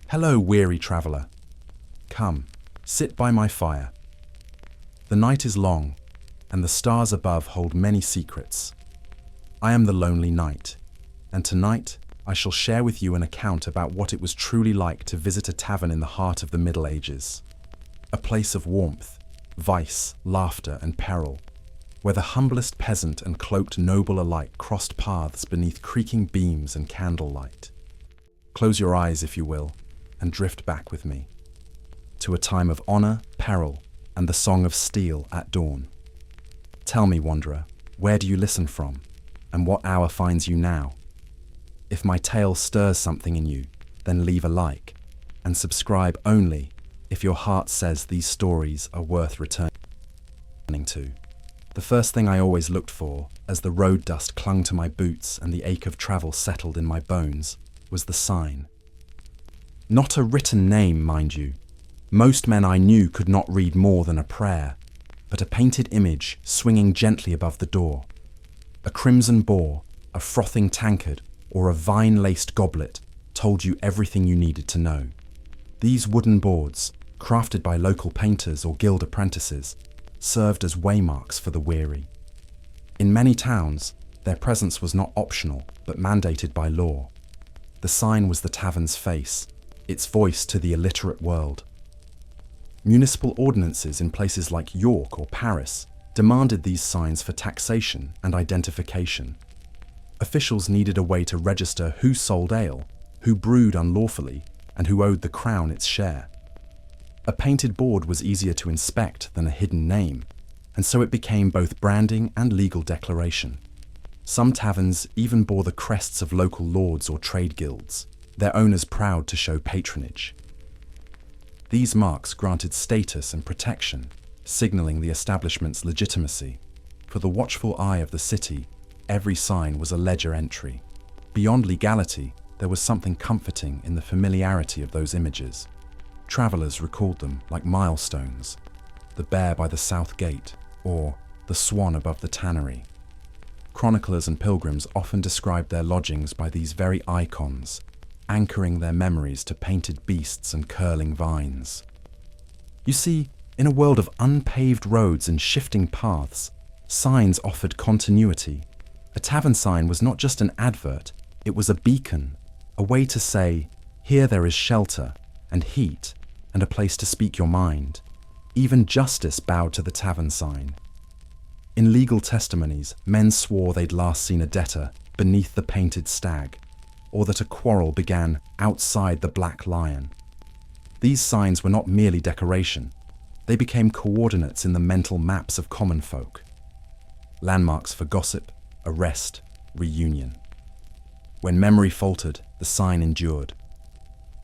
Hello, weary traveller. Come, sit by my fire. The night is long, and the stars above hold many secrets. I am the lonely knight, and tonight I shall share with you an account about what it was truly like to visit a tavern in the heart of the Middle Ages. A place of warmth, vice, laughter, and peril, where the humblest peasant and cloaked noble alike crossed paths beneath creaking beams and candlelight. Close your eyes, if you will, and drift back with me to a time of honor, peril, and the song of steel at dawn. Tell me, wanderer, where do you listen from, and what hour finds you now? If my tale stirs something in you, then leave a like, and subscribe only if your heart says these stories are worth returning to. The first thing I always looked for, as the road dust clung to my boots and the ache of travel settled in my bones, was the sign. Not a written name, mind you. Most men I knew could not read more than a prayer, but a painted image swinging gently above the door. A crimson boar, a frothing tankard, or a vine-laced goblet told you everything you needed to know. These wooden boards, crafted by local painters or guild apprentices, served as waymarks for the weary. In many towns, their presence was not optional, but mandated by law. The sign was the tavern's face, its voice to the illiterate world. Municipal ordinances in places like York or Paris demanded these signs for taxation and identification. Officials needed a way to register who sold ale, who brewed unlawfully, and who owed the crown its share. A painted board was easier to inspect than a hidden name, and so it became both branding and legal declaration. Some taverns even bore the crests of local lords or trade guilds, their owners proud to show patronage. These marks granted status and protection, signaling the establishment's legitimacy. For the watchful eye of the city, every sign was a ledger entry. Beyond legality, there was something comforting in the familiarity of those images. Travelers recalled them like milestones, the bear by the south gate, or the swan above the tannery. Chroniclers and pilgrims often described their lodgings by these very icons, anchoring their memories to painted beasts and curling vines. You see, in a world of unpaved roads and shifting paths, signs offered continuity. A tavern sign was not just an advert, it was a beacon, a way to say, here there is shelter and heat and a place to speak your mind. Even justice bowed to the tavern sign. In legal testimonies, men swore they'd last seen a debtor beneath the painted stag, or that a quarrel began outside the Black Lion. These signs were not merely decoration. They became coordinates in the mental maps of common folk. Landmarks for gossip, arrest, reunion. When memory faltered, the sign endured.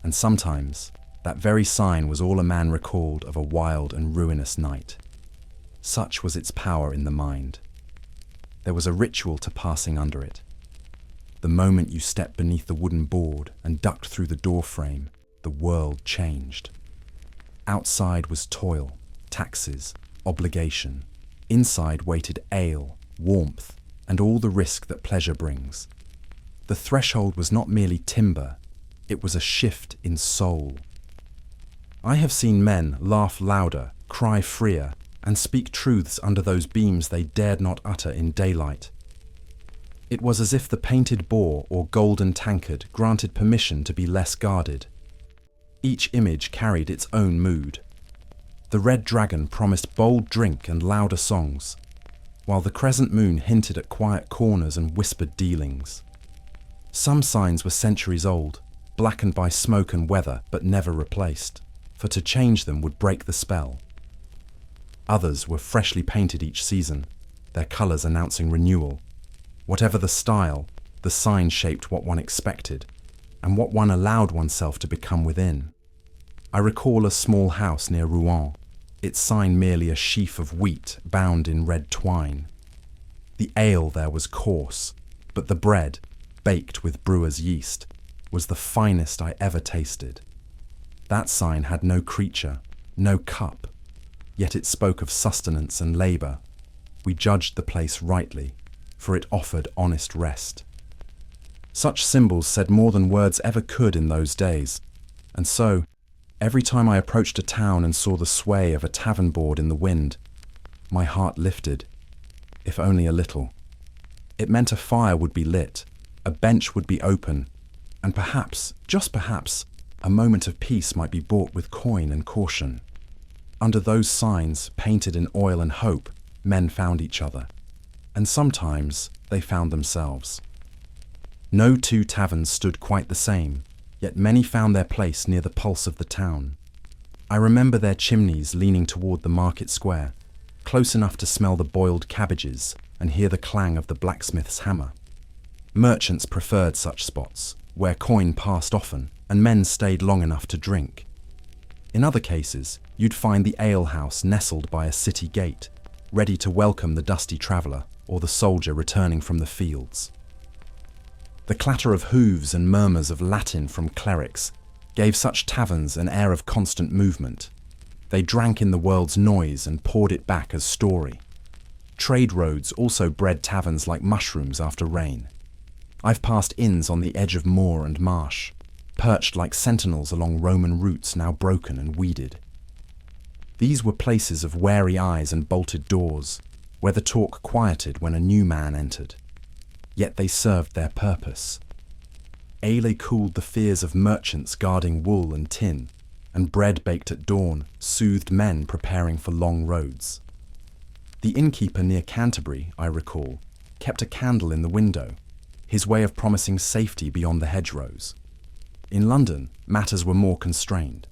And sometimes, that very sign was all a man recalled of a wild and ruinous night. Such was its power in the mind. There was a ritual to passing under it. The moment you stepped beneath the wooden board and ducked through the doorframe, the world changed. Outside was toil, taxes, obligation. Inside waited ale, warmth, and all the risk that pleasure brings. The threshold was not merely timber, it was a shift in soul. I have seen men laugh louder, cry freer, and speak truths under those beams they dared not utter in daylight. It was as if the painted boar or golden tankard granted permission to be less guarded. Each image carried its own mood. The red dragon promised bold drink and louder songs, while the crescent moon hinted at quiet corners and whispered dealings. Some signs were centuries old, blackened by smoke and weather, but never replaced, for to change them would break the spell. Others were freshly painted each season, their colours announcing renewal. Whatever the style, the sign shaped what one expected, and what one allowed oneself to become within. I recall a small house near Rouen, its sign merely a sheaf of wheat bound in red twine. The ale there was coarse, but the bread, baked with brewer's yeast, was the finest I ever tasted. That sign had no creature, no cup, yet it spoke of sustenance and labour. We judged the place rightly, for it offered honest rest. Such symbols said more than words ever could in those days. And so, every time I approached a town and saw the sway of a tavern board in the wind, my heart lifted, if only a little. It meant a fire would be lit, a bench would be open, and perhaps, just perhaps, a moment of peace might be bought with coin and caution. Under those signs, painted in oil and hope, men found each other. And sometimes they found themselves. No two taverns stood quite the same, yet many found their place near the pulse of the town. I remember their chimneys leaning toward the market square, close enough to smell the boiled cabbages and hear the clang of the blacksmith's hammer. Merchants preferred such spots, where coin passed often and men stayed long enough to drink. In other cases, you'd find the alehouse nestled by a city gate, ready to welcome the dusty traveller or the soldier returning from the fields. The clatter of hooves and murmurs of Latin from clerics gave such taverns an air of constant movement. They drank in the world's noise and poured it back as story. Trade roads also bred taverns like mushrooms after rain. I've passed inns on the edge of moor and marsh, perched like sentinels along Roman routes now broken and weeded. These were places of wary eyes and bolted doors, where the talk quieted when a new man entered. Yet they served their purpose. Ale cooled the fears of merchants guarding wool and tin, and bread baked at dawn soothed men preparing for long roads. The innkeeper near Canterbury, I recall, kept a candle in the window, his way of promising safety beyond the hedgerows. In London, matters were more constrained.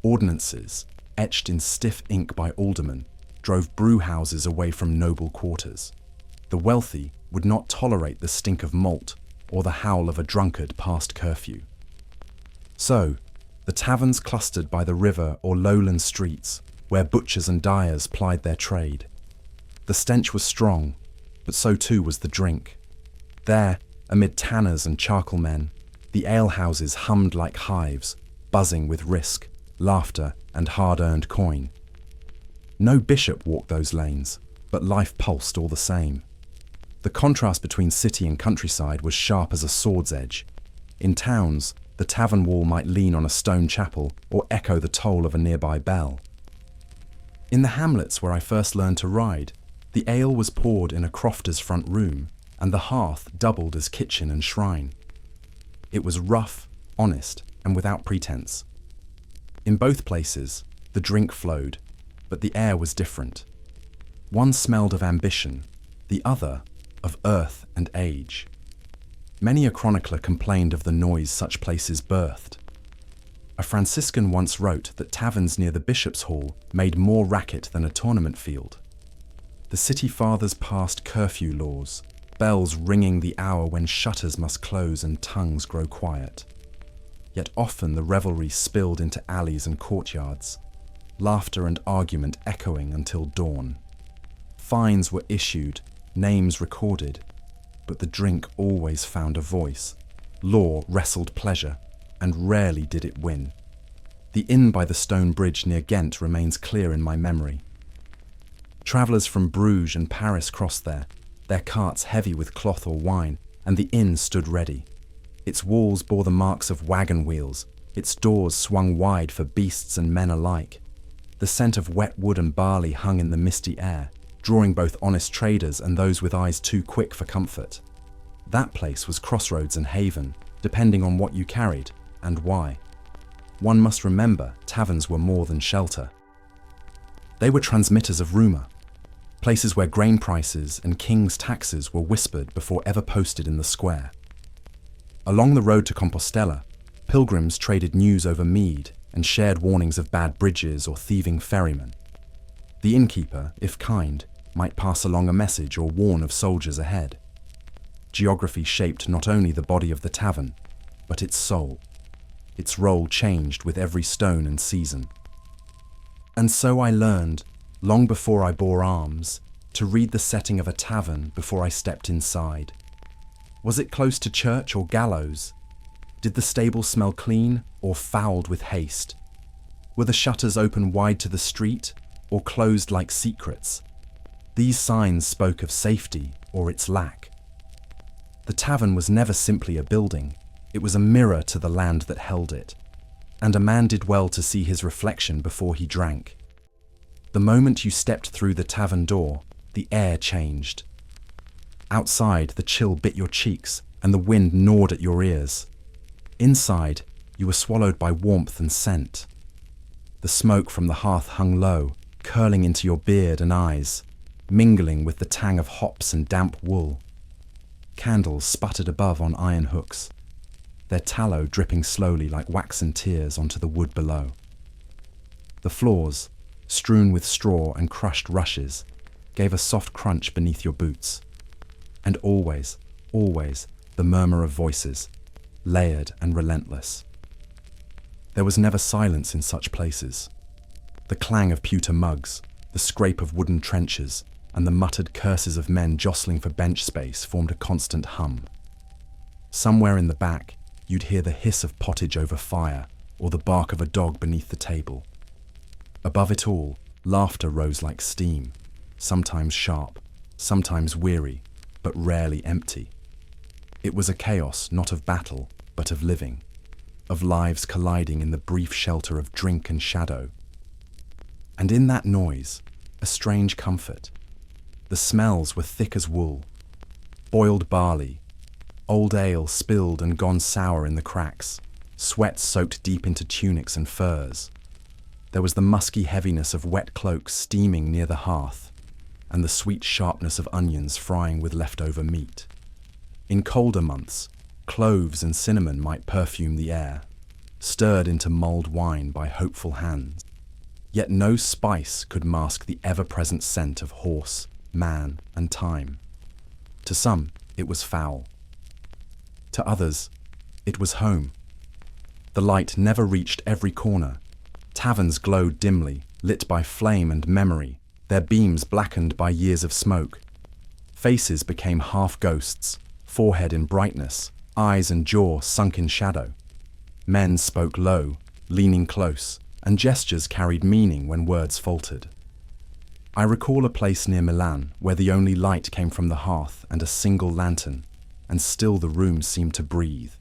Ordinances, etched in stiff ink by aldermen, drove brewhouses away from noble quarters. The wealthy would not tolerate the stink of malt or the howl of a drunkard past curfew. So, the taverns clustered by the river or lowland streets, where butchers and dyers plied their trade. The stench was strong, but so too was the drink. There, amid tanners and charcoal men, the alehouses hummed like hives, buzzing with risk, laughter, and hard-earned coin. No bishop walked those lanes, but life pulsed all the same. The contrast between city and countryside was sharp as a sword's edge. In towns, the tavern wall might lean on a stone chapel or echo the toll of a nearby bell. In the hamlets where I first learned to ride, the ale was poured in a crofter's front room, and the hearth doubled as kitchen and shrine. It was rough, honest, and without pretense. In both places, the drink flowed, but the air was different. One smelled of ambition, the other of earth and age. Many a chronicler complained of the noise such places birthed. A Franciscan once wrote that taverns near the Bishop's Hall made more racket than a tournament field. The city fathers passed curfew laws, bells ringing the hour when shutters must close and tongues grow quiet. Yet often the revelry spilled into alleys and courtyards, laughter and argument echoing until dawn. Fines were issued, names recorded, but the drink always found a voice. Law wrestled pleasure, and rarely did it win. The inn by the stone bridge near Ghent remains clear in my memory. Travellers from Bruges and Paris crossed there, their carts heavy with cloth or wine, and the inn stood ready. Its walls bore the marks of wagon wheels, its doors swung wide for beasts and men alike. The scent of wet wood and barley hung in the misty air, drawing both honest traders and those with eyes too quick for comfort. That place was crossroads and haven, depending on what you carried and why. One must remember taverns were more than shelter. They were transmitters of rumour, places where grain prices and king's taxes were whispered before ever posted in the square. Along the road to Compostela, pilgrims traded news over mead and shared warnings of bad bridges or thieving ferrymen. The innkeeper, if kind, might pass along a message or warn of soldiers ahead. Geography shaped not only the body of the tavern, but its soul. Its role changed with every stone and season. And so I learned, long before I bore arms, to read the setting of a tavern before I stepped inside. Was it close to church or gallows? Did the stable smell clean or fouled with haste? Were the shutters open wide to the street or closed like secrets? These signs spoke of safety or its lack. The tavern was never simply a building. It was a mirror to the land that held it. and a man did well to see his reflection before he drank. The moment you stepped through the tavern door, the air changed. Outside, the chill bit your cheeks and the wind gnawed at your ears. Inside, you were swallowed by warmth and scent. The smoke from the hearth hung low, curling into your beard and eyes, mingling with the tang of hops and damp wool. Candles sputtered above on iron hooks, their tallow dripping slowly like waxen tears onto the wood below. The floors, strewn with straw and crushed rushes, gave a soft crunch beneath your boots. And always, always, the murmur of voices, layered and relentless. There was never silence in such places. The clang of pewter mugs, the scrape of wooden trenchers, and the muttered curses of men jostling for bench space formed a constant hum. Somewhere in the back, you'd hear the hiss of pottage over fire or the bark of a dog beneath the table. Above it all, laughter rose like steam, sometimes sharp, sometimes weary, but rarely empty. It was a chaos not of battle, but of living, of lives colliding in the brief shelter of drink and shadow. And in that noise, a strange comfort. The smells were thick as wool, boiled barley, old ale spilled and gone sour in the cracks, sweat soaked deep into tunics and furs. There was the musky heaviness of wet cloaks steaming near the hearth, and the sweet sharpness of onions frying with leftover meat. In colder months, cloves and cinnamon might perfume the air, stirred into mulled wine by hopeful hands. Yet no spice could mask the ever-present scent of horse, man, and time. To some, it was foul. To others, it was home. The light never reached every corner. Taverns glowed dimly, lit by flame and memory, their beams blackened by years of smoke. Faces became half ghosts, forehead in brightness, eyes and jaw sunk in shadow. Men spoke low, leaning close, and gestures carried meaning when words faltered. I recall a place near Milan where the only light came from the hearth and a single lantern, and still the room seemed to breathe.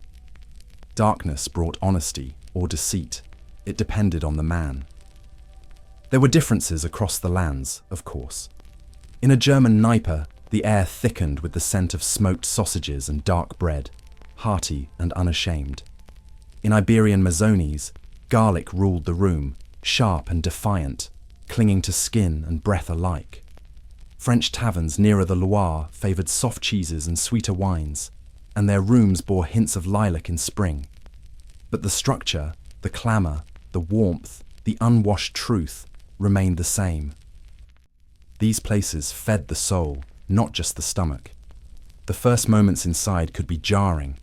Darkness brought honesty or deceit. It depended on the man. There were differences across the lands, of course. In a German Kneipe, the air thickened with the scent of smoked sausages and dark bread, hearty and unashamed. In Iberian Mazzoni's, garlic ruled the room, sharp and defiant, clinging to skin and breath alike. French taverns nearer the Loire favoured soft cheeses and sweeter wines, and their rooms bore hints of lilac in spring. But the structure, the clamour, the warmth, the unwashed truth remained the same. These places fed the soul, not just the stomach. The first moments inside could be jarring.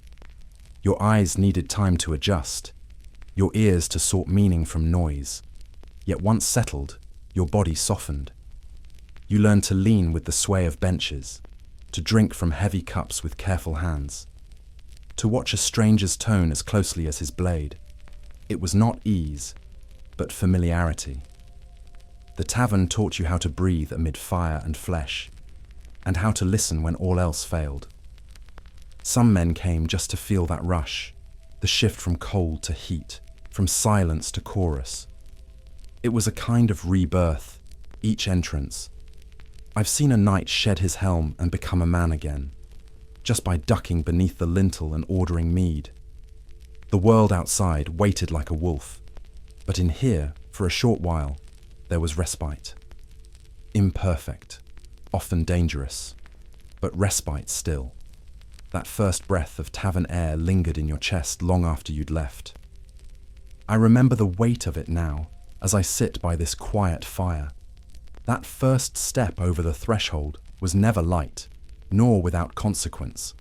Your eyes needed time to adjust, your ears to sort meaning from noise. Yet once settled, your body softened. You learned to lean with the sway of benches, to drink from heavy cups with careful hands, to watch a stranger's tone as closely as his blade. It was not ease, but familiarity. The tavern taught you how to breathe amid fire and flesh, and how to listen when all else failed. Some men came just to feel that rush, the shift from cold to heat, from silence to chorus. It was a kind of rebirth, each entrance. I've seen a knight shed his helm and become a man again, just by ducking beneath the lintel and ordering mead. The world outside waited like a wolf, but in here, for a short while, there was respite. Imperfect, often dangerous, but respite still. That first breath of tavern air lingered in your chest long after you'd left. I remember the weight of it now, as I sit by this quiet fire. That first step over the threshold was never light, nor without consequence.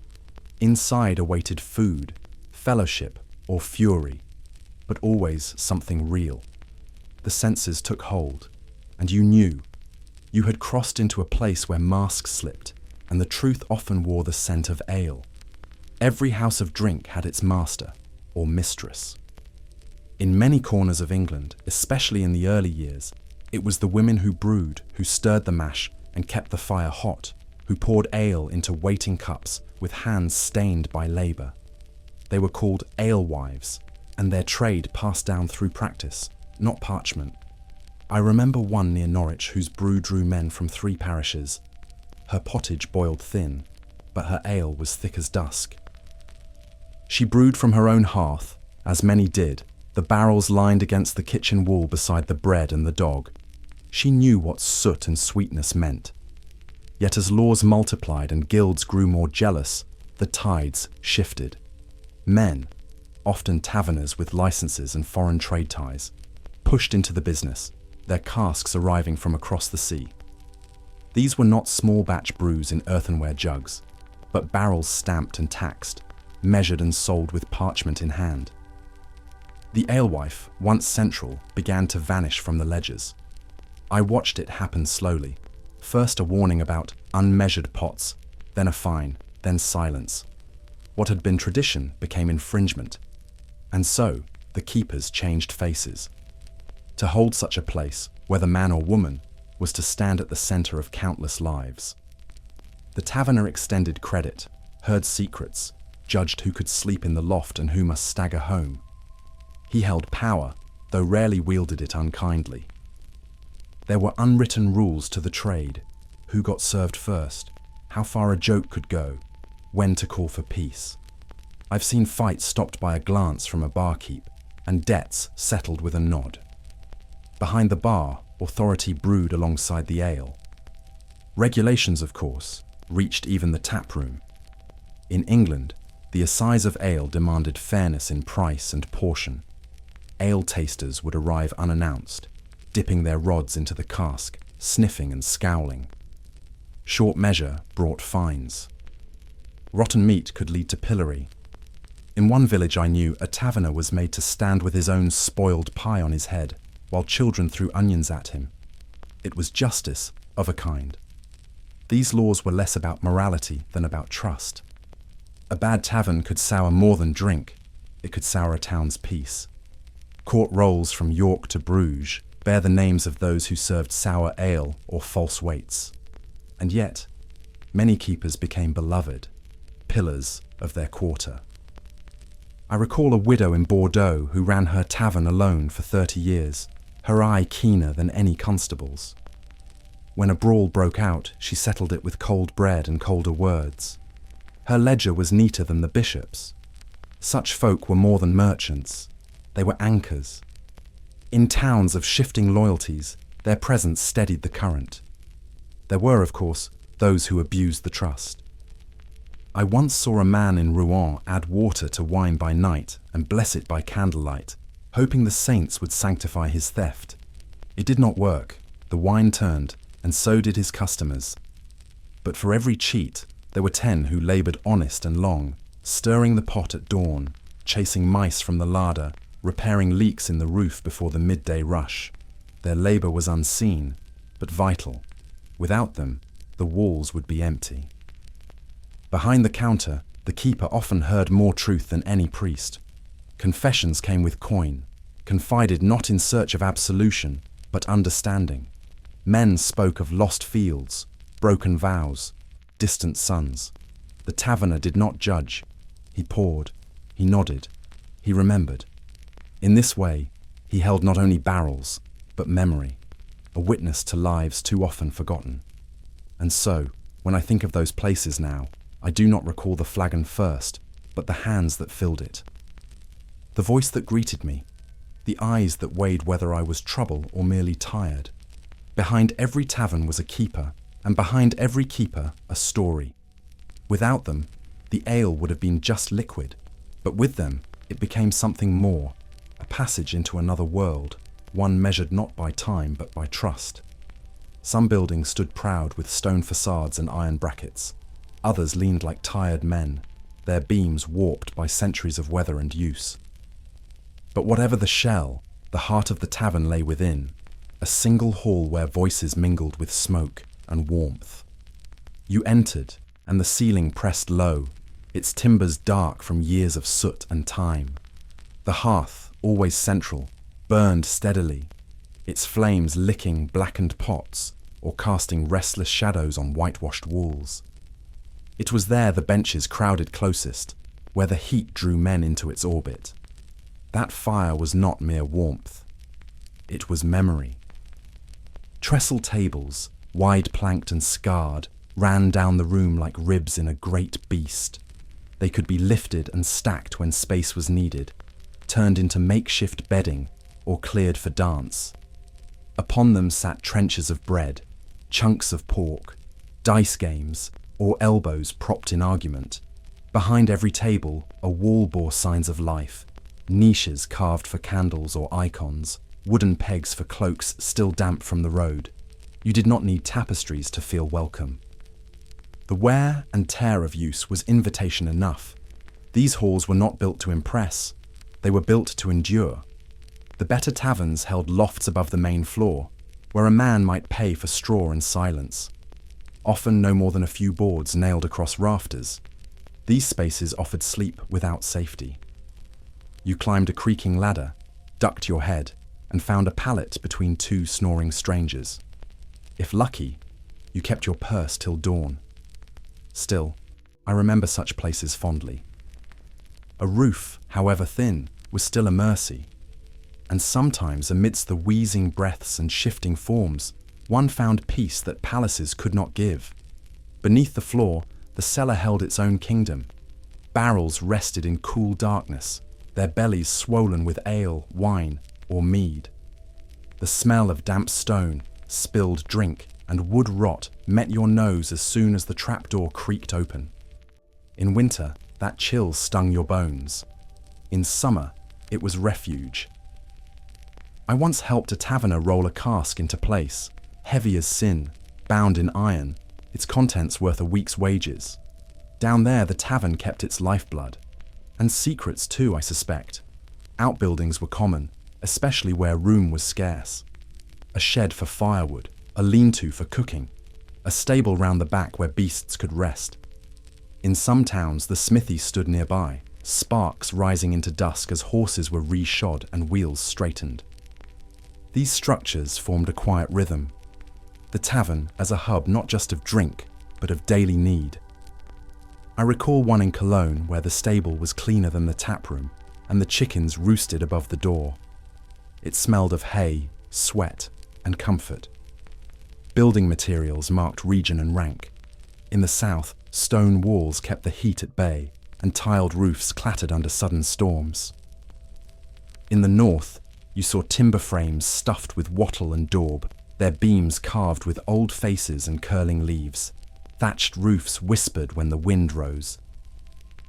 Inside awaited food, fellowship, or fury, but always something real. The senses took hold, and you knew. You had crossed into a place where masks slipped, and the truth often wore the scent of ale. Every house of drink had its master, or mistress. In many corners of England, especially in the early years, it was the women who brewed, who stirred the mash and kept the fire hot, who poured ale into waiting cups with hands stained by labour. They were called alewives, and their trade passed down through practice, not parchment. I remember one near Norwich whose brew drew men from 3 parishes. Her pottage boiled thin, but her ale was thick as dusk. She brewed from her own hearth, as many did, the barrels lined against the kitchen wall beside the bread and the dog. She knew what soot and sweetness meant. Yet as laws multiplied and guilds grew more jealous, the tides shifted. Men, often taverners with licenses and foreign trade ties, pushed into the business, their casks arriving from across the sea. These were not small batch brews in earthenware jugs, but barrels stamped and taxed, measured and sold with parchment in hand. The alewife, once central, began to vanish from the ledgers. I watched it happen slowly. First a warning about unmeasured pots, then a fine, then silence. What had been tradition became infringement. And so, the keepers changed faces. To hold such a place, whether man or woman, was to stand at the center of countless lives. The taverner extended credit, heard secrets, judged who could sleep in the loft and who must stagger home. He held power, though rarely wielded it unkindly. There were unwritten rules to the trade: who got served first, how far a joke could go, when to call for peace. I've seen fights stopped by a glance from a barkeep, and debts settled with a nod. Behind the bar, authority brewed alongside the ale. Regulations, of course, reached even the tap room. In England, the assize of ale demanded fairness in price and portion. Ale tasters would arrive unannounced, dipping their rods into the cask, sniffing and scowling. Short measure brought fines. Rotten meat could lead to pillory. In one village I knew, a taverner was made to stand with his own spoiled pie on his head, while children threw onions at him. It was justice of a kind. These laws were less about morality than about trust. A bad tavern could sour more than drink. It could sour a town's peace. Court rolls from York to Bruges bear the names of those who served sour ale or false weights. And yet, many keepers became beloved, pillars of their quarter. I recall a widow in Bordeaux who ran her tavern alone for 30 years, her eye keener than any constable's. When a brawl broke out, she settled it with cold bread and colder words. Her ledger was neater than the bishop's. Such folk were more than merchants. They were anchors. In towns of shifting loyalties, their presence steadied the current. There were, of course, those who abused the trust. I once saw a man in Rouen add water to wine by night and bless it by candlelight, hoping the saints would sanctify his theft. It did not work. The wine turned, and so did his customers. But for every cheat, there were 10 who laboured honest and long, stirring the pot at dawn, chasing mice from the larder, repairing leaks in the roof before the midday rush. Their labour was unseen, but vital. Without them, the walls would be empty. Behind the counter, the keeper often heard more truth than any priest. Confessions came with coin, confided not in search of absolution, but understanding. Men spoke of lost fields, broken vows, distant sons. The taverner did not judge. He poured, he nodded, he remembered. In this way, he held not only barrels, but memory, a witness to lives too often forgotten. And so, when I think of those places now, I do not recall the flagon first, but the hands that filled it. The voice that greeted me, the eyes that weighed whether I was trouble or merely tired. Behind every tavern was a keeper, and behind every keeper a story. Without them, the ale would have been just liquid, but with them it became something more, a passage into another world, one measured not by time but by trust. Some buildings stood proud with stone facades and iron brackets. Others leaned like tired men, their beams warped by centuries of weather and use. But whatever the shell, the heart of the tavern lay within, a single hall where voices mingled with smoke and warmth. You entered, and the ceiling pressed low, its timbers dark from years of soot and time. The hearth, always central, burned steadily, its flames licking blackened pots or casting restless shadows on whitewashed walls. It was there the benches crowded closest, where the heat drew men into its orbit. That fire was not mere warmth. It was memory. Trestle tables, wide-planked and scarred, ran down the room like ribs in a great beast. They could be lifted and stacked when space was needed, turned into makeshift bedding or cleared for dance. Upon them sat trenchers of bread, chunks of pork, dice games, or elbows propped in argument. Behind every table, a wall bore signs of life, niches carved for candles or icons, wooden pegs for cloaks still damp from the road. You did not need tapestries to feel welcome. The wear and tear of use was invitation enough. These halls were not built to impress, they were built to endure. The better taverns held lofts above the main floor, where a man might pay for straw and silence. Often no more than a few boards nailed across rafters. These spaces offered sleep without safety. You climbed a creaking ladder, ducked your head, and found a pallet between two snoring strangers. If lucky, you kept your purse till dawn. Still, I remember such places fondly. A roof, however thin, was still a mercy. And sometimes, amidst the wheezing breaths and shifting forms, one found peace that palaces could not give. Beneath the floor, the cellar held its own kingdom. Barrels rested in cool darkness, their bellies swollen with ale, wine, or mead. The smell of damp stone, spilled drink, and wood rot met your nose as soon as the trapdoor creaked open. In winter, that chill stung your bones. In summer, it was refuge. I once helped a taverner roll a cask into place, heavy as sin, bound in iron, its contents worth a week's wages. Down there, the tavern kept its lifeblood. And secrets too, I suspect. Outbuildings were common, especially where room was scarce. A shed for firewood, a lean-to for cooking, a stable round the back where beasts could rest. In some towns, the smithy stood nearby, sparks rising into dusk as horses were re-shod and wheels straightened. These structures formed a quiet rhythm. The tavern as a hub not just of drink, but of daily need. I recall one in Cologne where the stable was cleaner than the taproom, and the chickens roosted above the door. It smelled of hay, sweat, and comfort. Building materials marked region and rank. In the south, stone walls kept the heat at bay, and tiled roofs clattered under sudden storms. In the north, you saw timber frames stuffed with wattle and daub, their beams carved with old faces and curling leaves. Thatched roofs whispered when the wind rose.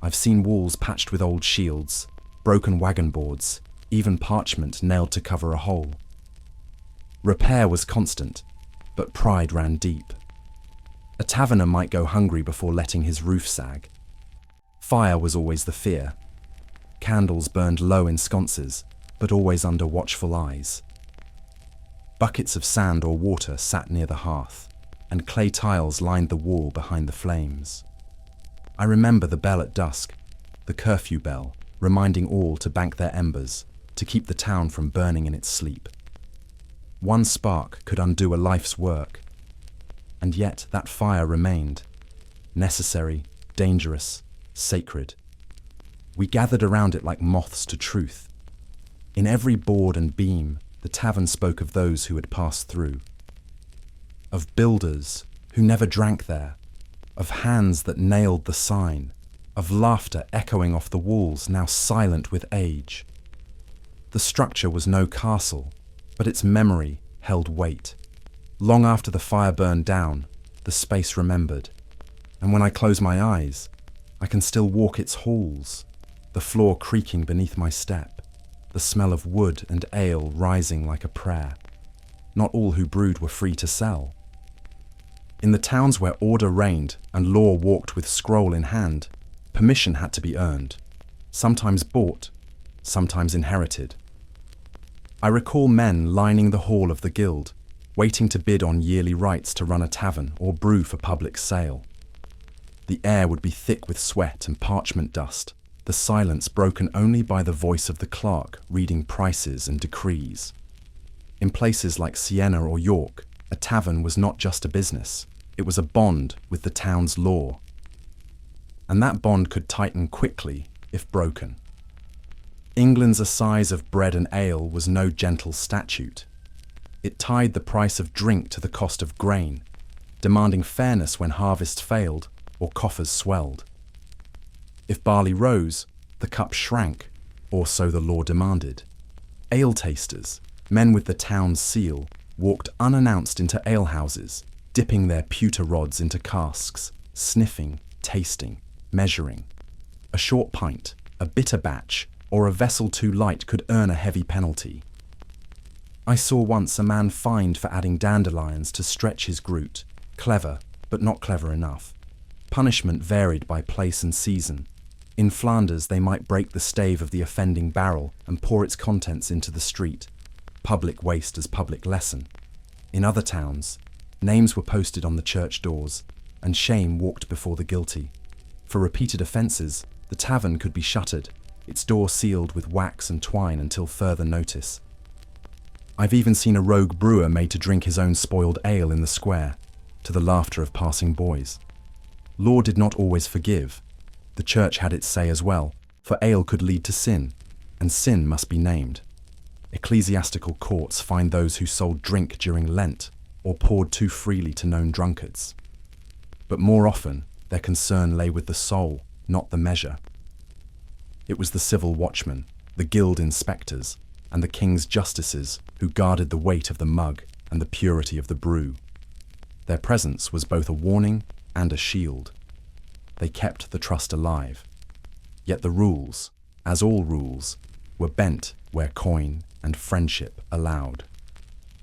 I've seen walls patched with old shields, broken wagon boards, even parchment nailed to cover a hole. Repair was constant, but pride ran deep. A taverner might go hungry before letting his roof sag. Fire was always the fear. Candles burned low in sconces, but always under watchful eyes. Buckets of sand or water sat near the hearth, and clay tiles lined the wall behind the flames. I remember the bell at dusk, the curfew bell, reminding all to bank their embers, to keep the town from burning in its sleep. One spark could undo a life's work, and yet that fire remained, necessary, dangerous, sacred. We gathered around it like moths to truth. In every board and beam, the tavern spoke of those who had passed through. Of builders who never drank there, of hands that nailed the sign, of laughter echoing off the walls now silent with age. The structure was no castle, but its memory held weight. Long after the fire burned down, the space remembered. And when I close my eyes, I can still walk its halls, the floor creaking beneath my step, the smell of wood and ale rising like a prayer. Not all who brewed were free to sell. In the towns where order reigned and law walked with scroll in hand, permission had to be earned, sometimes bought, sometimes inherited. I recall men lining the hall of the guild, waiting to bid on yearly rights to run a tavern or brew for public sale. The air would be thick with sweat and parchment dust, the silence broken only by the voice of the clerk reading prices and decrees. In places like Siena or York, a tavern was not just a business, it was a bond with the town's law. And that bond could tighten quickly if broken. England's assize of bread and ale was no gentle statute. It tied the price of drink to the cost of grain, demanding fairness when harvest failed or coffers swelled. If barley rose, the cup shrank, or so the law demanded. Ale tasters, men with the town's seal, walked unannounced into alehouses, dipping their pewter rods into casks, sniffing, tasting, measuring. A short pint, a bitter batch, or a vessel too light could earn a heavy penalty. I saw once a man fined for adding dandelions to stretch his groot, clever, but not clever enough. Punishment varied by place and season. In Flanders, they might break the stave of the offending barrel and pour its contents into the street. Public waste as public lesson. In other towns, names were posted on the church doors, and shame walked before the guilty. For repeated offences, the tavern could be shuttered, its door sealed with wax and twine until further notice. I've even seen a rogue brewer made to drink his own spoiled ale in the square, to the laughter of passing boys. Law did not always forgive. The church had its say as well, for ale could lead to sin, and sin must be named. Ecclesiastical courts fined those who sold drink during Lent or poured too freely to known drunkards. But more often, their concern lay with the soul, not the measure. It was the civil watchmen, the guild inspectors, and the king's justices who guarded the weight of the mug and the purity of the brew. Their presence was both a warning and a shield. They kept the trust alive. Yet the rules, as all rules, were bent where coin and friendship allowed.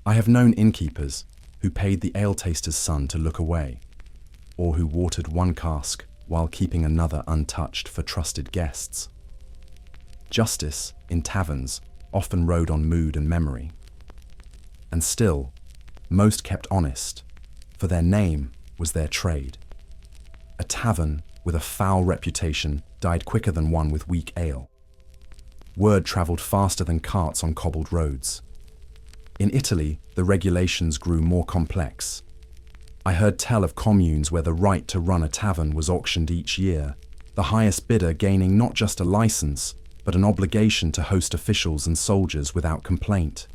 I have known innkeepers who paid the ale taster's son to look away, or who watered one cask while keeping another untouched for trusted guests. Justice, in taverns, often rode on mood and memory. And still, most kept honest, for their name was their trade. A tavern with a foul reputation died quicker than one with weak ale. Word travelled faster than carts on cobbled roads. In Italy, the regulations grew more complex. I heard tell of communes where the right to run a tavern was auctioned each year, the highest bidder gaining not just a license, but an obligation to host officials and soldiers without complaint.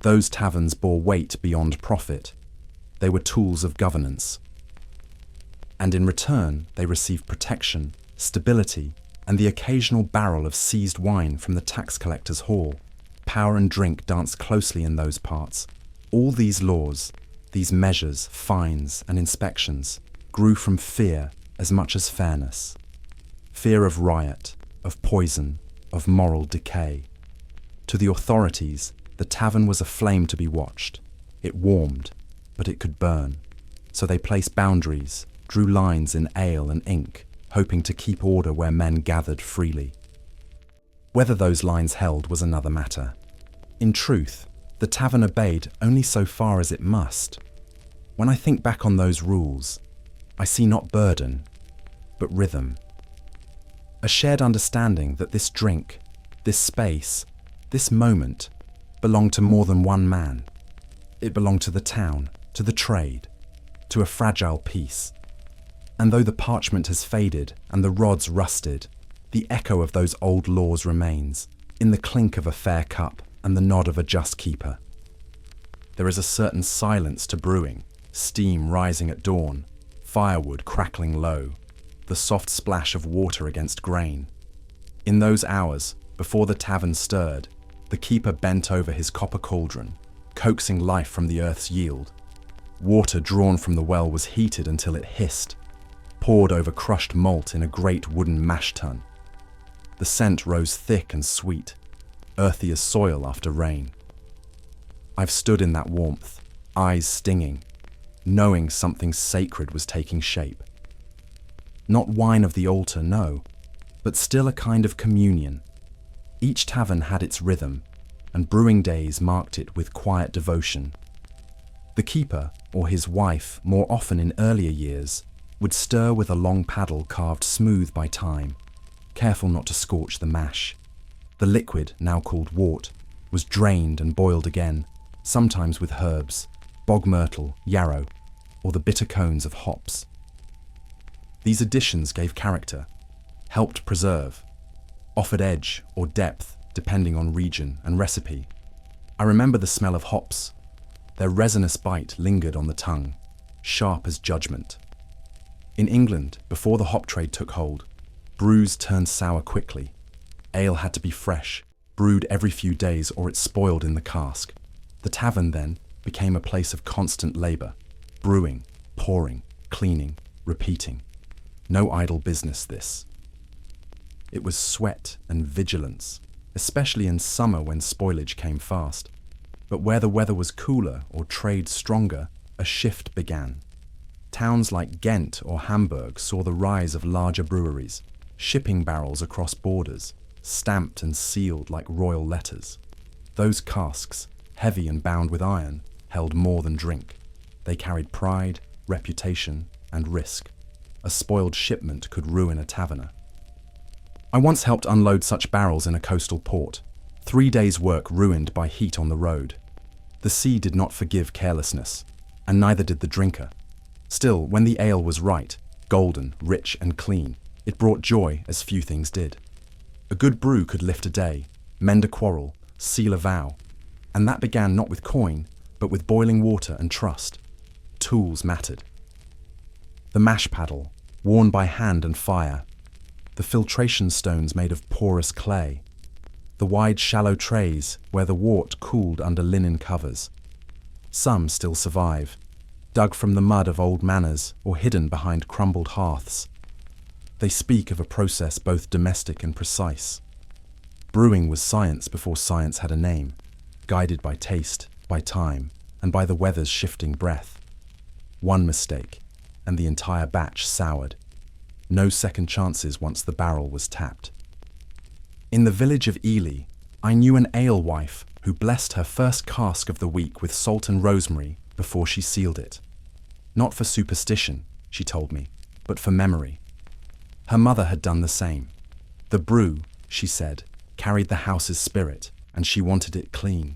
Those taverns bore weight beyond profit. They were tools of governance. And in return, they received protection, stability, and the occasional barrel of seized wine from the tax collector's hall. Power and drink danced closely in those parts. All these laws, these measures, fines, and inspections, grew from fear as much as fairness. Fear of riot, of poison, of moral decay. To the authorities, the tavern was a flame to be watched. It warmed, but it could burn. So they placed boundaries, drew lines in ale and ink, hoping to keep order where men gathered freely. Whether those lines held was another matter. In truth, the tavern obeyed only so far as it must. When I think back on those rules, I see not burden, but rhythm. A shared understanding that this drink, this space, this moment belonged to more than one man. It belonged to the town, to the trade, to a fragile peace. And though the parchment has faded and the rods rusted, the echo of those old laws remains, in the clink of a fair cup and the nod of a just keeper. There is a certain silence to brewing, steam rising at dawn, firewood crackling low, the soft splash of water against grain. In those hours, before the tavern stirred, the keeper bent over his copper cauldron, coaxing life from the earth's yield. Water drawn from the well was heated until it hissed, poured over crushed malt in a great wooden mash tun. The scent rose thick and sweet, earthy as soil after rain. I've stood in that warmth, eyes stinging, knowing something sacred was taking shape. Not wine of the altar, no, but still a kind of communion. Each tavern had its rhythm, and brewing days marked it with quiet devotion. The keeper, or his wife, more often in earlier years, would stir with a long paddle carved smooth by time, careful not to scorch the mash. The liquid, now called wort, was drained and boiled again, sometimes with herbs, bog myrtle, yarrow, or the bitter cones of hops. These additions gave character, helped preserve. offered edge or depth depending on region and recipe. I remember the smell of hops. Their resinous bite lingered on the tongue, sharp as judgment. In England, before the hop trade took hold, brews turned sour quickly. Ale had to be fresh, brewed every few days or it spoiled in the cask. The tavern, then, became a place of constant labour. Brewing, pouring, cleaning, repeating. No idle business, this. It was sweat and vigilance, especially in summer when spoilage came fast. But where the weather was cooler or trade stronger, a shift began. Towns like Ghent or Hamburg saw the rise of larger breweries, shipping barrels across borders, stamped and sealed like royal letters. Those casks, heavy and bound with iron, held more than drink. They carried pride, reputation, and risk. A spoiled shipment could ruin a taverner. I once helped unload such barrels in a coastal port. 3 days' work ruined by heat on the road. The sea did not forgive carelessness, and neither did the drinker. Still, when the ale was right, golden, rich, and clean, it brought joy as few things did. A good brew could lift a day, mend a quarrel, seal a vow, and that began not with coin, but with boiling water and trust. Tools mattered. The mash paddle, worn by hand and fire, the filtration stones made of porous clay, the wide shallow trays where the wort cooled under linen covers. Some still survive, dug from the mud of old manors or hidden behind crumbled hearths. They speak of a process both domestic and precise. Brewing was science before science had a name, guided by taste, by time, and by the weather's shifting breath. One mistake, and the entire batch soured. No second chances once the barrel was tapped. In the village of Ely, I knew an alewife who blessed her first cask of the week with salt and rosemary before she sealed it. Not for superstition, she told me, but for memory. Her mother had done the same. The brew, she said, carried the house's spirit, and she wanted it clean.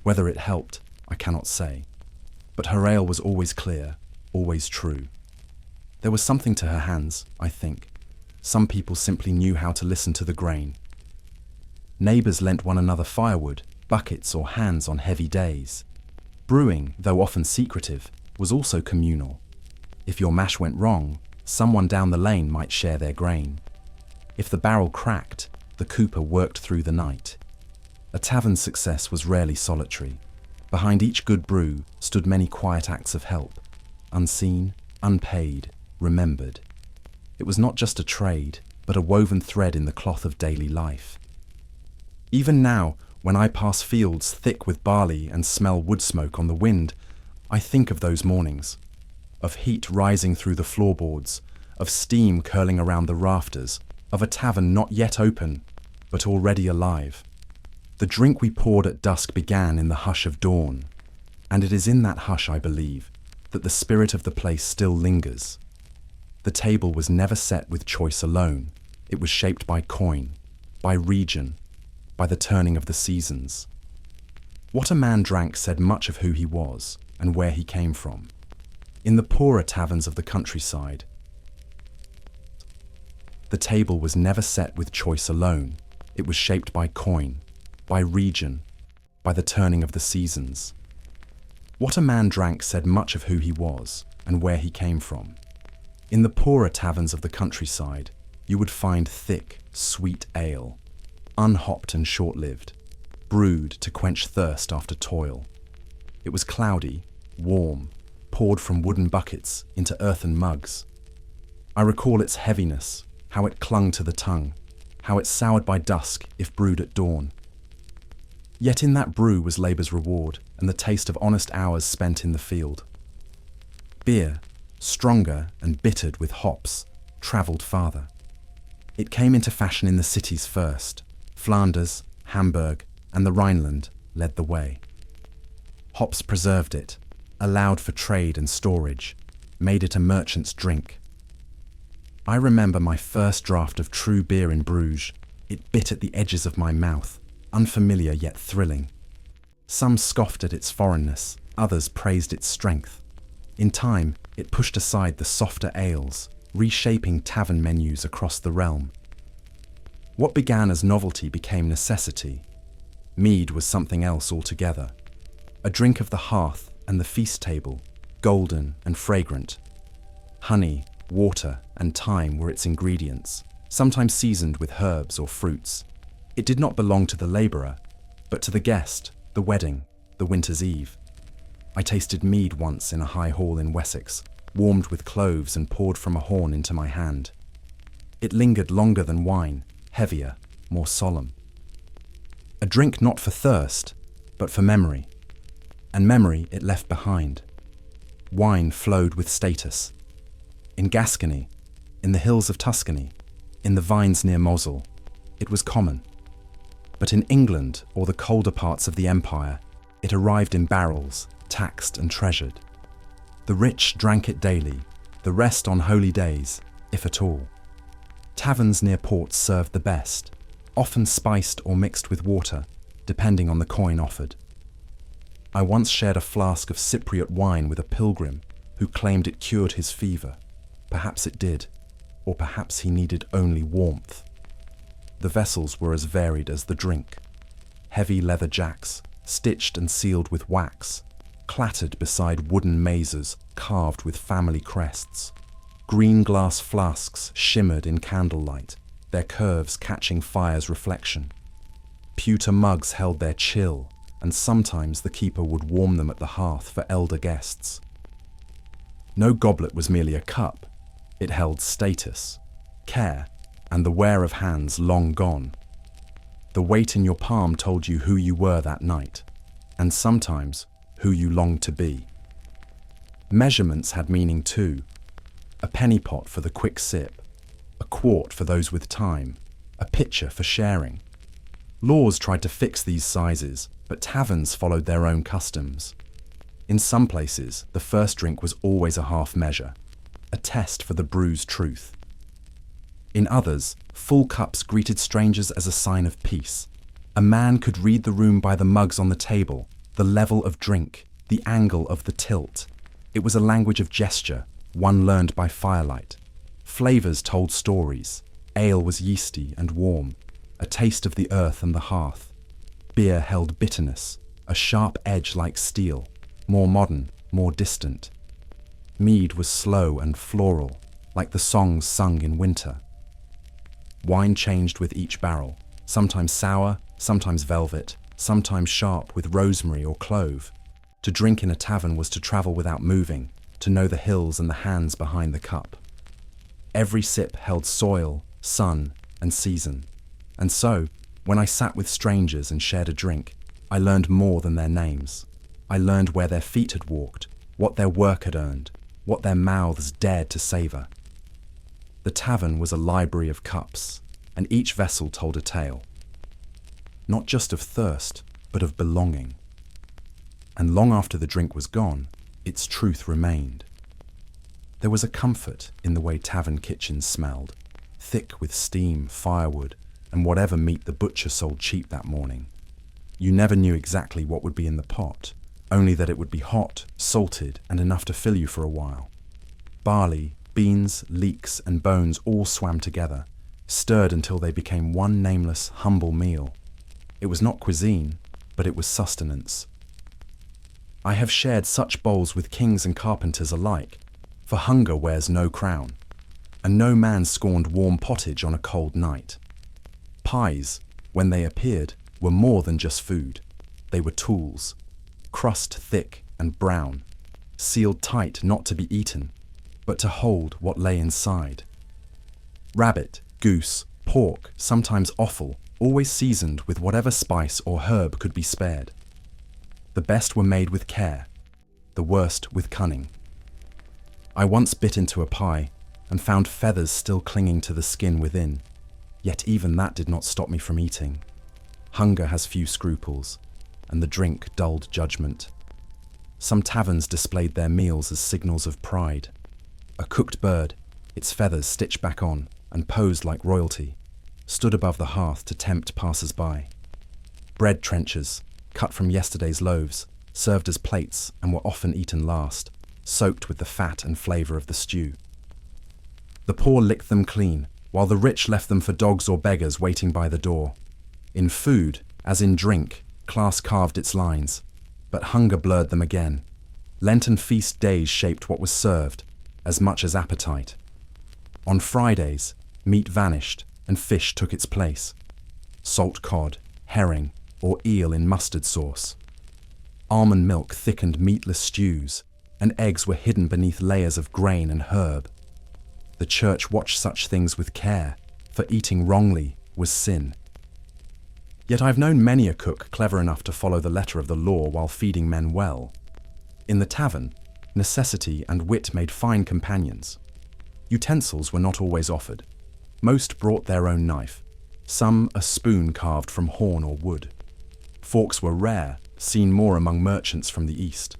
Whether it helped, I cannot say. But her ale was always clear, always true. There was something to her hands, I think. Some people simply knew how to listen to the grain. Neighbours lent one another firewood, buckets or hands on heavy days. Brewing, though often secretive, was also communal. If your mash went wrong, someone down the lane might share their grain. If the barrel cracked, the cooper worked through the night. A tavern's success was rarely solitary. Behind each good brew stood many quiet acts of help, unseen, unpaid, remembered. It was not just a trade, but a woven thread in the cloth of daily life. Even now, when I pass fields thick with barley and smell wood smoke on the wind, I think of those mornings, of heat rising through the floorboards, of steam curling around the rafters, of a tavern not yet open, but already alive. The drink we poured at dusk began in the hush of dawn, and it is in that hush, I believe, that the spirit of the place still lingers. The table was never set with choice alone. It was shaped by coin, by region, by the turning of the seasons. What a man drank said much of who he was and where he came from. In the poorer taverns of the countryside, the table was never set with choice alone. It was shaped by coin, by region, by the turning of the seasons. What a man drank said much of who he was and where he came from. In the poorer taverns of the countryside, you would find thick, sweet ale, unhopped and short-lived, brewed to quench thirst after toil. It was cloudy, warm, poured from wooden buckets into earthen mugs. I recall its heaviness, how it clung to the tongue, how it soured by dusk if brewed at dawn. Yet in that brew was labour's reward and the taste of honest hours spent in the field. Beer, stronger and bittered with hops, travelled farther. It came into fashion in the cities first. Flanders, Hamburg, and the Rhineland led the way. Hops preserved it, allowed for trade and storage, made it a merchant's drink. I remember my first draught of true beer in Bruges. It bit at the edges of my mouth, unfamiliar yet thrilling. Some scoffed at its foreignness, others praised its strength. In time, it pushed aside the softer ales, reshaping tavern menus across the realm. What began as novelty became necessity. Mead was something else altogether. A drink of the hearth and the feast table, golden and fragrant. Honey, water, and thyme were its ingredients, sometimes seasoned with herbs or fruits. It did not belong to the labourer, but to the guest, the wedding, the winter's eve. I tasted mead once in a high hall in Wessex, warmed with cloves and poured from a horn into my hand. It lingered longer than wine, heavier, more solemn. A drink not for thirst, but for memory. And memory it left behind. Wine flowed with status. In Gascony, in the hills of Tuscany, in the vines near Mosul, it was common. But in England or the colder parts of the empire, it arrived in barrels, taxed and treasured. The rich drank it daily, the rest on holy days, if at all. Taverns near ports served the best, often spiced or mixed with water, depending on the coin offered. I once shared a flask of Cypriot wine with a pilgrim who claimed it cured his fever. Perhaps it did, or perhaps he needed only warmth. The vessels were as varied as the drink. Heavy leather jacks, stitched and sealed with wax, clattered beside wooden mazes carved with family crests. Green glass flasks shimmered in candlelight, their curves catching fire's reflection. Pewter mugs held their chill, and sometimes the keeper would warm them at the hearth for elder guests. No goblet was merely a cup. It held status, care, and the wear of hands long gone. The weight in your palm told you who you were that night, and sometimes who you longed to be. Measurements had meaning too. A penny pot for the quick sip, a quart for those with time, a pitcher for sharing. Laws tried to fix these sizes, but taverns followed their own customs. In some places, the first drink was always a half measure, a test for the brew's truth. In others, full cups greeted strangers as a sign of peace. A man could read the room by the mugs on the table, the level of drink, the angle of the tilt. It was a language of gesture, one learned by firelight. Flavours told stories. Ale was yeasty and warm, a taste of the earth and the hearth. Beer held bitterness, a sharp edge like steel, more modern, more distant. Mead was slow and floral, like the songs sung in winter. Wine changed with each barrel, sometimes sour, sometimes velvet, sometimes sharp with rosemary or clove. To drink in a tavern was to travel without moving, to know the hills and the hands behind the cup. Every sip held soil, sun, and season. And so, when I sat with strangers and shared a drink, I learned more than their names. I learned where their feet had walked, what their work had earned, what their mouths dared to savour. The tavern was a library of cups, and each vessel told a tale. Not just of thirst, but of belonging. And long after the drink was gone, its truth remained. There was a comfort in the way tavern kitchens smelled, thick with steam, firewood, and whatever meat the butcher sold cheap that morning. You never knew exactly what would be in the pot, only that it would be hot, salted, and enough to fill you for a while. Barley, beans, leeks, and bones all swam together, stirred until they became one nameless, humble meal. It was not cuisine, but it was sustenance. I have shared such bowls with kings and carpenters alike, for hunger wears no crown, and no man scorned warm pottage on a cold night. Pies, when they appeared, were more than just food. They were tools, crust thick and brown, sealed tight not to be eaten, but to hold what lay inside. Rabbit, goose, pork, sometimes offal, always seasoned with whatever spice or herb could be spared. The best were made with care, the worst with cunning. I once bit into a pie and found feathers still clinging to the skin within, yet even that did not stop me from eating. Hunger has few scruples, and the drink dulled judgment. Some taverns displayed their meals as signals of pride. A cooked bird, its feathers stitched back on and posed like royalty, stood above the hearth to tempt passers-by. Bread trenchers, cut from yesterday's loaves, served as plates and were often eaten last, soaked with the fat and flavour of the stew. The poor licked them clean, while the rich left them for dogs or beggars waiting by the door. In food, as in drink, class carved its lines, but hunger blurred them again. Lenten feast days shaped what was served, as much as appetite. On Fridays, meat vanished and fish took its place. Salt cod, herring, or eel in mustard sauce. Almond milk thickened meatless stews, and eggs were hidden beneath layers of grain and herb. The church watched such things with care, for eating wrongly was sin. Yet I've known many a cook clever enough to follow the letter of the law while feeding men well. In the tavern, necessity and wit made fine companions. Utensils were not always offered. Most brought their own knife, some a spoon carved from horn or wood. Forks were rare, seen more among merchants from the east.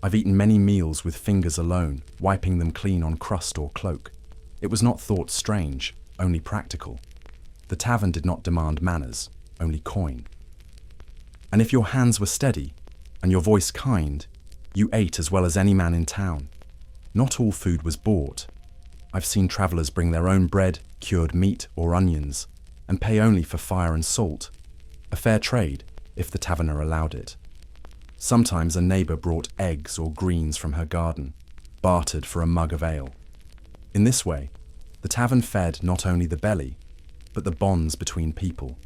I've eaten many meals with fingers alone, wiping them clean on crust or cloak. It was not thought strange, only practical. The tavern did not demand manners, only coin. And if your hands were steady, and your voice kind, you ate as well as any man in town. Not all food was bought. I've seen travellers bring their own bread, cured meat or onions, and pay only for fire and salt. A fair trade, if the taverner allowed it. Sometimes a neighbour brought eggs or greens from her garden, bartered for a mug of ale. In this way, the tavern fed not only the belly, but the bonds between people.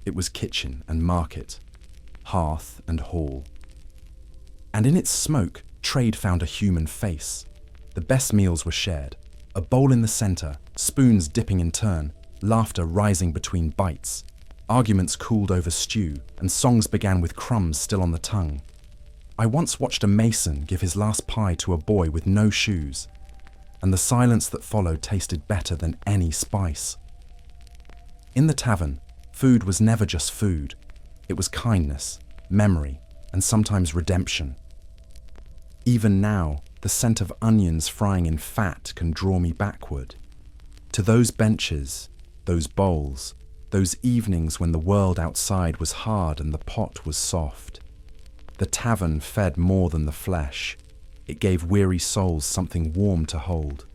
It was kitchen and market, hearth and hall. And in its smoke, trade found a human face. The best meals were shared, a bowl in the centre, spoons dipping in turn, laughter rising between bites. Arguments cooled over stew, and songs began with crumbs still on the tongue. I once watched a mason give his last pie to a boy with no shoes, and the silence that followed tasted better than any spice. In the tavern, food was never just food. It was kindness, memory, and sometimes redemption. Even now, the scent of onions frying in fat can draw me backward. To those benches, those bowls, those evenings when the world outside was hard and the pot was soft. The tavern fed more than the flesh. It gave weary souls something warm to hold.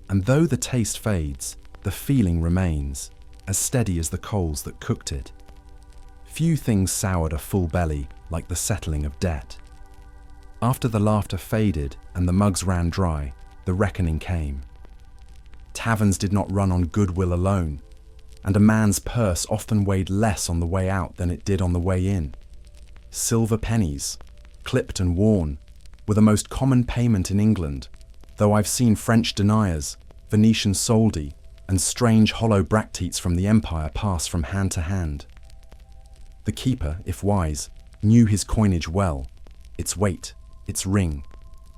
And though the taste fades, the feeling remains, as steady as the coals that cooked it. Few things soured a full belly like the settling of debt. After the laughter faded and the mugs ran dry, the reckoning came. Taverns did not run on goodwill alone, and a man's purse often weighed less on the way out than it did on the way in. Silver pennies, clipped and worn, were the most common payment in England, though I've seen French deniers, Venetian soldi, and strange hollow bracteates from the empire pass from hand to hand. The keeper, if wise, knew his coinage well, its weight, its ring,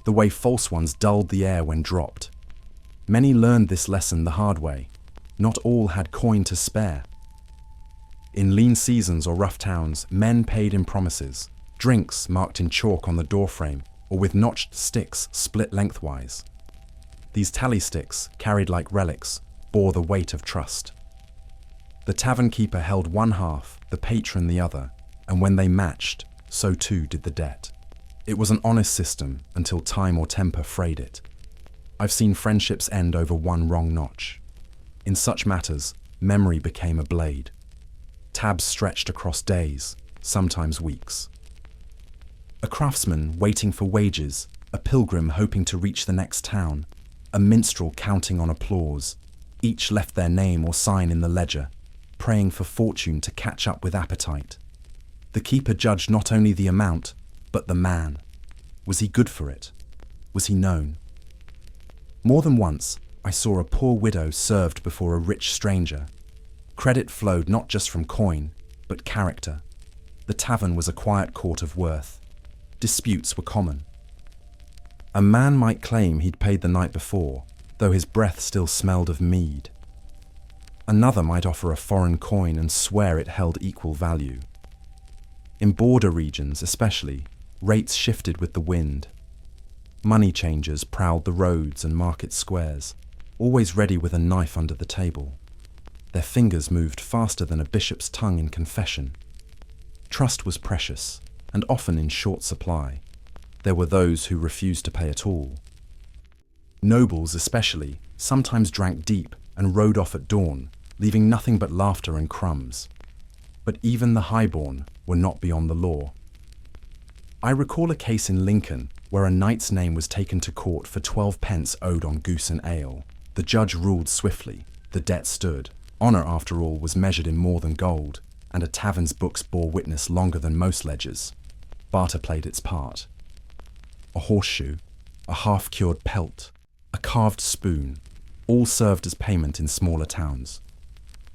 the way false ones dulled the air when dropped. Many learned this lesson the hard way. Not all had coin to spare. In lean seasons or rough towns, men paid in promises, drinks marked in chalk on the doorframe or with notched sticks split lengthwise. These tally sticks, carried like relics, bore the weight of trust. The tavern keeper held one half, the patron the other, and when they matched, so too did the debt. It was an honest system until time or temper frayed it. I've seen friendships end over one wrong notch. In such matters, memory became a blade. Tabs stretched across days, sometimes weeks. A craftsman waiting for wages, a pilgrim hoping to reach the next town, a minstrel counting on applause. Each left their name or sign in the ledger, praying for fortune to catch up with appetite. The keeper judged not only the amount, but the man. Was he good for it? Was he known? More than once, I saw a poor widow served before a rich stranger. Credit flowed not just from coin, but character. The tavern was a quiet court of worth. Disputes were common. A man might claim he'd paid the night before, though his breath still smelled of mead. Another might offer a foreign coin and swear it held equal value. In border regions especially, rates shifted with the wind. Money changers prowled the roads and market squares, always ready with a knife under the table. Their fingers moved faster than a bishop's tongue in confession. Trust was precious, and often in short supply. There were those who refused to pay at all. Nobles especially sometimes drank deep, and rode off at dawn, leaving nothing but laughter and crumbs. But even the highborn were not beyond the law. I recall a case in Lincoln where a knight's name was taken to court for 12 pence owed on goose and ale. The judge ruled swiftly. The debt stood. Honour, after all, was measured in more than gold, and a tavern's books bore witness longer than most ledgers. Barter played its part. A horseshoe, a half-cured pelt, a carved spoon, all served as payment in smaller towns.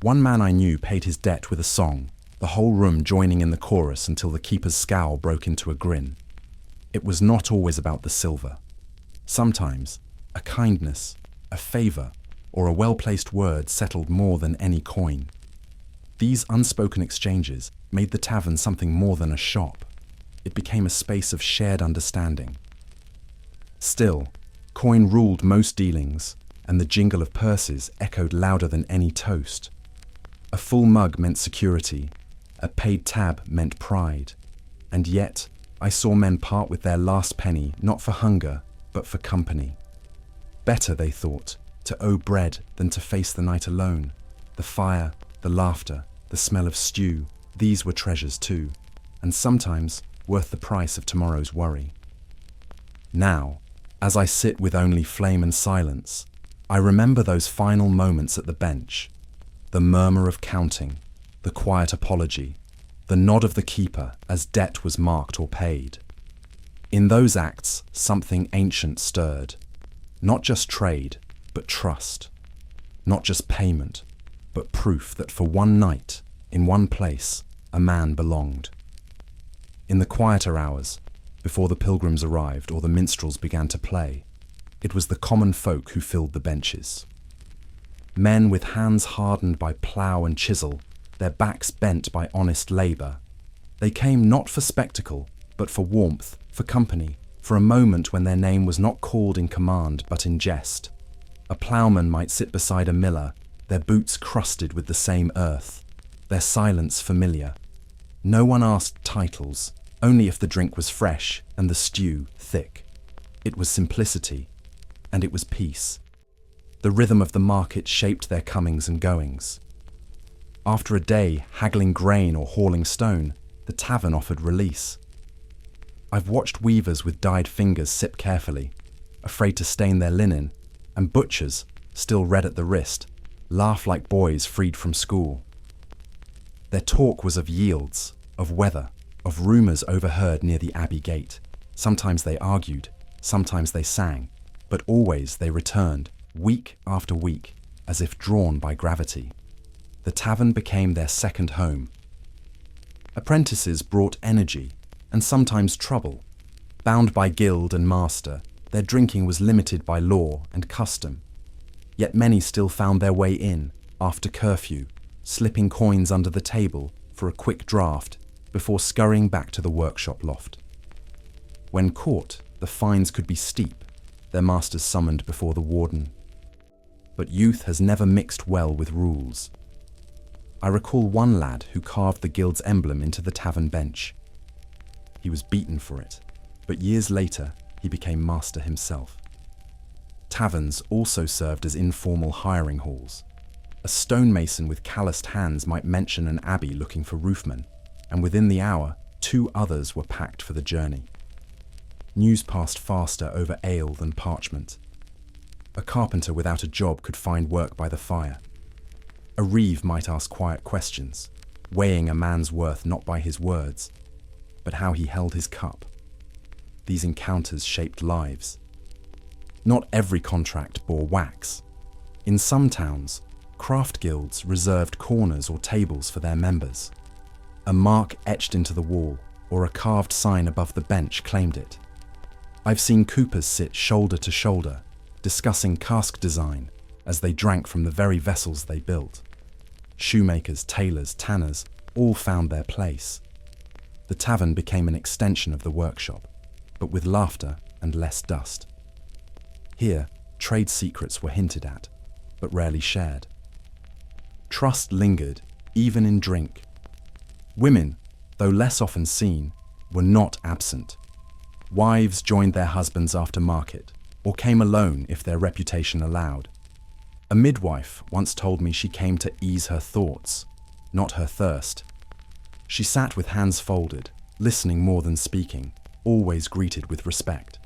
One man I knew paid his debt with a song, the whole room joining in the chorus until the keeper's scowl broke into a grin. It was not always about the silver. Sometimes, a kindness, a favour, or a well-placed word settled more than any coin. These unspoken exchanges made the tavern something more than a shop. It became a space of shared understanding. Still, coin ruled most dealings, and the jingle of purses echoed louder than any toast. A full mug meant security, a paid tab meant pride, and yet I saw men part with their last penny not for hunger, but for company. Better, they thought, to owe bread than to face the night alone. The fire, the laughter, the smell of stew, these were treasures too, and sometimes worth the price of tomorrow's worry. Now, as I sit with only flame and silence, I remember those final moments at the bench, the murmur of counting, the quiet apology, the nod of the keeper as debt was marked or paid. In those acts, something ancient stirred. Not just trade, but trust. Not just payment, but proof that for one night, in one place, a man belonged. In the quieter hours, before the pilgrims arrived or the minstrels began to play, it was the common folk who filled the benches. Men with hands hardened by plough and chisel, their backs bent by honest labour. They came not for spectacle, but for warmth, for company, for a moment when their name was not called in command but in jest. A ploughman might sit beside a miller, their boots crusted with the same earth, their silence familiar. No one asked titles, only if the drink was fresh and the stew thick. It was simplicity, and it was peace. The rhythm of the market shaped their comings and goings. After a day haggling grain or hauling stone, the tavern offered release. I've watched weavers with dyed fingers sip carefully, afraid to stain their linen, and butchers, still red at the wrist, laugh like boys freed from school. Their talk was of yields, of weather, of rumours overheard near the Abbey gate. Sometimes they argued, sometimes they sang, but always they returned, week after week, as if drawn by gravity. The tavern became their second home. Apprentices brought energy, and sometimes trouble. Bound by guild and master, their drinking was limited by law and custom. Yet many still found their way in, after curfew, slipping coins under the table for a quick draught before scurrying back to the workshop loft. When caught, the fines could be steep, their masters summoned before the warden. But youth has never mixed well with rules. I recall one lad who carved the guild's emblem into the tavern bench. He was beaten for it, but years later he became master himself. Taverns also served as informal hiring halls. A stonemason with calloused hands might mention an abbey looking for roofmen, and within the hour, 2 others were packed for the journey. News passed faster over ale than parchment. A carpenter without a job could find work by the fire. A reeve might ask quiet questions, weighing a man's worth not by his words, but how he held his cup. These encounters shaped lives. Not every contract bore wax. In some towns, craft guilds reserved corners or tables for their members. A mark etched into the wall or a carved sign above the bench claimed it. I've seen coopers sit shoulder to shoulder, discussing cask design as they drank from the very vessels they built. Shoemakers, tailors, tanners, all found their place. The tavern became an extension of the workshop, but with laughter and less dust. Here, trade secrets were hinted at, but rarely shared. Trust lingered, even in drink. Women, though less often seen, were not absent. Wives joined their husbands after market, or came alone if their reputation allowed. A midwife once told me she came to ease her thoughts, not her thirst. She sat with hands folded, listening more than speaking, always greeted with respect.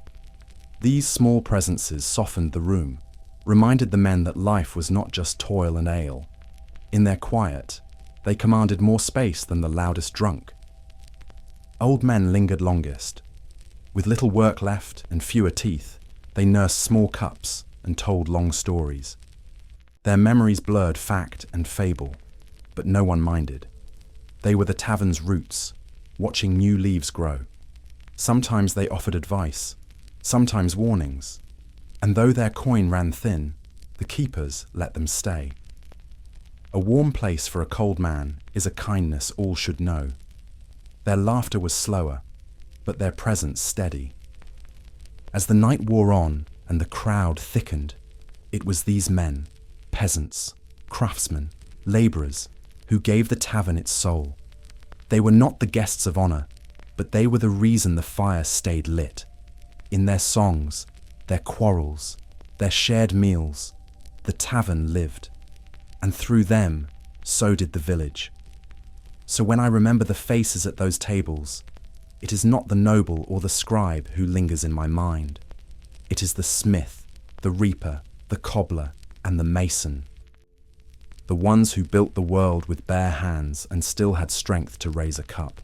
These small presences softened the room, reminded the men that life was not just toil and ale. In their quiet, they commanded more space than the loudest drunk. Old men lingered longest. With little work left and fewer teeth, they nursed small cups and told long stories. Their memories blurred fact and fable, but no one minded. They were the tavern's roots, watching new leaves grow. Sometimes they offered advice, sometimes warnings, and though their coin ran thin, the keepers let them stay. A warm place for a cold man is a kindness all should know. Their laughter was slower, but their presence steady. As the night wore on and the crowd thickened, it was these men, peasants, craftsmen, labourers, who gave the tavern its soul. They were not the guests of honour, but they were the reason the fire stayed lit. In their songs, their quarrels, their shared meals, the tavern lived. And through them, so did the village. So when I remember the faces at those tables, it is not the noble or the scribe who lingers in my mind. It is the smith, the reaper, the cobbler, and the mason. The ones who built the world with bare hands and still had strength to raise a cup.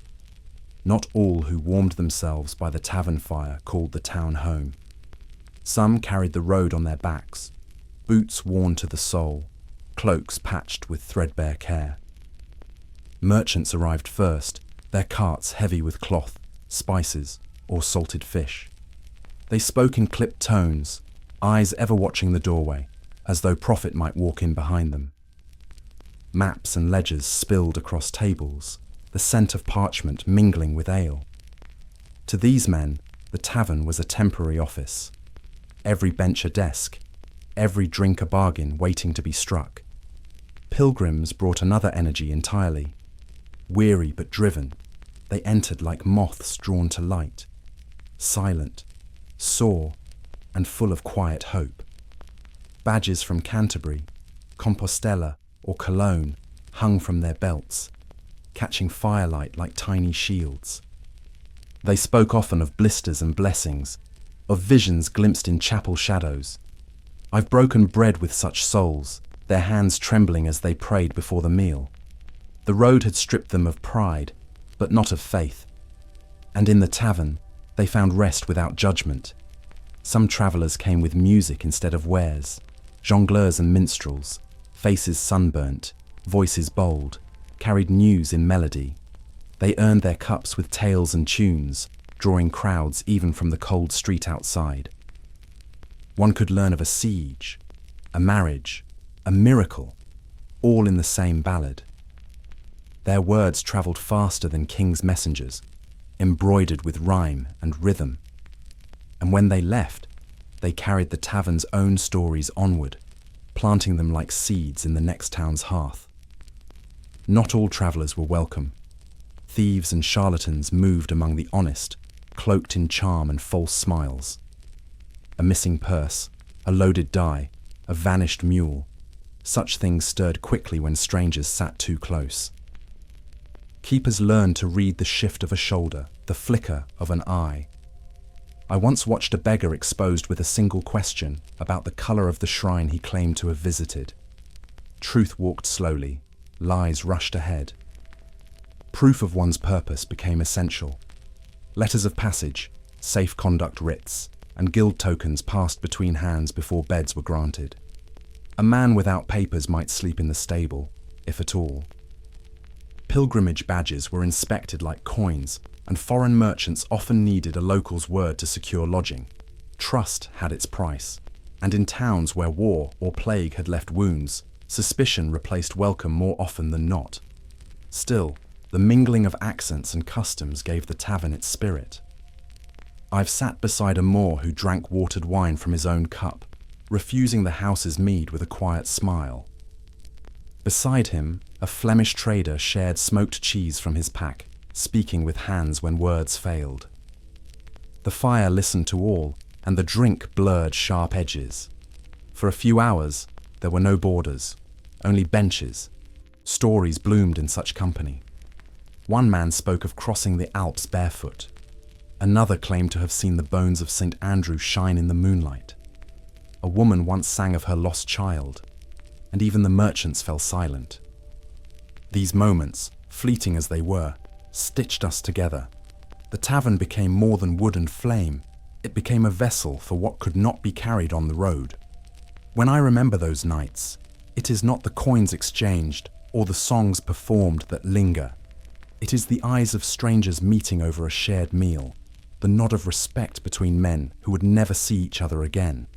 Not all who warmed themselves by the tavern fire called the town home. Some carried the road on their backs, boots worn to the sole, cloaks patched with threadbare care. Merchants arrived first, their carts heavy with cloth, spices, or salted fish. They spoke in clipped tones, eyes ever watching the doorway, as though profit might walk in behind them. Maps and ledgers spilled across tables, the scent of parchment mingling with ale. To these men, the tavern was a temporary office. Every bench a desk, every drink a bargain waiting to be struck. Pilgrims brought another energy entirely. Weary but driven, they entered like moths drawn to light, silent, sore, and full of quiet hope. Badges from Canterbury, Compostela, or Cologne hung from their belts, catching firelight like tiny shields. They spoke often of blisters and blessings, of visions glimpsed in chapel shadows. I've broken bread with such souls, their hands trembling as they prayed before the meal. The road had stripped them of pride, but not of faith. And in the tavern, they found rest without judgment. Some travellers came with music instead of wares, jongleurs and minstrels, faces sunburnt, voices bold, carried news in melody. They earned their cups with tales and tunes, drawing crowds even from the cold street outside. One could learn of a siege, a marriage, a miracle, all in the same ballad. Their words travelled faster than king's messengers, embroidered with rhyme and rhythm. And when they left, they carried the tavern's own stories onward, planting them like seeds in the next town's hearth. Not all travellers were welcome. Thieves and charlatans moved among the honest, cloaked in charm and false smiles. A missing purse, a loaded die, a vanished mule. Such things stirred quickly when strangers sat too close. Keepers learned to read the shift of a shoulder, the flicker of an eye. I once watched a beggar exposed with a single question about the colour of the shrine he claimed to have visited. Truth walked slowly, lies rushed ahead. Proof of one's purpose became essential. Letters of passage, safe conduct writs, and guild tokens passed between hands before beds were granted. A man without papers might sleep in the stable, if at all. Pilgrimage badges were inspected like coins, and foreign merchants often needed a local's word to secure lodging. Trust had its price, and in towns where war or plague had left wounds, suspicion replaced welcome more often than not. Still, the mingling of accents and customs gave the tavern its spirit. I've sat beside a Moor who drank watered wine from his own cup, refusing the house's mead with a quiet smile. Beside him, a Flemish trader shared smoked cheese from his pack, speaking with hands when words failed. The fire listened to all, and the drink blurred sharp edges. For a few hours, There were no borders, only benches. Stories bloomed in such company. One man spoke of crossing the Alps barefoot. Another claimed to have seen the bones of St. Andrew shine in the moonlight. A woman once sang of her lost child, and even the merchants fell silent. These moments, fleeting as they were, stitched us together. The tavern became more than wood and flame. It became a vessel for what could not be carried on the road. When I remember those nights, it is not the coins exchanged or the songs performed that linger. It is the eyes of strangers meeting over a shared meal, the nod of respect between men who would never see each other again.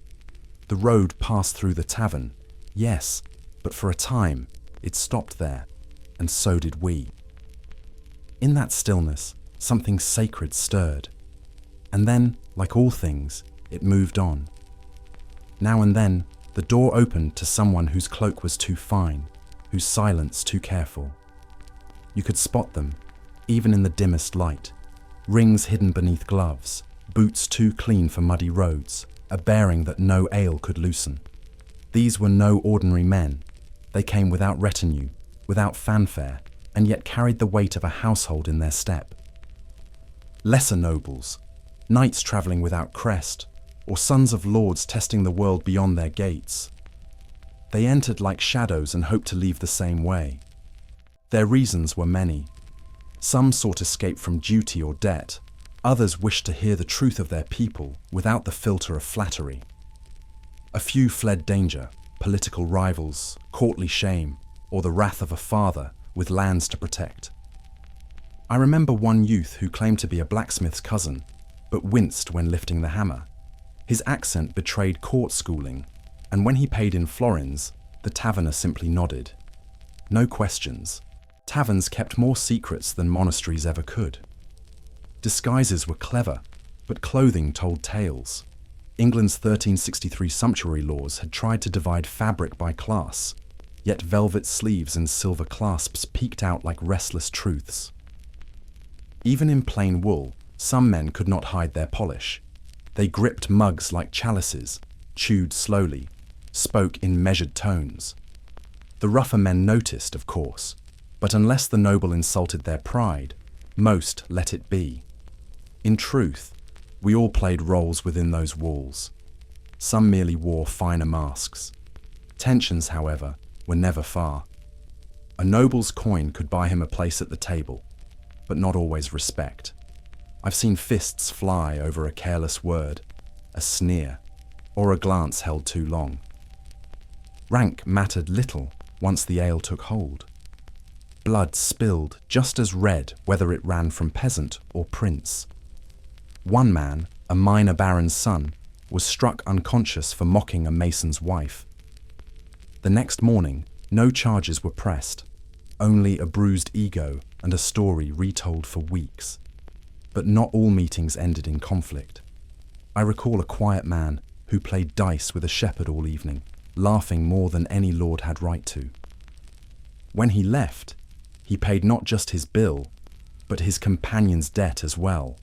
The road passed through the tavern, yes, but for a time it stopped there, and so did we. In that stillness, something sacred stirred. And then, like all things, it moved on. Now and then, the door opened to someone whose cloak was too fine, whose silence too careful. You could spot them, even in the dimmest light. Rings hidden beneath gloves, boots too clean for muddy roads, a bearing that no ale could loosen. These were no ordinary men. They came without retinue, without fanfare, and yet carried the weight of a household in their step. Lesser nobles, knights travelling without crest, or sons of lords testing the world beyond their gates. They entered like shadows and hoped to leave the same way. Their reasons were many. Some sought escape from duty or debt. Others wished to hear the truth of their people without the filter of flattery. A few fled danger, political rivals, courtly shame, or the wrath of a father with lands to protect. I remember one youth who claimed to be a blacksmith's cousin, but winced when lifting the hammer. His accent betrayed court schooling, and when he paid in florins, the taverner simply nodded. No questions. Taverns kept more secrets than monasteries ever could. Disguises were clever, but clothing told tales. England's 1363 sumptuary laws had tried to divide fabric by class, yet velvet sleeves and silver clasps peeked out like restless truths. Even in plain wool, some men could not hide their polish. They gripped mugs like chalices, chewed slowly, spoke in measured tones. The rougher men noticed, of course, but unless the noble insulted their pride, most let it be. In truth, we all played roles within those walls. Some merely wore finer masks. Tensions, however, were never far. A noble's coin could buy him a place at the table, but not always respect. I've seen fists fly over a careless word, a sneer, or a glance held too long. Rank mattered little once the ale took hold. Blood spilled just as red whether it ran from peasant or prince. One man, a minor baron's son, was struck unconscious for mocking a mason's wife. The next morning, no charges were pressed, only a bruised ego and a story retold for weeks. But not all meetings ended in conflict. I recall a quiet man who played dice with a shepherd all evening, laughing more than any lord had right to. When he left, he paid not just his bill, but his companion's debt as well.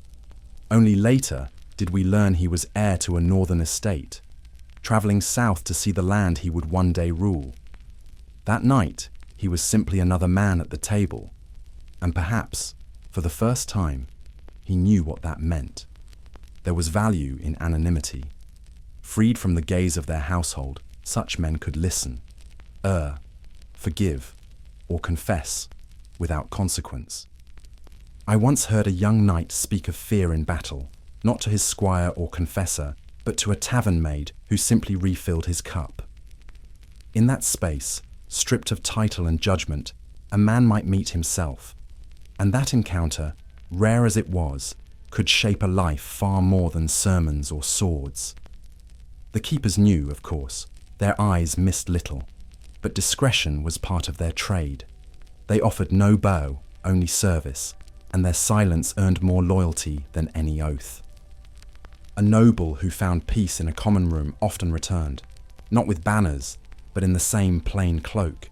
Only later did we learn he was heir to a northern estate, travelling south to see the land he would one day rule. That night, he was simply another man at the table, and perhaps, for the first time, he knew what that meant. There was value in anonymity. Freed from the gaze of their household, such men could listen, forgive, or confess without consequence. I once heard a young knight speak of fear in battle, not to his squire or confessor, but to a tavern maid who simply refilled his cup. In that space, stripped of title and judgment, a man might meet himself, and that encounter, rare as it was, could shape a life far more than sermons or swords. The keepers knew, of course, their eyes missed little, but discretion was part of their trade. They offered no bow, only service, and their silence earned more loyalty than any oath. A noble who found peace in a common room often returned, not with banners, but in the same plain cloak,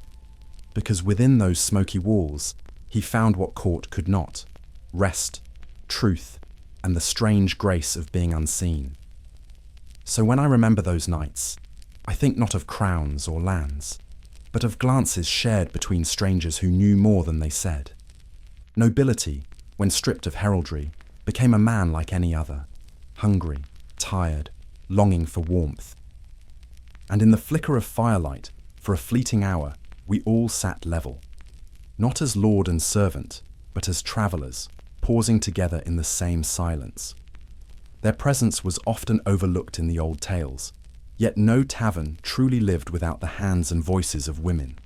because within those smoky walls he found what court could not: rest, truth, and the strange grace of being unseen. So when I remember those nights, I think not of crowns or lands, but of glances shared between strangers who knew more than they said. Nobility, when stripped of heraldry, became a man like any other, hungry, tired, longing for warmth. And in the flicker of firelight, for a fleeting hour, we all sat level, not as lord and servant, but as travellers, pausing together in the same silence. Their presence was often overlooked in the old tales, yet no tavern truly lived without the hands and voices of women.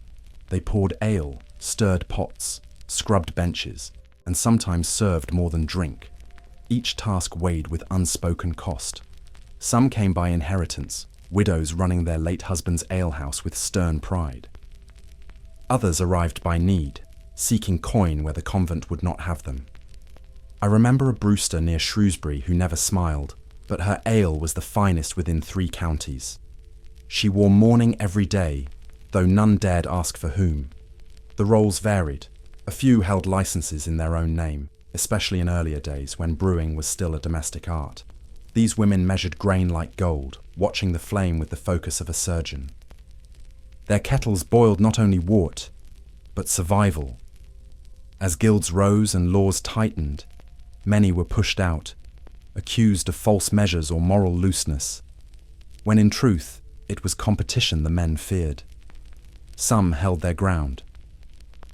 They poured ale, stirred pots, scrubbed benches, and sometimes served more than drink. Each task weighed with unspoken cost. Some came by inheritance, widows running their late husband's alehouse with stern pride. Others arrived by need, seeking coin where the convent would not have them. I remember a brewster near Shrewsbury who never smiled, but her ale was the finest within 3 counties. She wore mourning every day, though none dared ask for whom. The roles varied. A few held licenses in their own name, especially in earlier days when brewing was still a domestic art. These women measured grain like gold, watching the flame with the focus of a surgeon. Their kettles boiled not only wort, but survival. As guilds rose and laws tightened, many were pushed out, accused of false measures or moral looseness, when in truth it was competition the men feared. Some held their ground.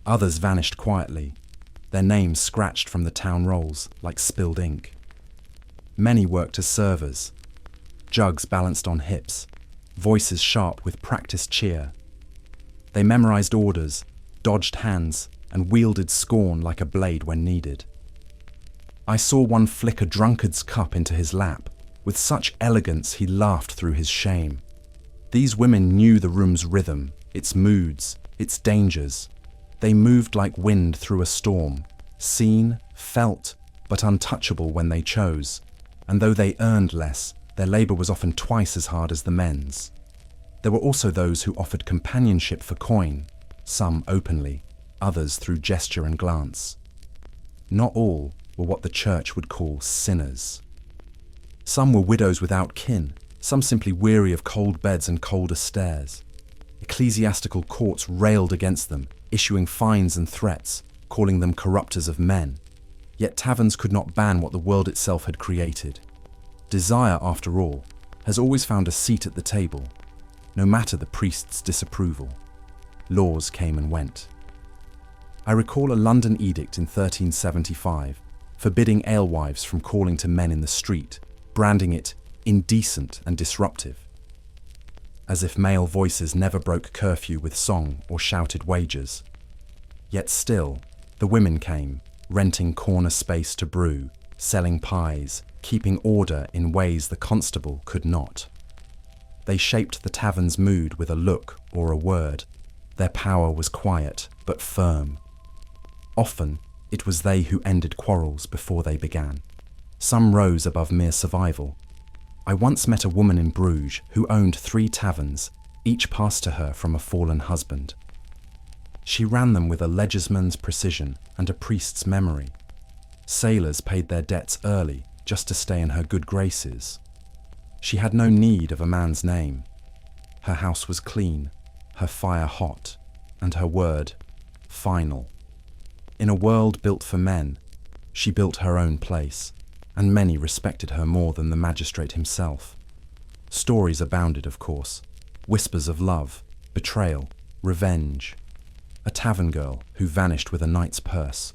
Others vanished quietly, their names scratched from the town rolls like spilled ink. Many worked as servers, jugs balanced on hips, voices sharp with practiced cheer. They memorized orders, dodged hands, and wielded scorn like a blade when needed. I saw one flick a drunkard's cup into his lap. With such elegance he laughed through his shame. These women knew the room's rhythm, its moods, its dangers. They moved like wind through a storm, seen, felt, but untouchable when they chose. And though they earned less, their labour was often twice as hard as the men's. There were also those who offered companionship for coin, some openly, others through gesture and glance. Not all were what the church would call sinners. Some were widows without kin, some simply weary of cold beds and colder stairs. Ecclesiastical courts railed against them, issuing fines and threats, calling them corrupters of men. Yet taverns could not ban what the world itself had created. Desire, after all, has always found a seat at the table, no matter the priest's disapproval. Laws came and went. I recall a London edict in 1375, forbidding alewives from calling to men in the street, branding it indecent and disruptive. As if male voices never broke curfew with song or shouted wagers. Yet still, the women came, renting corner space to brew, selling pies, keeping order in ways the constable could not. They shaped the tavern's mood with a look or a word. Their power was quiet but firm. Often, it was they who ended quarrels before they began. Some rose above mere survival. I once met a woman in Bruges who owned 3 taverns, each passed to her from a fallen husband. She ran them with a legisman's precision and a priest's memory. Sailors paid their debts early just to stay in her good graces. She had no need of a man's name. Her house was clean, her fire hot, and her word final. In a world built for men, she built her own place, and many respected her more than the magistrate himself. Stories abounded, of course, whispers of love, betrayal, revenge. A tavern girl who vanished with a knight's purse,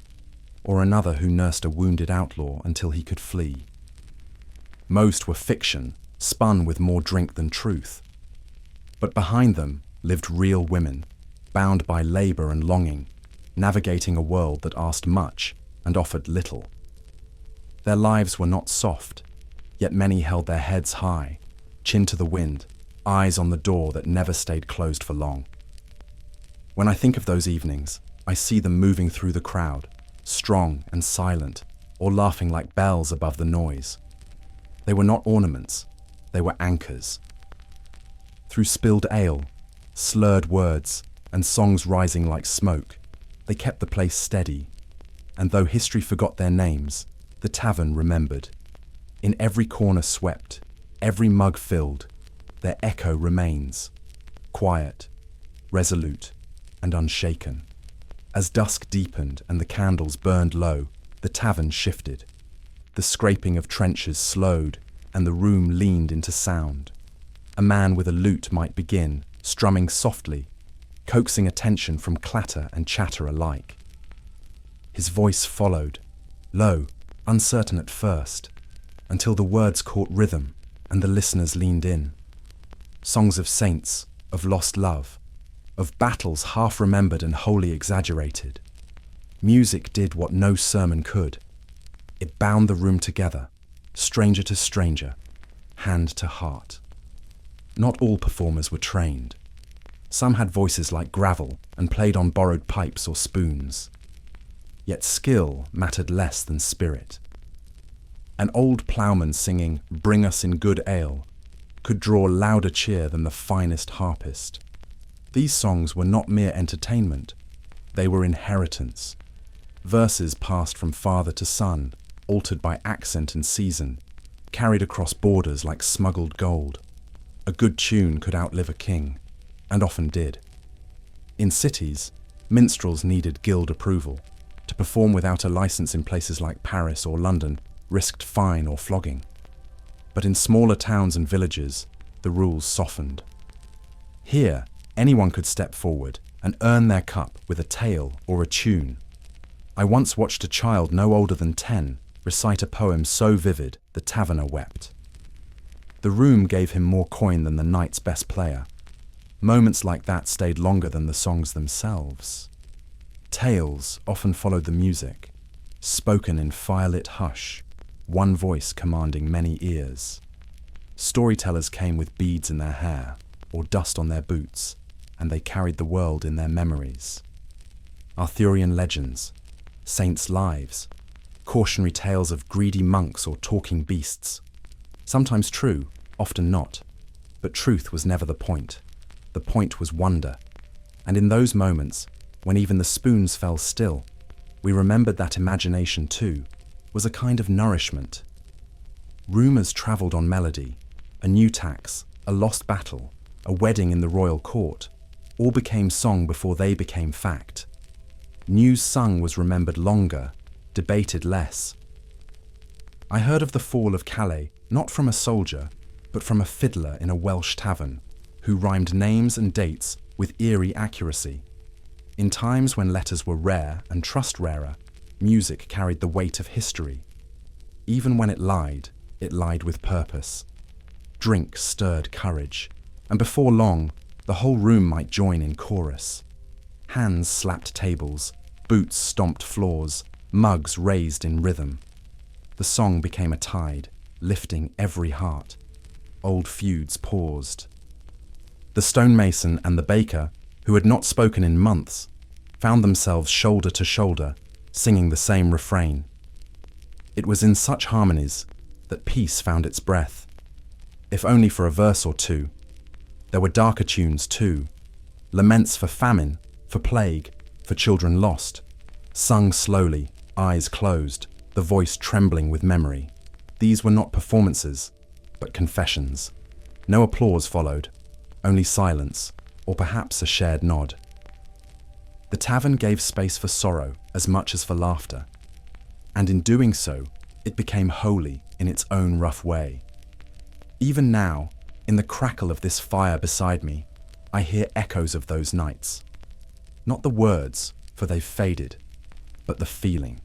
or another who nursed a wounded outlaw until he could flee. Most were fiction, spun with more drink than truth. But behind them lived real women, bound by labour and longing, navigating a world that asked much and offered little. Their lives were not soft, yet many held their heads high, chin to the wind, eyes on the door that never stayed closed for long. When I think of those evenings, I see them moving through the crowd, strong and silent, or laughing like bells above the noise. They were not ornaments, they were anchors. Through spilled ale, slurred words, and songs rising like smoke, they kept the place steady, and though history forgot their names, the tavern remembered. In every corner swept, every mug filled, their echo remains, quiet, resolute, and unshaken. As dusk deepened and the candles burned low, the tavern shifted. The scraping of trenches slowed, and the room leaned into sound. A man with a lute might begin, strumming softly, coaxing attention from clatter and chatter alike. His voice followed, low, uncertain at first, until the words caught rhythm and the listeners leaned in. Songs of saints, of lost love, of battles half remembered and wholly exaggerated. Music did what no sermon could. It bound the room together, stranger to stranger, hand to heart. Not all performers were trained. Some had voices like gravel and played on borrowed pipes or spoons. Yet skill mattered less than spirit. An old ploughman singing "Bring us in good ale" could draw louder cheer than the finest harpist. These songs were not mere entertainment, they were inheritance. Verses passed from father to son, altered by accent and season, carried across borders like smuggled gold. A good tune could outlive a king, and often did. In cities, minstrels needed guild approval. To perform without a license in places like Paris or London risked fine or flogging. But in smaller towns and villages, the rules softened. Here, anyone could step forward and earn their cup with a tale or a tune. I once watched a child no older than 10 recite a poem so vivid the taverner wept. The room gave him more coin than the night's best player. Moments like that stayed longer than the songs themselves. Tales often followed the music, spoken in firelit hush, one voice commanding many ears. Storytellers came with beads in their hair or dust on their boots, and they carried the world in their memories. Arthurian legends, saints' lives, cautionary tales of greedy monks or talking beasts. Sometimes true, often not, but truth was never the point. The point was wonder, and in those moments, when even the spoons fell still, we remembered that imagination too was a kind of nourishment. Rumours travelled on melody, a new tax, a lost battle, a wedding in the royal court, all became song before they became fact. News sung was remembered longer, debated less. I heard of the fall of Calais not from a soldier, but from a fiddler in a Welsh tavern, who rhymed names and dates with eerie accuracy. In times when letters were rare and trust rarer, music carried the weight of history. Even when it lied with purpose. Drink stirred courage, and before long, the whole room might join in chorus. Hands slapped tables, boots stomped floors, mugs raised in rhythm. The song became a tide, lifting every heart. Old feuds paused. The stonemason and the baker, who had not spoken in months, found themselves shoulder to shoulder, singing the same refrain. It was in such harmonies that peace found its breath, if only for a verse or two. There were darker tunes too, laments for famine, for plague, for children lost, sung slowly, eyes closed, the voice trembling with memory. These were not performances, but confessions. No applause followed, only silence, or perhaps a shared nod. The tavern gave space for sorrow as much as for laughter, and in doing so, it became holy in its own rough way. Even now, in the crackle of this fire beside me, I hear echoes of those nights. Not the words, for they've faded, but the feeling.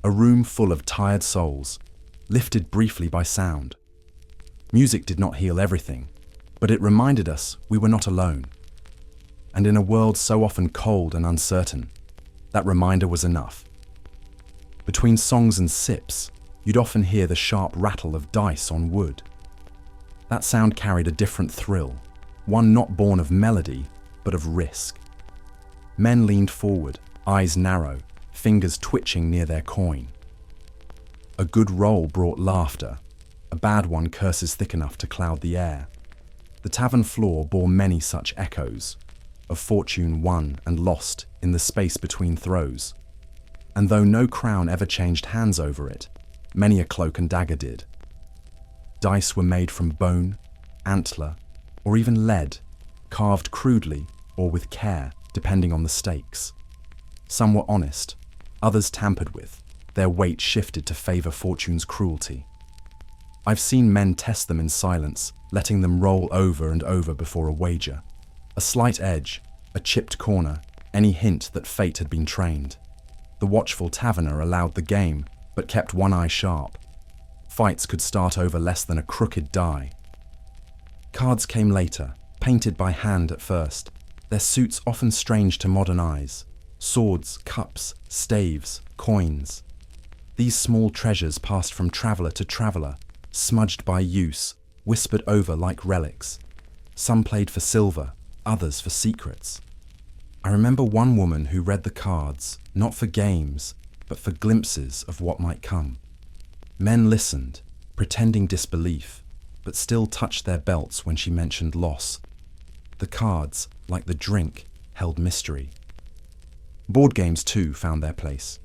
A room full of tired souls, lifted briefly by sound. Music did not heal everything, but it reminded us we were not alone. And in a world so often cold and uncertain, that reminder was enough. Between songs and sips, you'd often hear the sharp rattle of dice on wood. That sound carried a different thrill, one not born of melody, but of risk. Men leaned forward, eyes narrow, fingers twitching near their coin. A good roll brought laughter, a bad one curses thick enough to cloud the air. The tavern floor bore many such echoes, of fortune won and lost in the space between throws. And though no crown ever changed hands over it, many a cloak and dagger did. Dice were made from bone, antler, or even lead, carved crudely or with care, depending on the stakes. Some were honest, others tampered with, their weight shifted to favor fortune's cruelty. I've seen men test them in silence, letting them roll over and over before a wager. A slight edge, a chipped corner, any hint that fate had been trained. The watchful taverner allowed the game, but kept one eye sharp. Fights could start over less than a crooked die. Cards came later, painted by hand at first, their suits often strange to modern eyes. Swords, cups, staves, coins. These small treasures passed from traveller to traveller, smudged by use, whispered over like relics. Some played for silver, others for secrets. I remember one woman who read the cards, not for games, but for glimpses of what might come. Men listened, pretending disbelief, but still touched their belts when she mentioned loss. The cards, like the drink, held mystery. Board games too found their place.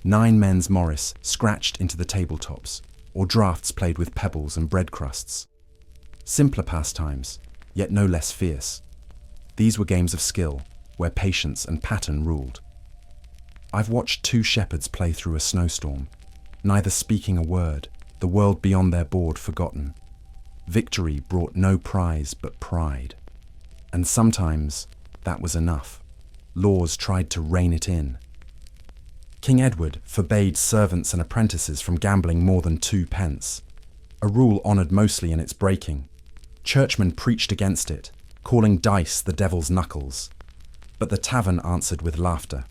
9 men's Morris scratched into the tabletops, or drafts played with pebbles and bread crusts. Simpler pastimes, yet no less fierce. These were games of skill, where patience and pattern ruled. I've watched 2 shepherds play through a snowstorm, neither speaking a word, the world beyond their board forgotten. Victory brought no prize but pride. And sometimes that was enough. Laws tried to rein it in. King Edward forbade servants and apprentices from gambling more than 2 pence, a rule honoured mostly in its breaking. Churchmen preached against it, calling dice the devil's knuckles. But the tavern answered with laughter.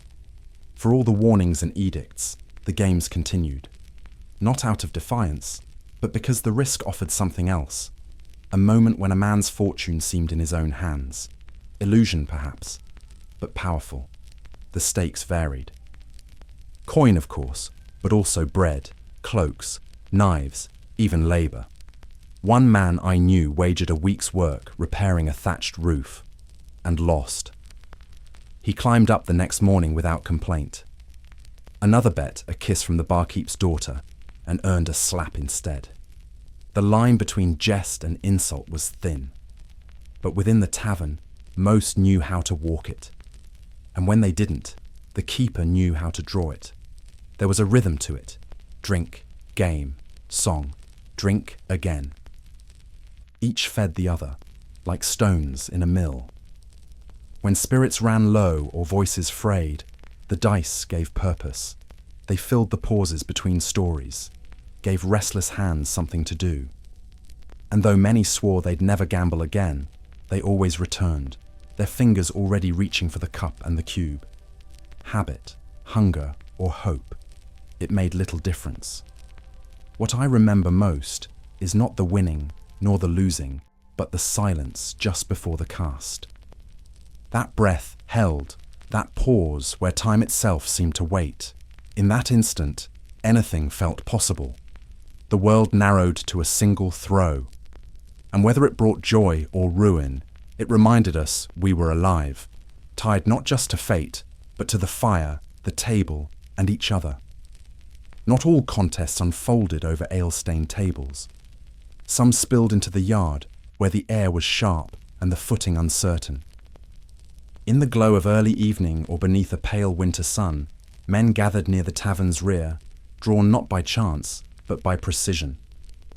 For all the warnings and edicts, the games continued. Not out of defiance, but because the risk offered something else. A moment when a man's fortune seemed in his own hands. Illusion, perhaps, but powerful. The stakes varied. Coin, of course, but also bread, cloaks, knives, even labour. One man I knew wagered a week's work repairing a thatched roof, and lost. He climbed up the next morning without complaint. Another bet a kiss from the barkeep's daughter, and earned a slap instead. The line between jest and insult was thin. But within the tavern, most knew how to walk it. And when they didn't, the keeper knew how to draw it. There was a rhythm to it. Drink, game, song, drink again. Each fed the other, like stones in a mill. When spirits ran low or voices frayed, the dice gave purpose. They filled the pauses between stories, gave restless hands something to do. And though many swore they'd never gamble again, they always returned, their fingers already reaching for the cup and the cube. Habit, hunger, or hope, it made little difference. What I remember most is not the winning nor the losing, but the silence just before the cast. That breath held, that pause where time itself seemed to wait. In that instant, anything felt possible. The world narrowed to a single throw. And whether it brought joy or ruin, it reminded us we were alive, tied not just to fate, but to the fire, the table, and each other. Not all contests unfolded over ale-stained tables. Some spilled into the yard, where the air was sharp and the footing uncertain. In the glow of early evening or beneath a pale winter sun, men gathered near the tavern's rear, drawn not by chance, but by precision.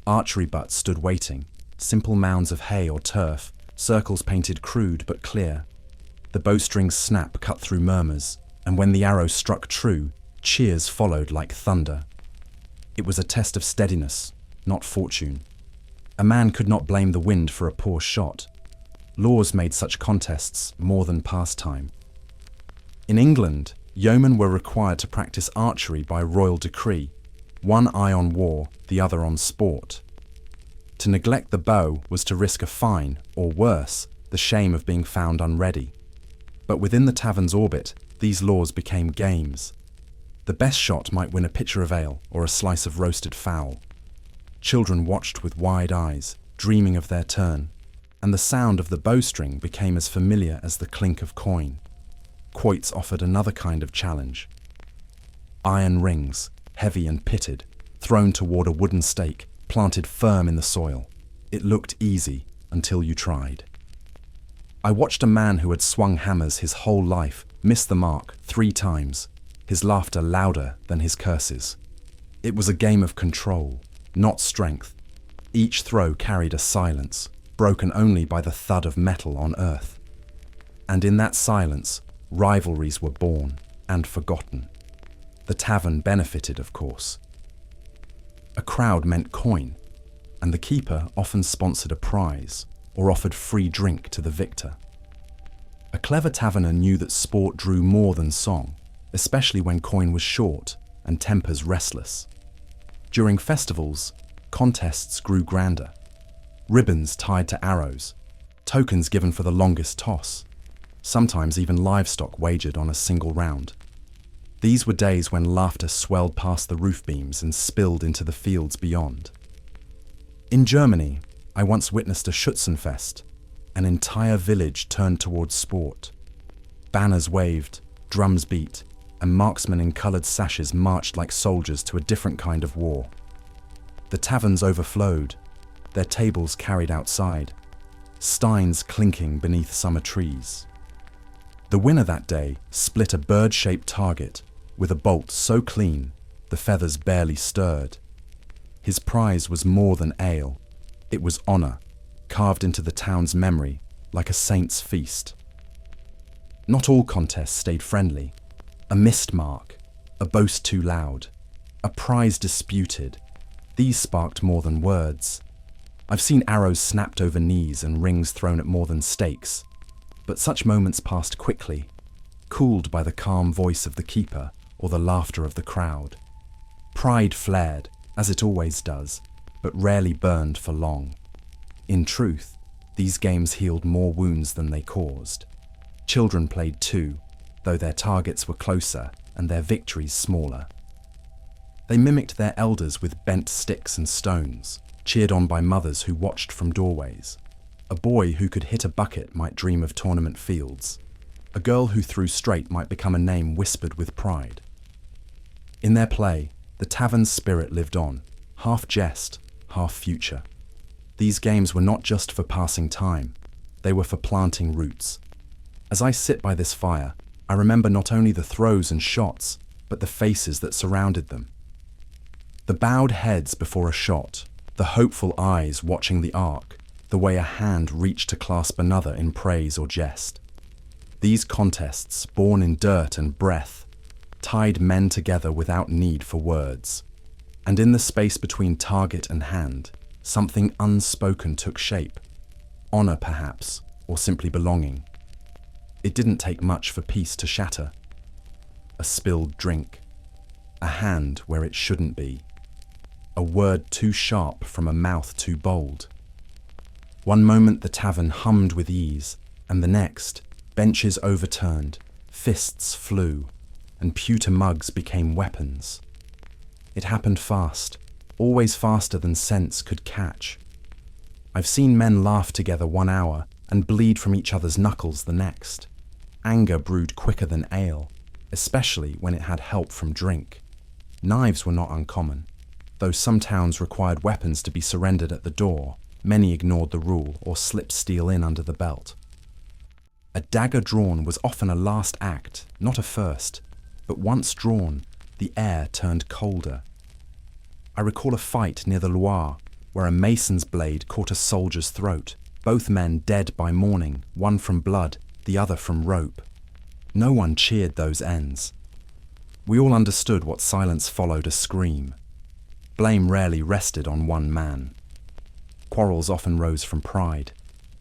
Archery butts stood waiting, simple mounds of hay or turf, circles painted crude but clear. The bowstring's snap cut through murmurs, and when the arrow struck true, cheers followed like thunder. It was a test of steadiness, not fortune. A man could not blame the wind for a poor shot. Laws made such contests more than pastime. In England, yeomen were required to practice archery by royal decree, one eye on war, the other on sport. To neglect the bow was to risk a fine, or worse, the shame of being found unready. But within the tavern's orbit, these laws became games. The best shot might win a pitcher of ale or a slice of roasted fowl. Children watched with wide eyes, dreaming of their turn, and the sound of the bowstring became as familiar as the clink of coin. Quoits offered another kind of challenge. Iron rings, heavy and pitted, thrown toward a wooden stake, planted firm in the soil. It looked easy, until you tried. I watched a man who had swung hammers his whole life miss the mark 3 times, his laughter louder than his curses. It was a game of control, not strength. Each throw carried a silence, broken only by the thud of metal on earth. And in that silence, rivalries were born and forgotten. The tavern benefited, of course. A crowd meant coin, and the keeper often sponsored a prize or offered free drink to the victor. A clever taverner knew that sport drew more than song, especially when coin was short and tempers restless. During festivals, contests grew grander. Ribbons tied to arrows, tokens given for the longest toss, sometimes even livestock wagered on a single round. These were days when laughter swelled past the roof beams and spilled into the fields beyond. In Germany, I once witnessed a Schützenfest. An entire village turned towards sport. Banners waved, drums beat, and marksmen in coloured sashes marched like soldiers to a different kind of war. The taverns overflowed, their tables carried outside, steins clinking beneath summer trees. The winner that day split a bird-shaped target with a bolt so clean the feathers barely stirred. His prize was more than ale. It was honour, carved into the town's memory like a saint's feast. Not all contests stayed friendly. A missed mark, a boast too loud, a prize disputed. These sparked more than words. I've seen arrows snapped over knees and rings thrown at more than stakes, but such moments passed quickly, cooled by the calm voice of the keeper or the laughter of the crowd. Pride flared, as it always does, but rarely burned for long. In truth, these games healed more wounds than they caused. Children played too, though their targets were closer and their victories smaller. They mimicked their elders with bent sticks and stones, cheered on by mothers who watched from doorways. A boy who could hit a bucket might dream of tournament fields. A girl who threw straight might become a name whispered with pride. In their play, the tavern's spirit lived on, half jest, half future. These games were not just for passing time, they were for planting roots. As I sit by this fire, I remember not only the throws and shots, but the faces that surrounded them. The bowed heads before a shot, the hopeful eyes watching the arc, the way a hand reached to clasp another in praise or jest. These contests, born in dirt and breath, tied men together without need for words. And in the space between target and hand, something unspoken took shape. Honor, perhaps, or simply belonging. It didn't take much for peace to shatter. A spilled drink, a hand where it shouldn't be, a word too sharp from a mouth too bold. One moment the tavern hummed with ease, and the next, benches overturned, fists flew, and pewter mugs became weapons. It happened fast, always faster than sense could catch. I've seen men laugh together 1 hour and bleed from each other's knuckles the next. Anger brewed quicker than ale, especially when it had help from drink. Knives were not uncommon. Though some towns required weapons to be surrendered at the door, many ignored the rule or slipped steel in under the belt. A dagger drawn was often a last act, not a first, but once drawn, the air turned colder. I recall a fight near the Loire, where a mason's blade caught a soldier's throat, both men dead by morning, one from blood, the other from rope. No one cheered those ends. We all understood what silence followed a scream. Blame rarely rested on one man. Quarrels often rose from pride,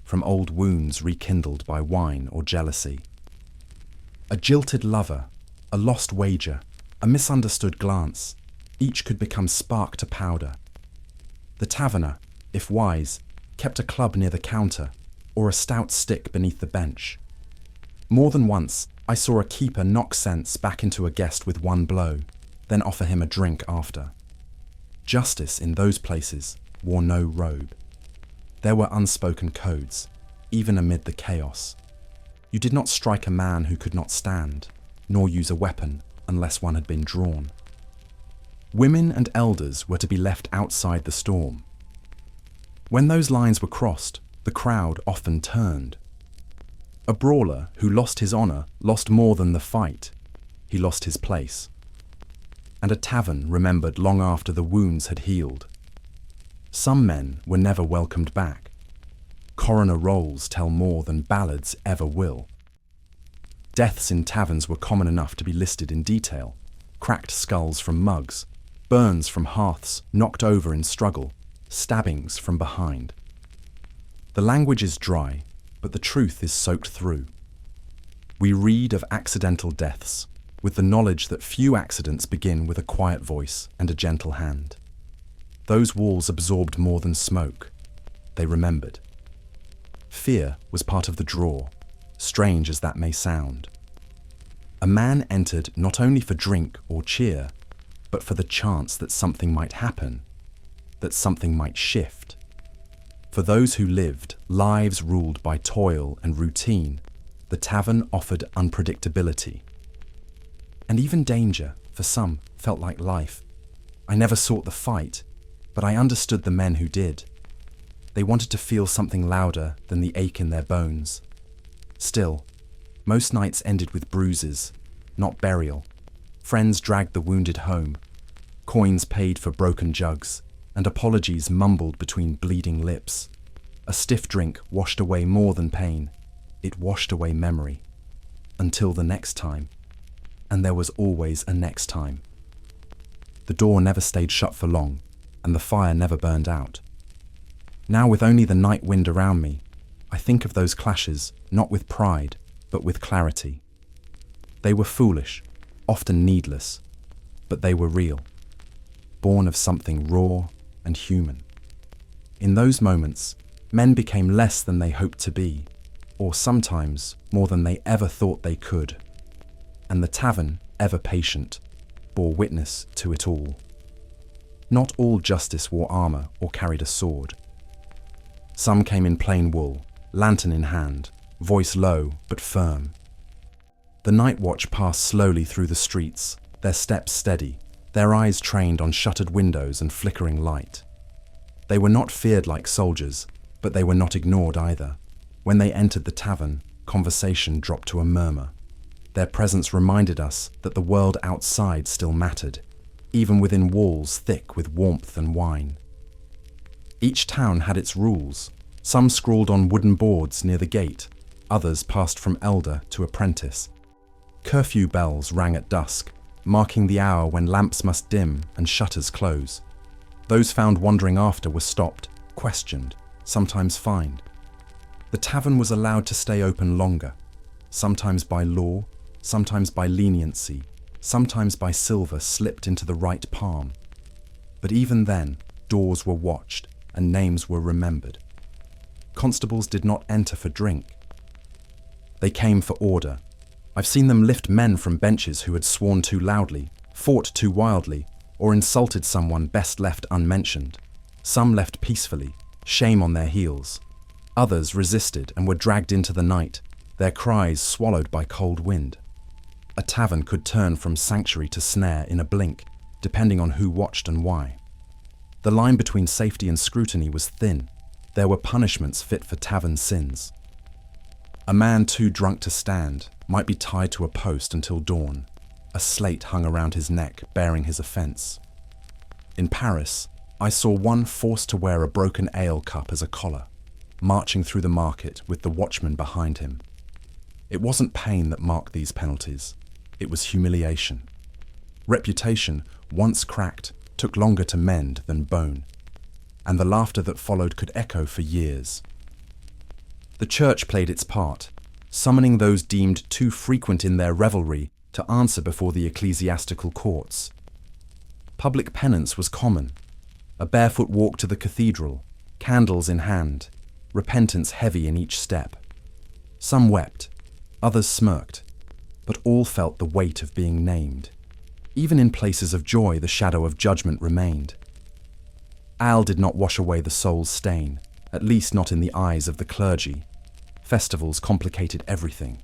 from old wounds rekindled by wine or jealousy. A jilted lover, a lost wager, a misunderstood glance, each could become spark to powder. The taverner, if wise, kept a club near the counter or a stout stick beneath the bench. More than once, I saw a keeper knock sense back into a guest with one blow, then offer him a drink after. Justice in those places wore no robe. There were unspoken codes, even amid the chaos. You did not strike a man who could not stand, nor use a weapon unless one had been drawn. Women and elders were to be left outside the storm. When those lines were crossed, the crowd often turned. A brawler who lost his honor lost more than the fight. He lost his place. And a tavern remembered long after the wounds had healed. Some men were never welcomed back. Coroner rolls tell more than ballads ever will. Deaths in taverns were common enough to be listed in detail. Cracked skulls from mugs, burns from hearths knocked over in struggle, stabbings from behind. The language is dry, but the truth is soaked through. We read of accidental deaths, with the knowledge that few accidents begin with a quiet voice and a gentle hand. Those walls absorbed more than smoke. They remembered. Fear was part of the draw, strange as that may sound. A man entered not only for drink or cheer, but for the chance that something might happen, that something might shift. For those who lived lives ruled by toil and routine, the tavern offered unpredictability. And even danger, for some, felt like life. I never sought the fight, but I understood the men who did. They wanted to feel something louder than the ache in their bones. Still, most nights ended with bruises, not burial. Friends dragged the wounded home. Coins paid for broken jugs, and apologies mumbled between bleeding lips. A stiff drink washed away more than pain. It washed away memory. Until the next time. And there was always a next time. The door never stayed shut for long, and the fire never burned out. Now, with only the night wind around me, I think of those clashes not with pride, but with clarity. They were foolish, often needless, but they were real, born of something raw and human. In those moments, men became less than they hoped to be, or sometimes more than they ever thought they could. And the tavern, ever patient, bore witness to it all. Not all justice wore armor or carried a sword. Some came in plain wool, lantern in hand, voice low but firm. The night watch passed slowly through the streets, their steps steady, their eyes trained on shuttered windows and flickering light. They were not feared like soldiers, but they were not ignored either. When they entered the tavern, conversation dropped to a murmur. Their presence reminded us that the world outside still mattered, even within walls thick with warmth and wine. Each town had its rules, some scrawled on wooden boards near the gate, others passed from elder to apprentice. Curfew bells rang at dusk, marking the hour when lamps must dim and shutters close. Those found wandering after were stopped, questioned, sometimes fined. The tavern was allowed to stay open longer, sometimes by law, sometimes by leniency, sometimes by silver slipped into the right palm. But even then, doors were watched and names were remembered. Constables did not enter for drink. They came for order. I've seen them lift men from benches who had sworn too loudly, fought too wildly, or insulted someone best left unmentioned. Some left peacefully, shame on their heels. Others resisted and were dragged into the night, their cries swallowed by cold wind. A tavern could turn from sanctuary to snare in a blink, depending on who watched and why. The line between safety and scrutiny was thin. There were punishments fit for tavern sins. A man too drunk to stand might be tied to a post until dawn. A slate hung around his neck, bearing his offence. In Paris, I saw one forced to wear a broken ale cup as a collar, marching through the market with the watchman behind him. It wasn't pain that marked these penalties. It was humiliation. Reputation, once cracked, took longer to mend than bone, and the laughter that followed could echo for years. The church played its part, summoning those deemed too frequent in their revelry to answer before the ecclesiastical courts. Public penance was common, a barefoot walk to the cathedral, candles in hand, repentance heavy in each step. Some wept, others smirked, but all felt the weight of being named. Even in places of joy, the shadow of judgment remained. Ale did not wash away the soul's stain, at least not in the eyes of the clergy. Festivals complicated everything.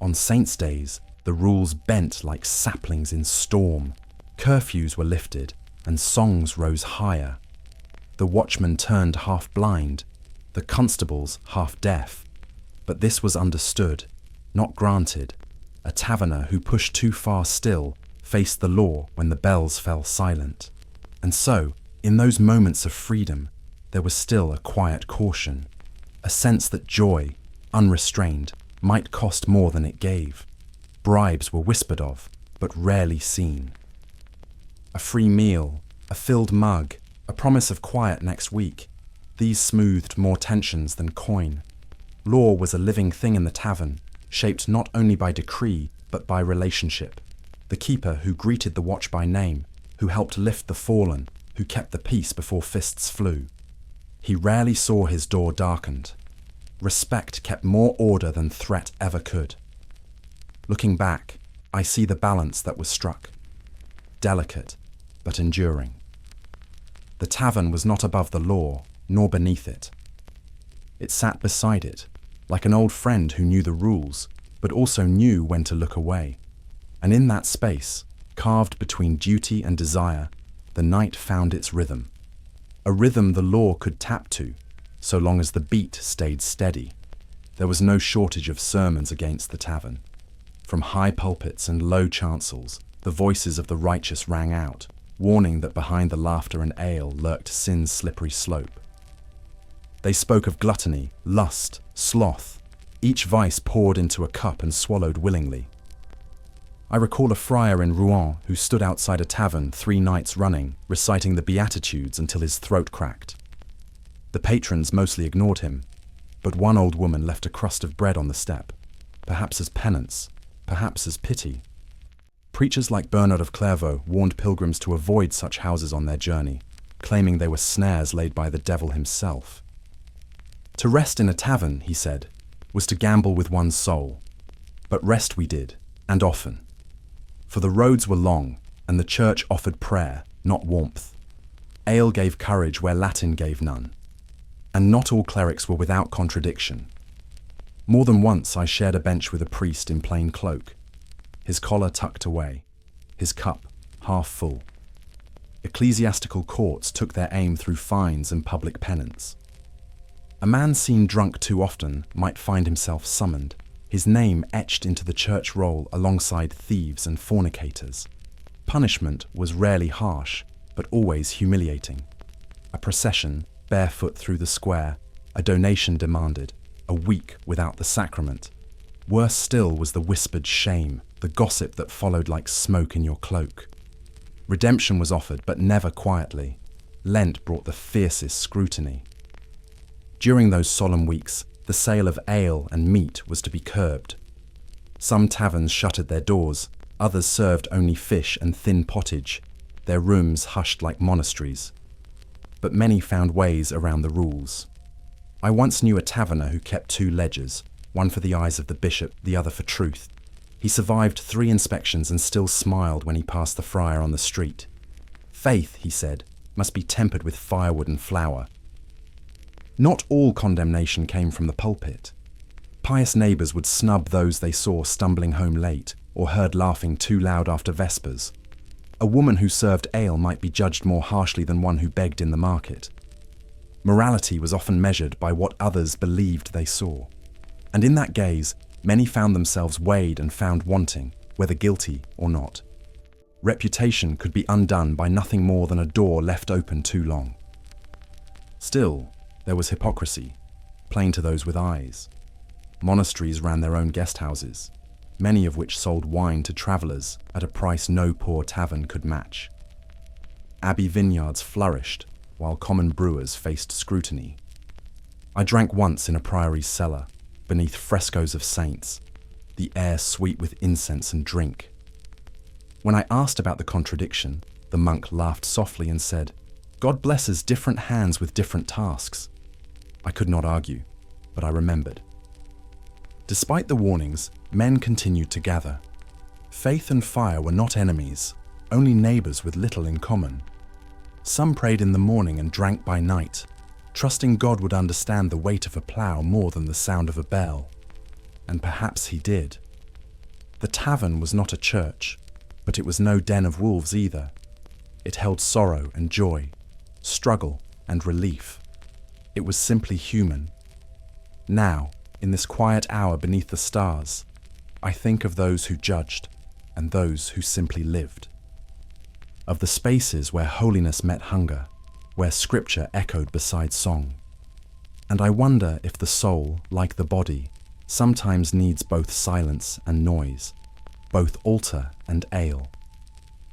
On saints' days, the rules bent like saplings in storm. Curfews were lifted, and songs rose higher. The watchman turned half blind, the constables half deaf. But this was understood, not granted. A taverner who pushed too far still faced the law when the bells fell silent. And so, in those moments of freedom, there was still a quiet caution, a sense that joy, unrestrained, might cost more than it gave. Bribes were whispered of, but rarely seen. A free meal, a filled mug, a promise of quiet next week, these smoothed more tensions than coin. Law was a living thing in the tavern, shaped not only by decree, but by relationship. The keeper who greeted the watch by name, who helped lift the fallen, who kept the peace before fists flew. He rarely saw his door darkened. Respect kept more order than threat ever could. Looking back, I see the balance that was struck. Delicate, but enduring. The tavern was not above the law, nor beneath it. It sat beside it, like an old friend who knew the rules, but also knew when to look away. And in that space, carved between duty and desire, the night found its rhythm. A rhythm the law could tap to, so long as the beat stayed steady. There was no shortage of sermons against the tavern. From high pulpits and low chancels, the voices of the righteous rang out, warning that behind the laughter and ale lurked sin's slippery slope. They spoke of gluttony, lust, sloth, each vice poured into a cup and swallowed willingly. I recall a friar in Rouen who stood outside a tavern 3 nights running, reciting the Beatitudes until his throat cracked. The patrons mostly ignored him, but one old woman left a crust of bread on the step, perhaps as penance, perhaps as pity. Preachers like Bernard of Clairvaux warned pilgrims to avoid such houses on their journey, claiming they were snares laid by the devil himself. To rest in a tavern, he said, was to gamble with one's soul. But rest we did, and often. For the roads were long, and the church offered prayer, not warmth. Ale gave courage where Latin gave none. And not all clerics were without contradiction. More than once I shared a bench with a priest in plain cloak, his collar tucked away, his cup half full. Ecclesiastical courts took their aim through fines and public penance. A man seen drunk too often might find himself summoned, his name etched into the church roll alongside thieves and fornicators. Punishment was rarely harsh, but always humiliating. A procession, barefoot through the square, a donation demanded, a week without the sacrament. Worse still was the whispered shame, the gossip that followed like smoke in your cloak. Redemption was offered, but never quietly. Lent brought the fiercest scrutiny. During those solemn weeks, the sale of ale and meat was to be curbed. Some taverns shuttered their doors, others served only fish and thin pottage, their rooms hushed like monasteries. But many found ways around the rules. I once knew a taverner who kept 2 ledgers, one for the eyes of the bishop, the other for truth. He survived 3 inspections and still smiled when he passed the friar on the street. Faith, he said, must be tempered with firewood and flour. Not all condemnation came from the pulpit. Pious neighbours would snub those they saw stumbling home late or heard laughing too loud after vespers. A woman who served ale might be judged more harshly than one who begged in the market. Morality was often measured by what others believed they saw. And in that gaze, many found themselves weighed and found wanting, whether guilty or not. Reputation could be undone by nothing more than a door left open too long. Still, there was hypocrisy, plain to those with eyes. Monasteries ran their own guest houses, many of which sold wine to travellers at a price no poor tavern could match. Abbey vineyards flourished, while common brewers faced scrutiny. I drank once in a priory's cellar, beneath frescoes of saints, the air sweet with incense and drink. When I asked about the contradiction, the monk laughed softly and said, "God blesses different hands with different tasks." I could not argue, but I remembered. Despite the warnings, men continued to gather. Faith and fire were not enemies, only neighbours with little in common. Some prayed in the morning and drank by night, trusting God would understand the weight of a plough more than the sound of a bell. And perhaps he did. The tavern was not a church, but it was no den of wolves either. It held sorrow and joy, struggle and relief. It was simply human. Now, in this quiet hour beneath the stars, I think of those who judged and those who simply lived. Of the spaces where holiness met hunger, where scripture echoed beside song. And I wonder if the soul, like the body, sometimes needs both silence and noise, both altar and ale.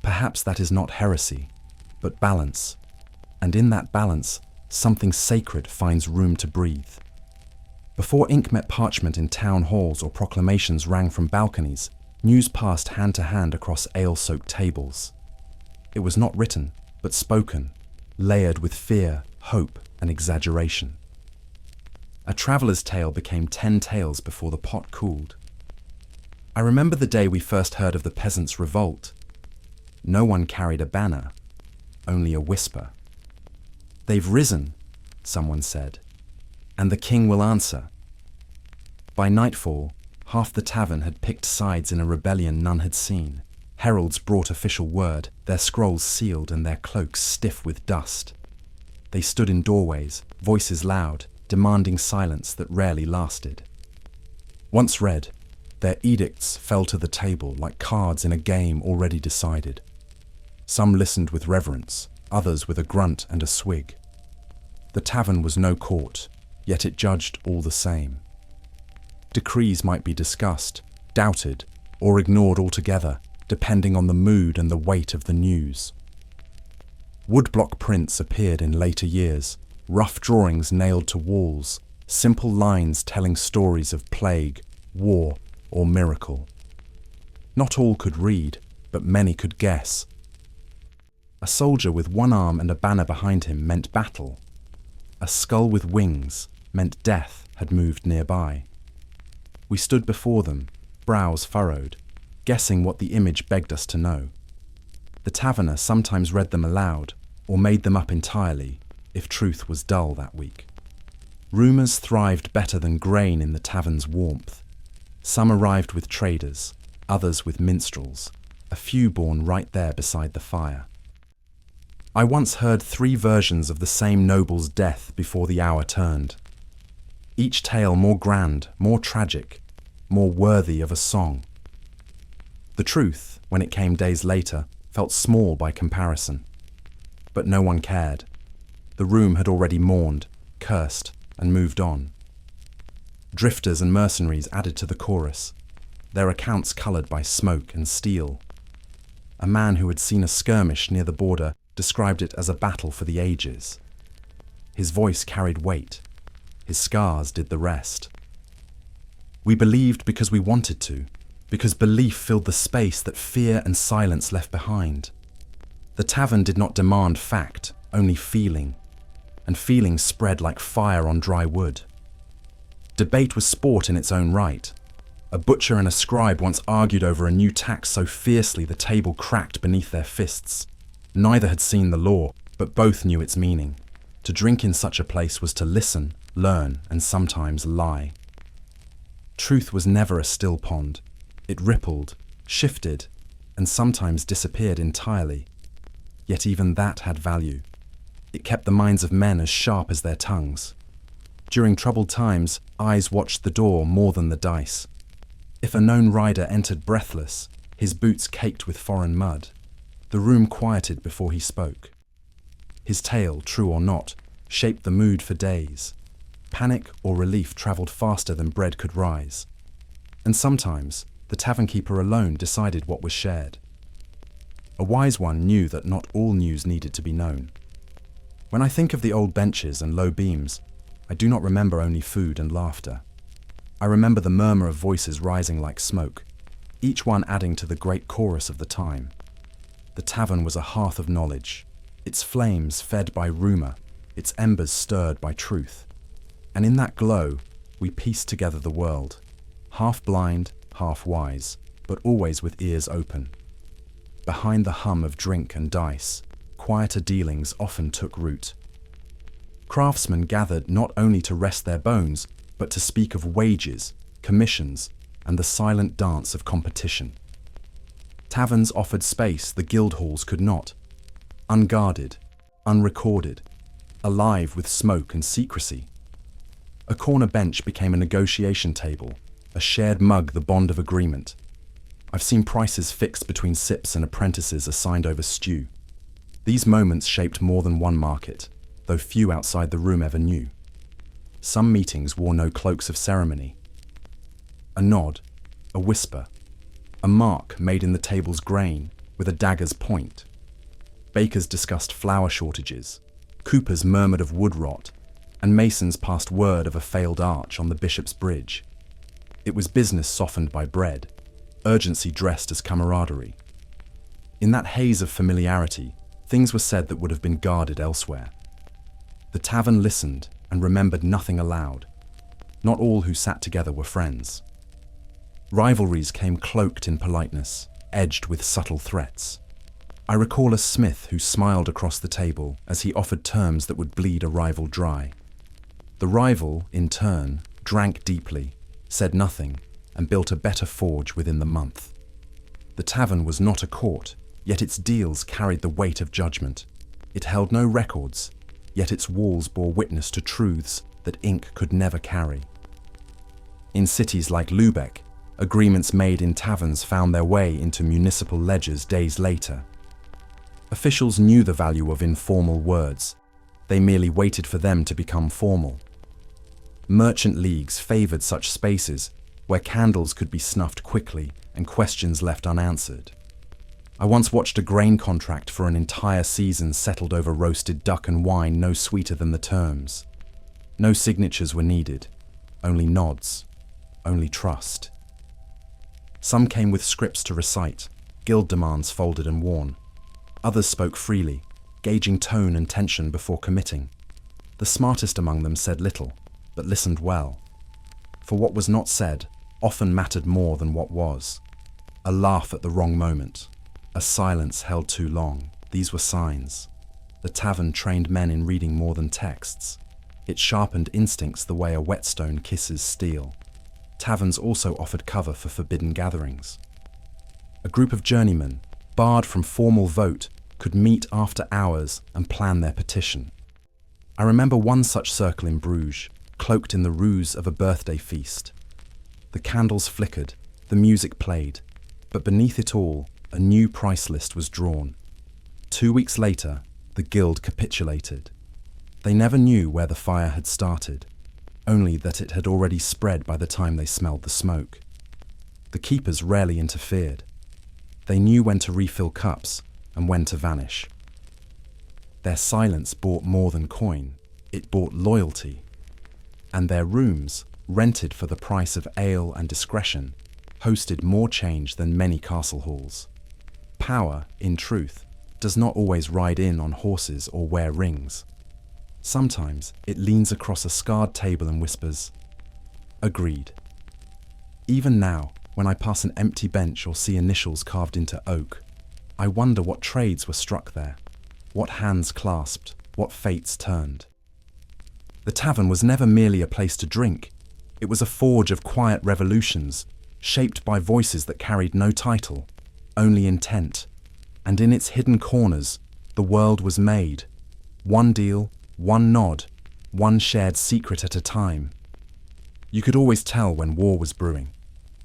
Perhaps that is not heresy, but balance, and in that balance, something sacred finds room to breathe. Before ink met parchment in town halls or proclamations rang from balconies, news passed hand to hand across ale-soaked tables. It was not written, but spoken, layered with fear, hope, and exaggeration. A traveller's tale became 10 tales before the pot cooled. I remember the day we first heard of the peasants' revolt. No one carried a banner, only a whisper. "They've risen," someone said, "and the king will answer." By nightfall, half the tavern had picked sides in a rebellion none had seen. Heralds brought official word, their scrolls sealed and their cloaks stiff with dust. They stood in doorways, voices loud, demanding silence that rarely lasted. Once read, their edicts fell to the table like cards in a game already decided. Some listened with reverence, others with a grunt and a swig. The tavern was no court, yet it judged all the same. Decrees might be discussed, doubted, or ignored altogether, depending on the mood and the weight of the news. Woodblock prints appeared in later years, rough drawings nailed to walls, simple lines telling stories of plague, war, or miracle. Not all could read, but many could guess. A soldier with one arm and a banner behind him meant battle. A skull with wings meant death had moved nearby. We stood before them, brows furrowed, guessing what the image begged us to know. The taverner sometimes read them aloud, or made them up entirely, if truth was dull that week. Rumours thrived better than grain in the tavern's warmth. Some arrived with traders, others with minstrels, a few born right there beside the fire. I once heard 3 versions of the same noble's death before the hour turned. Each tale more grand, more tragic, more worthy of a song. The truth, when it came days later, felt small by comparison. But no one cared. The room had already mourned, cursed, and moved on. Drifters and mercenaries added to the chorus, their accounts coloured by smoke and steel. A man who had seen a skirmish near the border described it as a battle for the ages. His voice carried weight. His scars did the rest. We believed because we wanted to, because belief filled the space that fear and silence left behind. The tavern did not demand fact, only feeling, and feeling spread like fire on dry wood. Debate was sport in its own right. A butcher and a scribe once argued over a new tax so fiercely the table cracked beneath their fists. Neither had seen the law, but both knew its meaning. To drink in such a place was to listen, learn, and sometimes lie. Truth was never a still pond. It rippled, shifted, and sometimes disappeared entirely. Yet even that had value. It kept the minds of men as sharp as their tongues. During troubled times, eyes watched the door more than the dice. If a known rider entered breathless, his boots caked with foreign mud, the room quieted before he spoke. His tale, true or not, shaped the mood for days. Panic or relief travelled faster than bread could rise. And sometimes, the tavern keeper alone decided what was shared. A wise one knew that not all news needed to be known. When I think of the old benches and low beams, I do not remember only food and laughter. I remember the murmur of voices rising like smoke, each one adding to the great chorus of the time. The tavern was a hearth of knowledge, its flames fed by rumour, its embers stirred by truth. And in that glow, we pieced together the world, half blind, half wise, but always with ears open. Behind the hum of drink and dice, quieter dealings often took root. Craftsmen gathered not only to rest their bones, but to speak of wages, commissions, and the silent dance of competition. Taverns offered space the guild halls could not. Unguarded, unrecorded, alive with smoke and secrecy. A corner bench became a negotiation table, a shared mug the bond of agreement. I've seen prices fixed between sips and apprentices assigned over stew. These moments shaped more than one market, though few outside the room ever knew. Some meetings wore no cloaks of ceremony. A nod, a whisper, a mark made in the table's grain with a dagger's point. Bakers discussed flour shortages, coopers murmured of wood rot, and masons passed word of a failed arch on the Bishop's Bridge. It was business softened by bread, urgency dressed as camaraderie. In that haze of familiarity, things were said that would have been guarded elsewhere. The tavern listened and remembered nothing aloud. Not all who sat together were friends. Rivalries came cloaked in politeness, edged with subtle threats. I recall a smith who smiled across the table as he offered terms that would bleed a rival dry. The rival, in turn, drank deeply, said nothing, and built a better forge within the month. The tavern was not a court, yet its deals carried the weight of judgment. It held no records, yet its walls bore witness to truths that ink could never carry. In cities like Lübeck, agreements made in taverns found their way into municipal ledgers days later. Officials knew the value of informal words. They merely waited for them to become formal. Merchant leagues favored such spaces where candles could be snuffed quickly and questions left unanswered. I once watched a grain contract for an entire season settled over roasted duck and wine no sweeter than the terms. No signatures were needed, only nods, only trust. Some came with scripts to recite, guild demands folded and worn. Others spoke freely, gauging tone and tension before committing. The smartest among them said little, but listened well. For what was not said often mattered more than what was. A laugh at the wrong moment, a silence held too long, these were signs. The tavern trained men in reading more than texts. It sharpened instincts the way a whetstone kisses steel. Taverns also offered cover for forbidden gatherings. A group of journeymen, barred from formal vote, could meet after hours and plan their petition. I remember one such circle in Bruges, cloaked in the ruse of a birthday feast. The candles flickered, the music played, but beneath it all, a new price list was drawn. 2 weeks later, the guild capitulated. They never knew where the fire had started, only that it had already spread by the time they smelled the smoke. The keepers rarely interfered. They knew when to refill cups and when to vanish. Their silence bought more than coin, it bought loyalty. And their rooms, rented for the price of ale and discretion, hosted more change than many castle halls. Power, in truth, does not always ride in on horses or wear rings. Sometimes it leans across a scarred table and whispers, "Agreed." Even now, when I pass an empty bench or see initials carved into oak, I wonder what trades were struck there, what hands clasped, what fates turned. The tavern was never merely a place to drink. It was a forge of quiet revolutions, shaped by voices that carried no title, only intent. And in its hidden corners, the world was made. One deal, one nod, one shared secret at a time. You could always tell when war was brewing,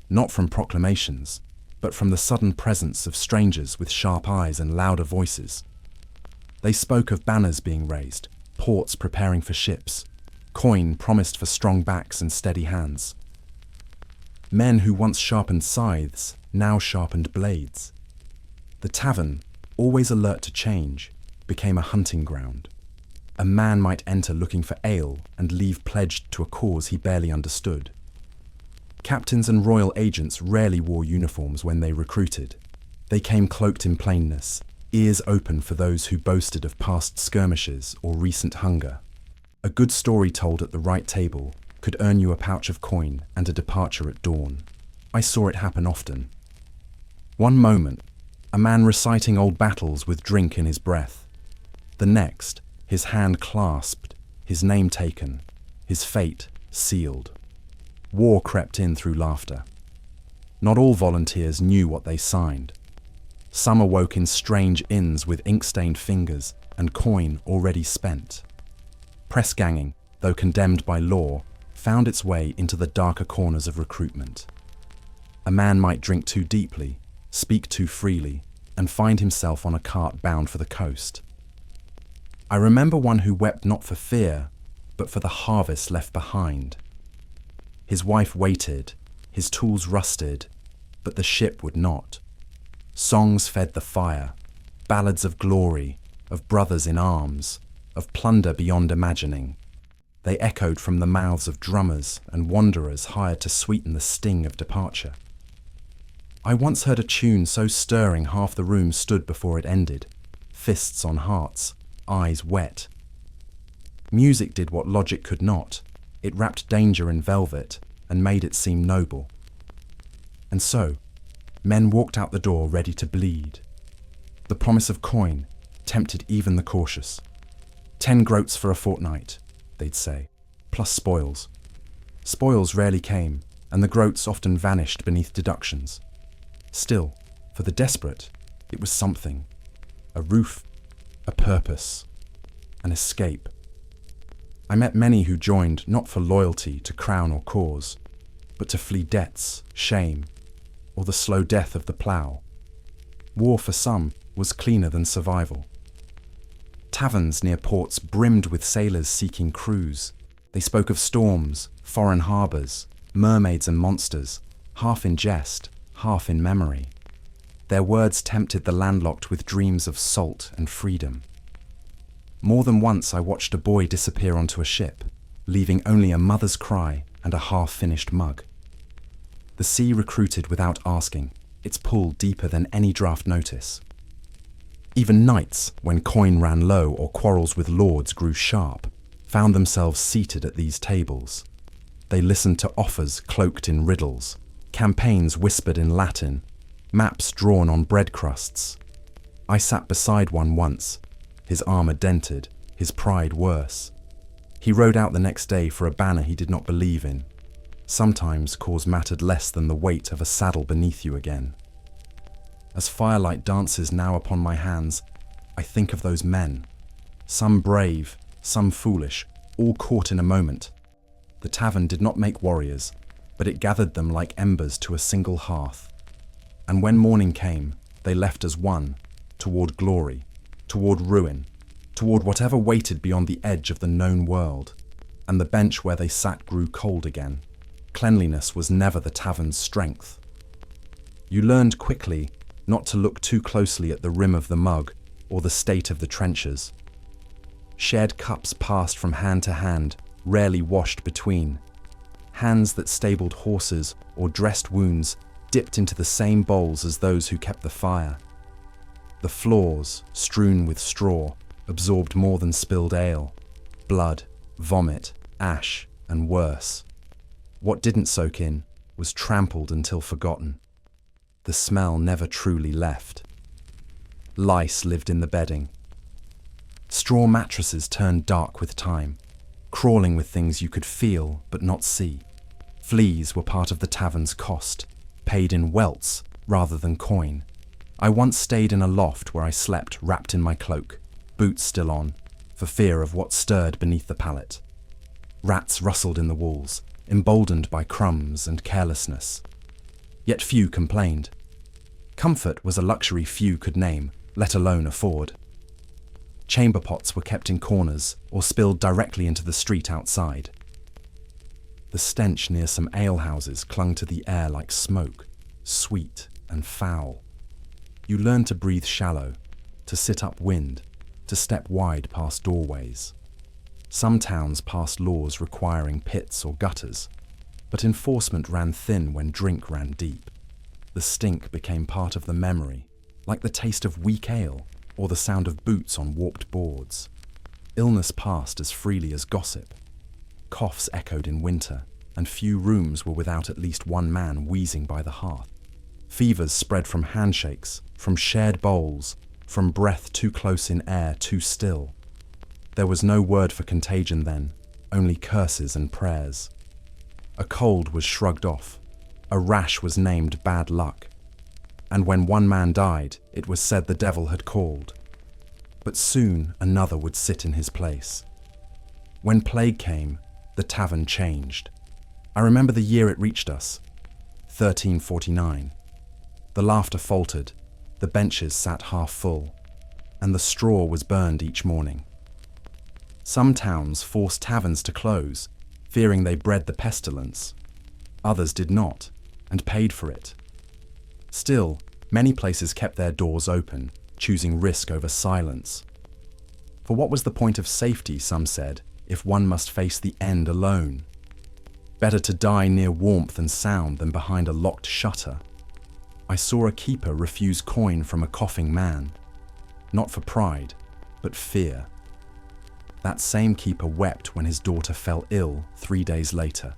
not from proclamations, but from the sudden presence of strangers with sharp eyes and louder voices. They spoke of banners being raised, ports preparing for ships, coin promised for strong backs and steady hands. Men who once sharpened scythes now sharpened blades. The tavern, always alert to change, became a hunting ground. A man might enter looking for ale and leave pledged to a cause he barely understood. Captains and royal agents rarely wore uniforms when they recruited. They came cloaked in plainness, ears open for those who boasted of past skirmishes or recent hunger. A good story told at the right table could earn you a pouch of coin and a departure at dawn. I saw it happen often. One moment, a man reciting old battles with drink in his breath. The next, his hand clasped, his name taken, his fate sealed. War crept in through laughter. Not all volunteers knew what they signed. Some awoke in strange inns with ink-stained fingers and coin already spent. Press ganging, though condemned by law, found its way into the darker corners of recruitment. A man might drink too deeply, speak too freely, and find himself on a cart bound for the coast. I remember one who wept not for fear, but for the harvest left behind. His wife waited, his tools rusted, but the ship would not. Songs fed the fire, ballads of glory, of brothers in arms, of plunder beyond imagining. They echoed from the mouths of drummers and wanderers hired to sweeten the sting of departure. I once heard a tune so stirring half the room stood before it ended, fists on hearts, eyes wet. Music did what logic could not. It wrapped danger in velvet and made it seem noble. And so, men walked out the door ready to bleed. The promise of coin tempted even the cautious. 10 groats for a fortnight, they'd say, plus spoils. Spoils rarely came, and the groats often vanished beneath deductions. Still, for the desperate, it was something. A roof, a purpose, an escape. I met many who joined not for loyalty to crown or cause, but to flee debts, shame, or the slow death of the plough. War for some was cleaner than survival. Taverns near ports brimmed with sailors seeking crews. They spoke of storms, foreign harbours, mermaids and monsters, half in jest, half in memory. Their words tempted the landlocked with dreams of salt and freedom. More than once I watched a boy disappear onto a ship, leaving only a mother's cry and a half-finished mug. The sea recruited without asking, its pull deeper than any draft notice. Even knights, when coin ran low or quarrels with lords grew sharp, found themselves seated at these tables. They listened to offers cloaked in riddles, campaigns whispered in Latin, maps drawn on bread crusts. I sat beside one once, his armour dented, his pride worse. He rode out the next day for a banner he did not believe in. Sometimes cause mattered less than the weight of a saddle beneath you again. As firelight dances now upon my hands, I think of those men. Some brave, some foolish, all caught in a moment. The tavern did not make warriors, but it gathered them like embers to a single hearth. And when morning came, they left as one, toward glory, toward ruin, toward whatever waited beyond the edge of the known world. And the bench where they sat grew cold again. Cleanliness was never the tavern's strength. You learned quickly not to look too closely at the rim of the mug or the state of the trenches. Shared cups passed from hand to hand, rarely washed between. Hands that stabled horses or dressed wounds dipped into the same bowls as those who kept the fire. The floors, strewn with straw, absorbed more than spilled ale. Blood, vomit, ash, and worse. What didn't soak in was trampled until forgotten. The smell never truly left. Lice lived in the bedding. Straw mattresses turned dark with time, crawling with things you could feel but not see. Fleas were part of the tavern's cost, paid in welts rather than coin. I once stayed in a loft where I slept wrapped in my cloak, boots still on, for fear of what stirred beneath the pallet. Rats rustled in the walls, emboldened by crumbs and carelessness. Yet few complained. Comfort was a luxury few could name, let alone afford. Chamber pots were kept in corners or spilled directly into the street outside. The stench near some alehouses clung to the air like smoke, sweet and foul. You learned to breathe shallow, to sit upwind, to step wide past doorways. Some towns passed laws requiring pits or gutters, but enforcement ran thin when drink ran deep. The stink became part of the memory, like the taste of weak ale or the sound of boots on warped boards. Illness passed as freely as gossip. Coughs echoed in winter, and few rooms were without at least one man wheezing by the hearth. Fevers spread from handshakes, from shared bowls, from breath too close in air too still. There was no word for contagion then, only curses and prayers. A cold was shrugged off. A rash was named bad luck. And when one man died, it was said the devil had called. But soon another would sit in his place. When plague came, the tavern changed. I remember the year it reached us, 1349. The laughter faltered, the benches sat half full, and the straw was burned each morning. Some towns forced taverns to close, fearing they bred the pestilence. Others did not, and paid for it. Still, many places kept their doors open, choosing risk over silence. For what was the point of safety, some said, if one must face the end alone? Better to die near warmth and sound than behind a locked shutter. I saw a keeper refuse coin from a coughing man, not for pride, but fear. That same keeper wept when his daughter fell ill 3 days later.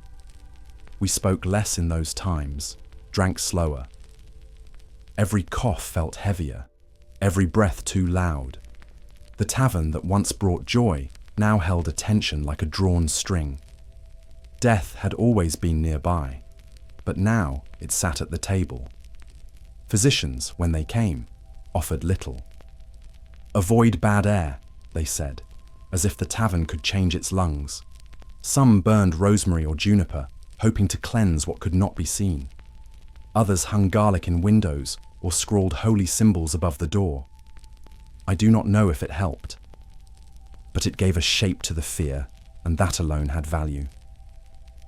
We spoke less in those times, drank slower. Every cough felt heavier, every breath too loud. The tavern that once brought joy now held attention like a drawn string. Death had always been nearby, but now it sat at the table. Physicians, when they came, offered little. Avoid bad air, they said, as if the tavern could change its lungs. Some burned rosemary or juniper, hoping to cleanse what could not be seen. Others hung garlic in windows or scrawled holy symbols above the door. I do not know if it helped, but it gave a shape to the fear, and that alone had value.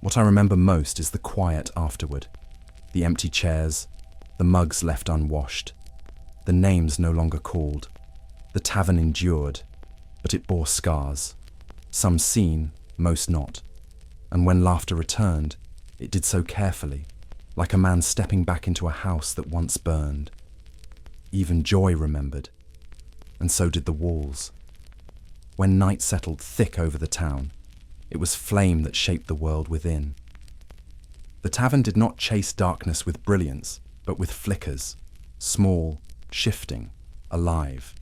What I remember most is the quiet afterward, the empty chairs, the mugs left unwashed, the names no longer called. The tavern endured, but it bore scars, some seen, most not. And when laughter returned, it did so carefully, like a man stepping back into a house that once burned. Even joy remembered, and so did the walls. When night settled thick over the town, it was flame that shaped the world within. The tavern did not chase darkness with brilliance, but with flickers, small, shifting, alive.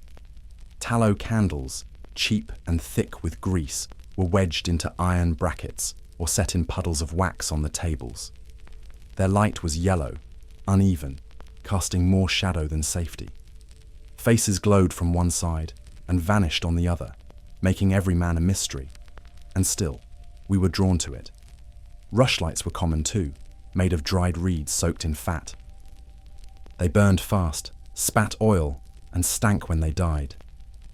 Tallow candles, cheap and thick with grease, were wedged into iron brackets or set in puddles of wax on the tables. Their light was yellow, uneven, casting more shadow than safety. Faces glowed from one side and vanished on the other, making every man a mystery. And still, we were drawn to it. Rushlights were common too, made of dried reeds soaked in fat. They burned fast, spat oil, and stank when they died.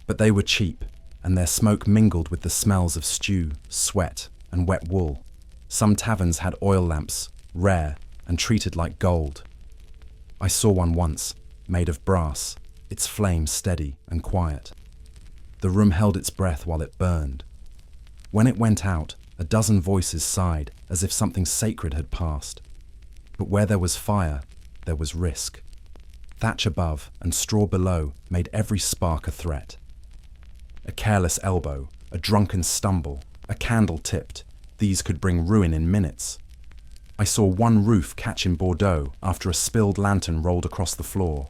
But they were cheap, and their smoke mingled with the smells of stew, sweat, and wet wool. Some taverns had oil lamps, rare, and treated like gold. I saw one once, made of brass, its flame steady and quiet. The room held its breath while it burned. When it went out, a dozen voices sighed as if something sacred had passed. But where there was fire, there was risk. Thatch above and straw below made every spark a threat. A careless elbow, a drunken stumble, a candle tipped, these could bring ruin in minutes. I saw one roof catch in Bordeaux after a spilled lantern rolled across the floor.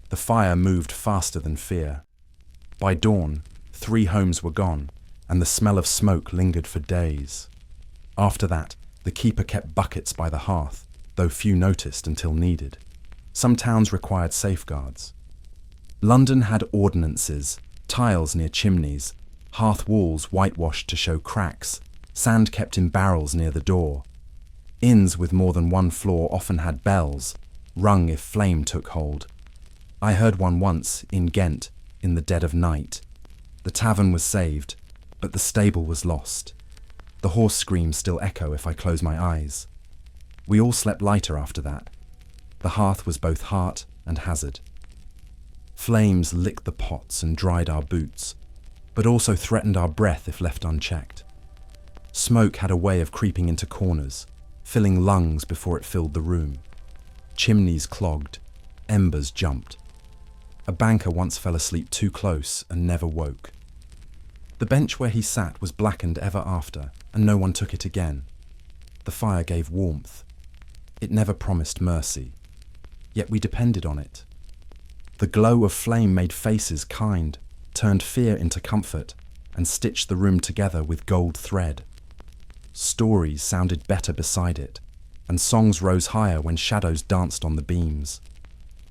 The fire moved faster than fear. By dawn, 3 homes were gone, and the smell of smoke lingered for days. After that, the keeper kept buckets by the hearth, though few noticed until needed. Some towns required safeguards. London had ordinances, tiles near chimneys, hearth walls whitewashed to show cracks, sand kept in barrels near the door. Inns with more than one floor often had bells, rung if flame took hold. I heard one once, in Ghent, in the dead of night. The tavern was saved, but the stable was lost. The horse screams still echo if I close my eyes. We all slept lighter after that. The hearth was both heart and hazard. Flames licked the pots and dried our boots, but also threatened our breath if left unchecked. Smoke had a way of creeping into corners, filling lungs before it filled the room. Chimneys clogged, embers jumped. A banker once fell asleep too close and never woke. The bench where he sat was blackened ever after, and no one took it again. The fire gave warmth. It never promised mercy, yet we depended on it. The glow of flame made faces kind, turned fear into comfort, and stitched the room together with gold thread. Stories sounded better beside it, and songs rose higher when shadows danced on the beams.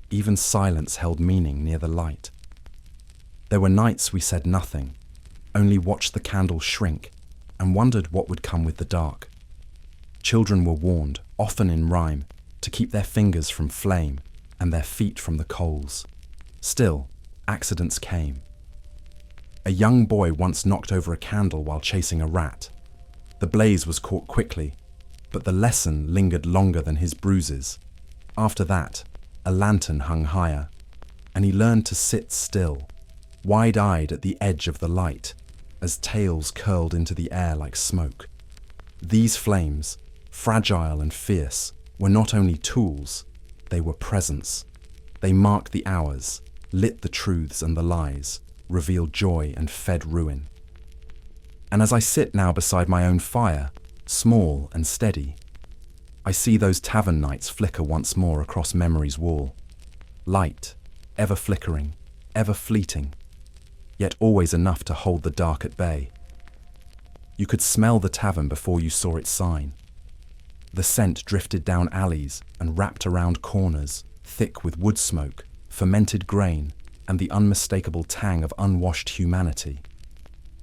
Even silence held meaning near the light. There were nights we said nothing, only watched the candle shrink, and wondered what would come with the dark. Children were warned, often in rhyme, to keep their fingers from flame and their feet from the coals. Still, accidents came. A young boy once knocked over a candle while chasing a rat. The blaze was caught quickly, but the lesson lingered longer than his bruises. After that, a lantern hung higher, and he learned to sit still, wide-eyed at the edge of the light, as tails curled into the air like smoke. These flames, fragile and fierce, were not only tools, they were presence. They marked the hours, lit the truths and the lies, revealed joy and fed ruin. And as I sit now beside my own fire, small and steady, I see those tavern nights flicker once more across memory's wall. Light, ever flickering, ever fleeting, yet always enough to hold the dark at bay. You could smell the tavern before you saw its sign. The scent drifted down alleys and wrapped around corners, thick with wood smoke, fermented grain, and the unmistakable tang of unwashed humanity.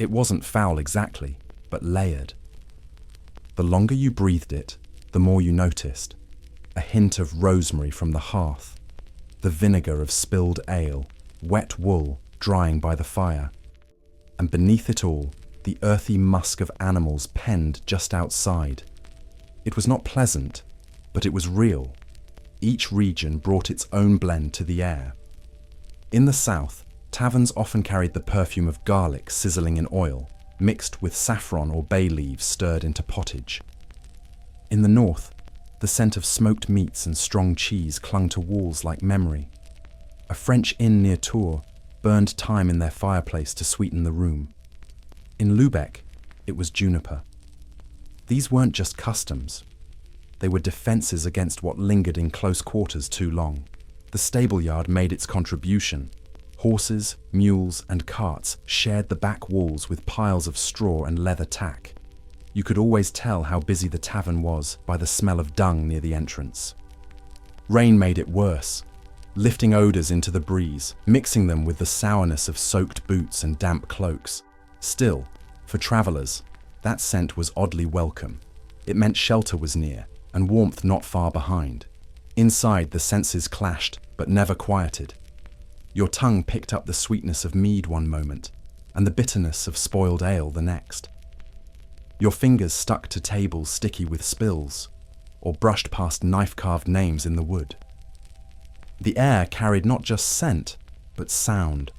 It wasn't foul exactly, but layered. The longer you breathed it, the more you noticed. A hint of rosemary from the hearth, the vinegar of spilled ale, wet wool drying by the fire, and beneath it all, the earthy musk of animals penned just outside. It was not pleasant, but it was real. Each region brought its own blend to the air. In the south, taverns often carried the perfume of garlic sizzling in oil, mixed with saffron or bay leaves stirred into pottage. In the north, the scent of smoked meats and strong cheese clung to walls like memory. A French inn near Tours burned thyme in their fireplace to sweeten the room. In Lubeck, it was juniper. These weren't just customs. They were defenses against what lingered in close quarters too long. The stableyard made its contribution. Horses, mules, and carts shared the back walls with piles of straw and leather tack. You could always tell how busy the tavern was by the smell of dung near the entrance. Rain made it worse, lifting odours into the breeze, mixing them with the sourness of soaked boots and damp cloaks. Still, for travellers, that scent was oddly welcome. It meant shelter was near, and warmth not far behind. Inside, the senses clashed, but never quieted. Your tongue picked up the sweetness of mead one moment, and the bitterness of spoiled ale the next. Your fingers stuck to tables sticky with spills, or brushed past knife-carved names in the wood. The air carried not just scent, but sound,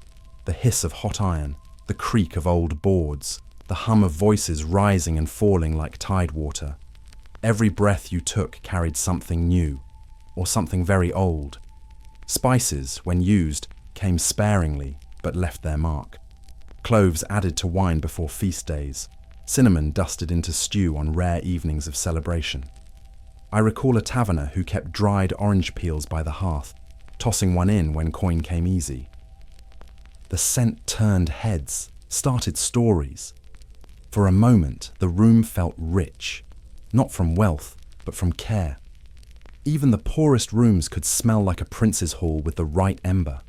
the hiss of hot iron, the creak of old boards, the hum of voices rising and falling like tide water. Every breath you took carried something new, or something very old. Spices, when used, came sparingly, but left their mark. Cloves added to wine before feast days, cinnamon dusted into stew on rare evenings of celebration. I recall a taverner who kept dried orange peels by the hearth, tossing one in when coin came easy. The scent turned heads, started stories. For a moment, the room felt rich, not from wealth, but from care. Even the poorest rooms could smell like a prince's hall with the right ember.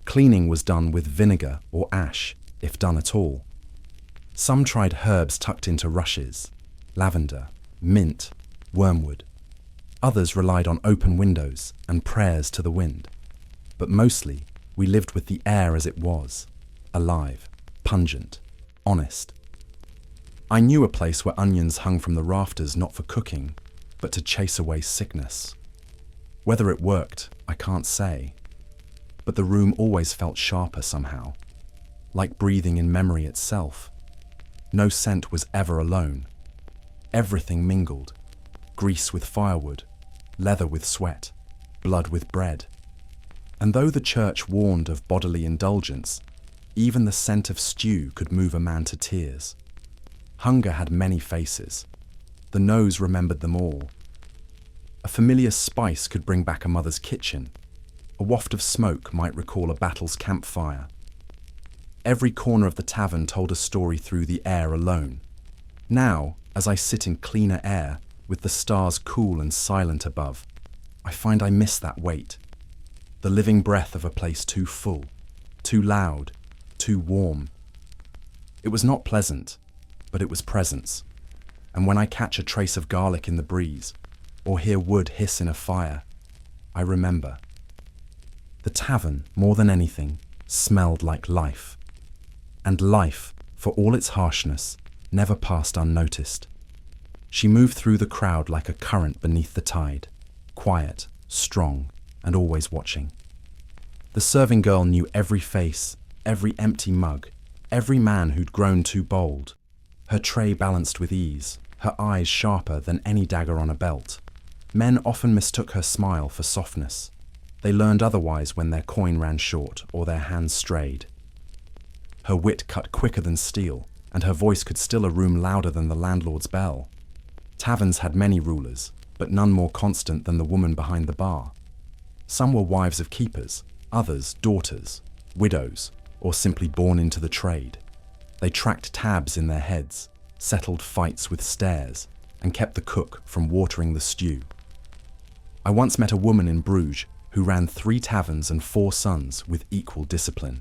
Cleaning was done with vinegar or ash, if done at all. Some tried herbs tucked into rushes, lavender, mint, wormwood. Others relied on open windows and prayers to the wind. But mostly, we lived with the air as it was, alive, pungent, honest. I knew a place where onions hung from the rafters not for cooking, but to chase away sickness. Whether it worked, I can't say. But the room always felt sharper somehow, like breathing in memory itself. No scent was ever alone. Everything mingled, grease with firewood, leather with sweat, blood with bread. And though the church warned of bodily indulgence, even the scent of stew could move a man to tears. Hunger had many faces. The nose remembered them all. A familiar spice could bring back a mother's kitchen. A waft of smoke might recall a battle's campfire. Every corner of the tavern told a story through the air alone. Now, as I sit in cleaner air, with the stars cool and silent above, I find I miss that weight. The living breath of a place too full, too loud, too warm. It was not pleasant, but it was presence. And when I catch a trace of garlic in the breeze, or hear wood hiss in a fire, I remember. The tavern, more than anything, smelled like life. And life, for all its harshness, never passed unnoticed. She moved through the crowd like a current beneath the tide, quiet, strong, and always watching. The serving girl knew every face, every empty mug, every man who'd grown too bold. Her tray balanced with ease, her eyes sharper than any dagger on a belt. Men often mistook her smile for softness. They learned otherwise when their coin ran short or their hands strayed. Her wit cut quicker than steel, and her voice could still a room louder than the landlord's bell. Taverns had many rulers, but none more constant than the woman behind the bar. Some were wives of keepers, others daughters, widows, or simply born into the trade. They tracked tabs in their heads, settled fights with stares, and kept the cook from watering the stew. I once met a woman in Bruges who ran 3 taverns and 4 sons with equal discipline.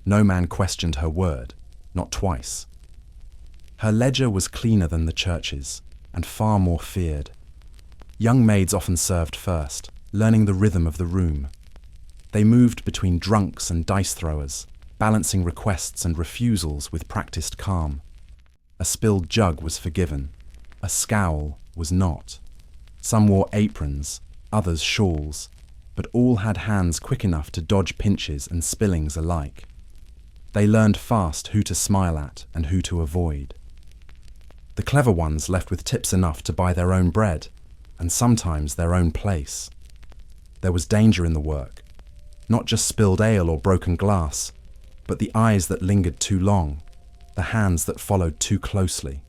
No man questioned her word, not twice. Her ledger was cleaner than the church's, and far more feared. Young maids often served first, learning the rhythm of the room. They moved between drunks and dice throwers, balancing requests and refusals with practiced calm. A spilled jug was forgiven, a scowl was not. Some wore aprons, others shawls, but all had hands quick enough to dodge pinches and spillings alike. They learned fast who to smile at and who to avoid. The clever ones left with tips enough to buy their own bread, and sometimes their own place. There was danger in the work, not just spilled ale or broken glass, but the eyes that lingered too long, the hands that followed too closely.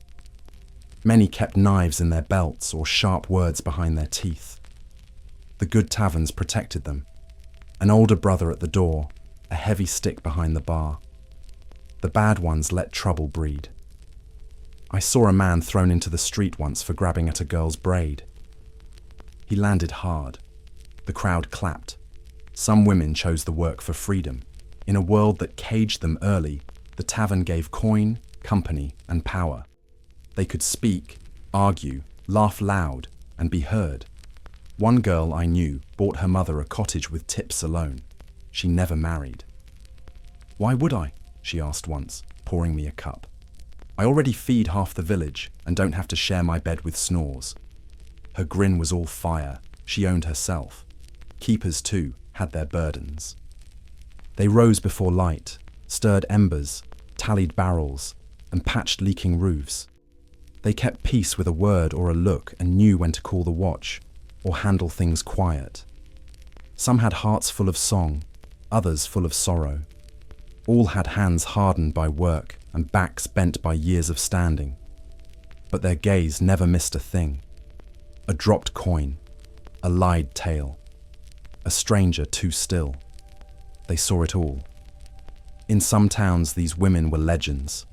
Many kept knives in their belts or sharp words behind their teeth. The good taverns protected them. An older brother at the door, a heavy stick behind the bar. The bad ones let trouble breed. I saw a man thrown into the street once for grabbing at a girl's braid. He landed hard. The crowd clapped. Some women chose the work for freedom. In a world that caged them early, the tavern gave coin, company, and power. They could speak, argue, laugh loud, and be heard. One girl I knew bought her mother a cottage with tips alone. She never married. "Why would I?" she asked once, pouring me a cup. "I already feed half the village and don't have to share my bed with snores." Her grin was all fire. She owned herself. Keepers, too, had their burdens. They rose before light, stirred embers, tallied barrels, and patched leaking roofs. They kept peace with a word or a look and knew when to call the watch or handle things quiet. Some had hearts full of song, others full of sorrow. All had hands hardened by work and backs bent by years of standing. But their gaze never missed a thing. A dropped coin, a lied tale, a stranger too still. They saw it all. In some towns, these women were legends.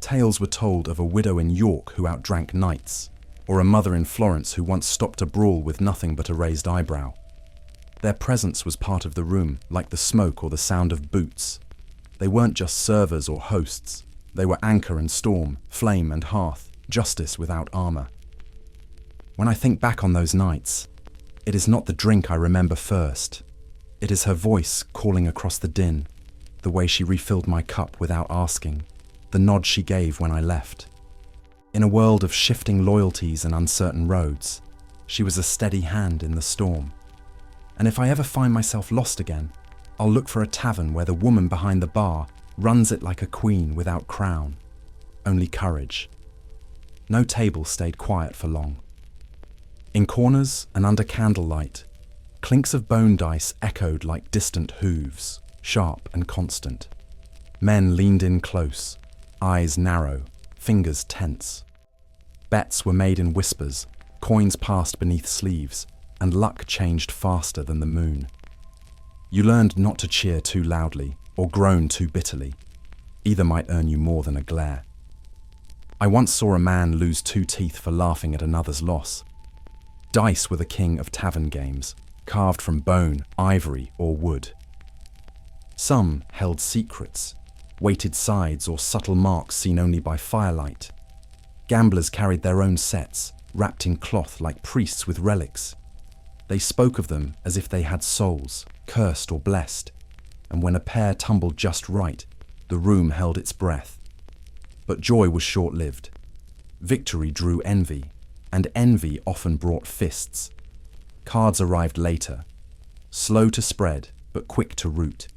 Tales were told of a widow in York who outdrank knights, or a mother in Florence who once stopped a brawl with nothing but a raised eyebrow. Their presence was part of the room, like the smoke or the sound of boots. They weren't just servers or hosts. They were anchor and storm, flame and hearth, justice without armor. When I think back on those nights, it is not the drink I remember first. It is her voice calling across the din, the way she refilled my cup without asking, the nod she gave when I left. In a world of shifting loyalties and uncertain roads, she was a steady hand in the storm. And if I ever find myself lost again, I'll look for a tavern where the woman behind the bar runs it like a queen without crown, only courage. No table stayed quiet for long. In corners and under candlelight, clinks of bone dice echoed like distant hooves, sharp and constant. Men leaned in close, eyes narrow, fingers tense. Bets were made in whispers, coins passed beneath sleeves, and luck changed faster than the moon. You learned not to cheer too loudly or groan too bitterly. Either might earn you more than a glare. I once saw a man lose 2 teeth for laughing at another's loss. Dice were the king of tavern games, carved from bone, ivory, or wood. Some held secrets, weighted sides or subtle marks seen only by firelight. Gamblers carried their own sets, wrapped in cloth like priests with relics. They spoke of them as if they had souls, cursed or blessed, and when a pair tumbled just right, the room held its breath. But joy was short-lived. Victory drew envy, and envy often brought fists. Cards arrived later, slow to spread but quick to root.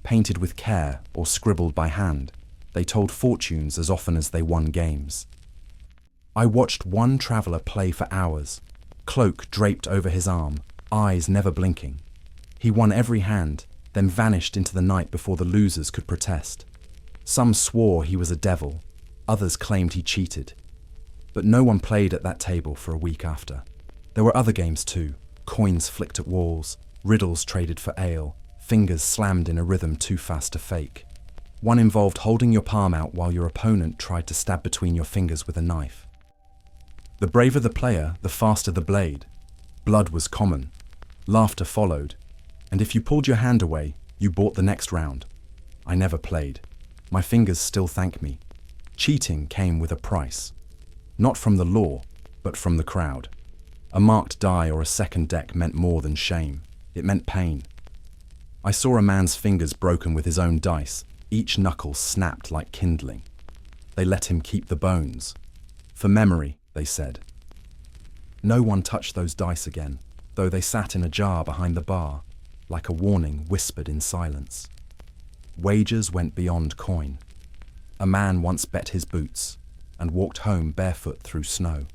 Painted with care or scribbled by hand, they told fortunes as often as they won games. I watched one traveller play for hours, cloak draped over his arm, eyes never blinking. He won every hand, then vanished into the night before the losers could protest. Some swore he was a devil, others claimed he cheated. But no one played at that table for a week after. There were other games too, coins flicked at walls, riddles traded for ale, fingers slammed in a rhythm too fast to fake. One involved holding your palm out while your opponent tried to stab between your fingers with a knife. The braver the player, the faster the blade. Blood was common. Laughter followed. And if you pulled your hand away, you bought the next round. I never played. My fingers still thank me. Cheating came with a price. Not from the law, but from the crowd. A marked die or a second deck meant more than shame. It meant pain. I saw a man's fingers broken with his own dice, each knuckle snapped like kindling. They let him keep the bones. For memory, they said. No one touched those dice again, though they sat in a jar behind the bar, like a warning whispered in silence. Wagers went beyond coin. A man once bet his boots and walked home barefoot through snow.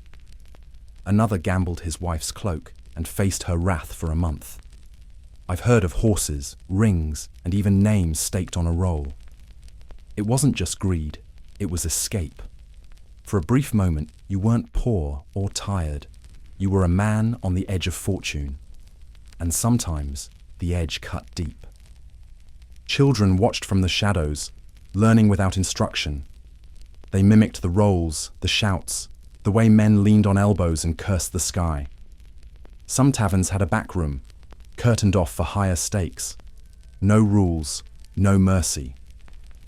Another gambled his wife's cloak and faced her wrath for a month. I've heard of horses, rings, and even names staked on a roll. It wasn't just greed, it was escape. For a brief moment, you weren't poor or tired. You were a man on the edge of fortune. And sometimes, the edge cut deep. Children watched from the shadows, learning without instruction. They mimicked the rolls, the shouts, the way men leaned on elbows and cursed the sky. Some taverns had a back room, curtained off for higher stakes. No rules, no mercy.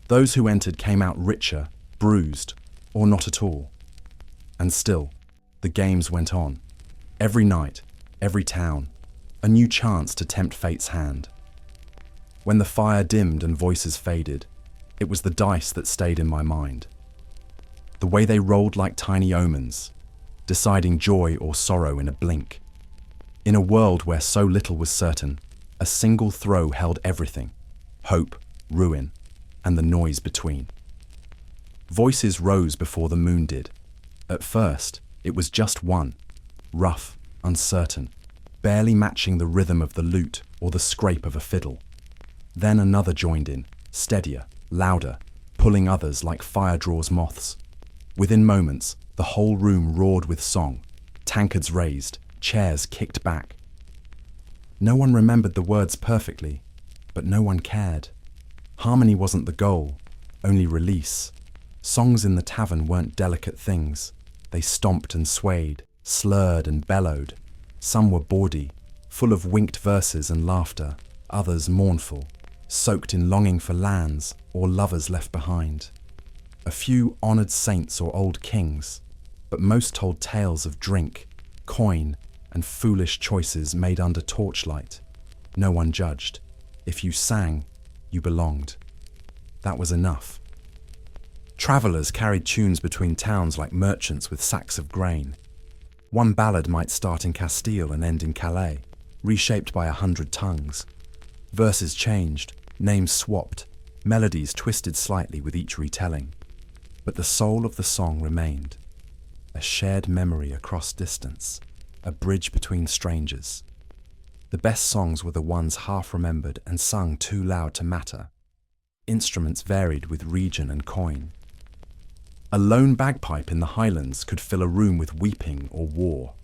Those who entered came out richer, bruised, or not at all. And still, the games went on. Every night, every town, a new chance to tempt fate's hand. When the fire dimmed and voices faded, it was the dice that stayed in my mind. The way they rolled like tiny omens, deciding joy or sorrow in a blink. In a world where so little was certain, a single throw held everything: hope, ruin, and the noise between. Voices rose before the moon did. At first, it was just one, rough, uncertain, barely matching the rhythm of the lute or the scrape of a fiddle. Then another joined in, steadier, louder, pulling others like fire draws moths. Within moments, the whole room roared with song, tankards raised, chairs kicked back. No one remembered the words perfectly, but no one cared. Harmony wasn't the goal, only release. Songs in the tavern weren't delicate things. They stomped and swayed, slurred and bellowed. Some were bawdy, full of winked verses and laughter, others mournful, soaked in longing for lands or lovers left behind. A few honoured saints or old kings, but most told tales of drink, coin, and foolish choices made under torchlight. No one judged. If you sang, you belonged. That was enough. Travellers carried tunes between towns like merchants with sacks of grain. One ballad might start in Castile and end in Calais, reshaped by 100 tongues. Verses changed, names swapped, melodies twisted slightly with each retelling. But the soul of the song remained. A shared memory across distance, a bridge between strangers. The best songs were the ones half remembered and sung too loud to matter. Instruments varied with region and coin. A lone bagpipe in the Highlands could fill a room with weeping or war.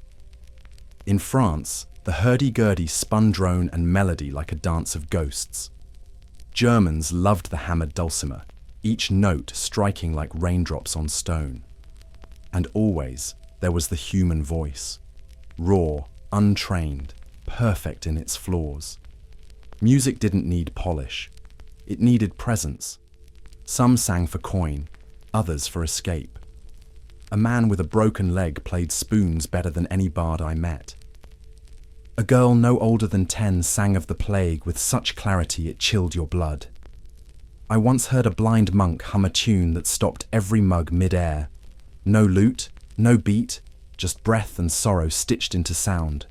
In France, the hurdy-gurdy spun drone and melody like a dance of ghosts. Germans loved the hammered dulcimer, each note striking like raindrops on stone. And always, there was the human voice, raw, untrained, perfect in its flaws. Music didn't need polish. It needed presence, Some sang for coin, others for escape. A man with a broken leg played spoons better than any bard I met. A girl no older than 10 sang of the plague with such clarity it chilled your blood. I once heard a blind monk hum a tune that stopped every mug mid-air. No lute, no beat, just breath and sorrow stitched into sound.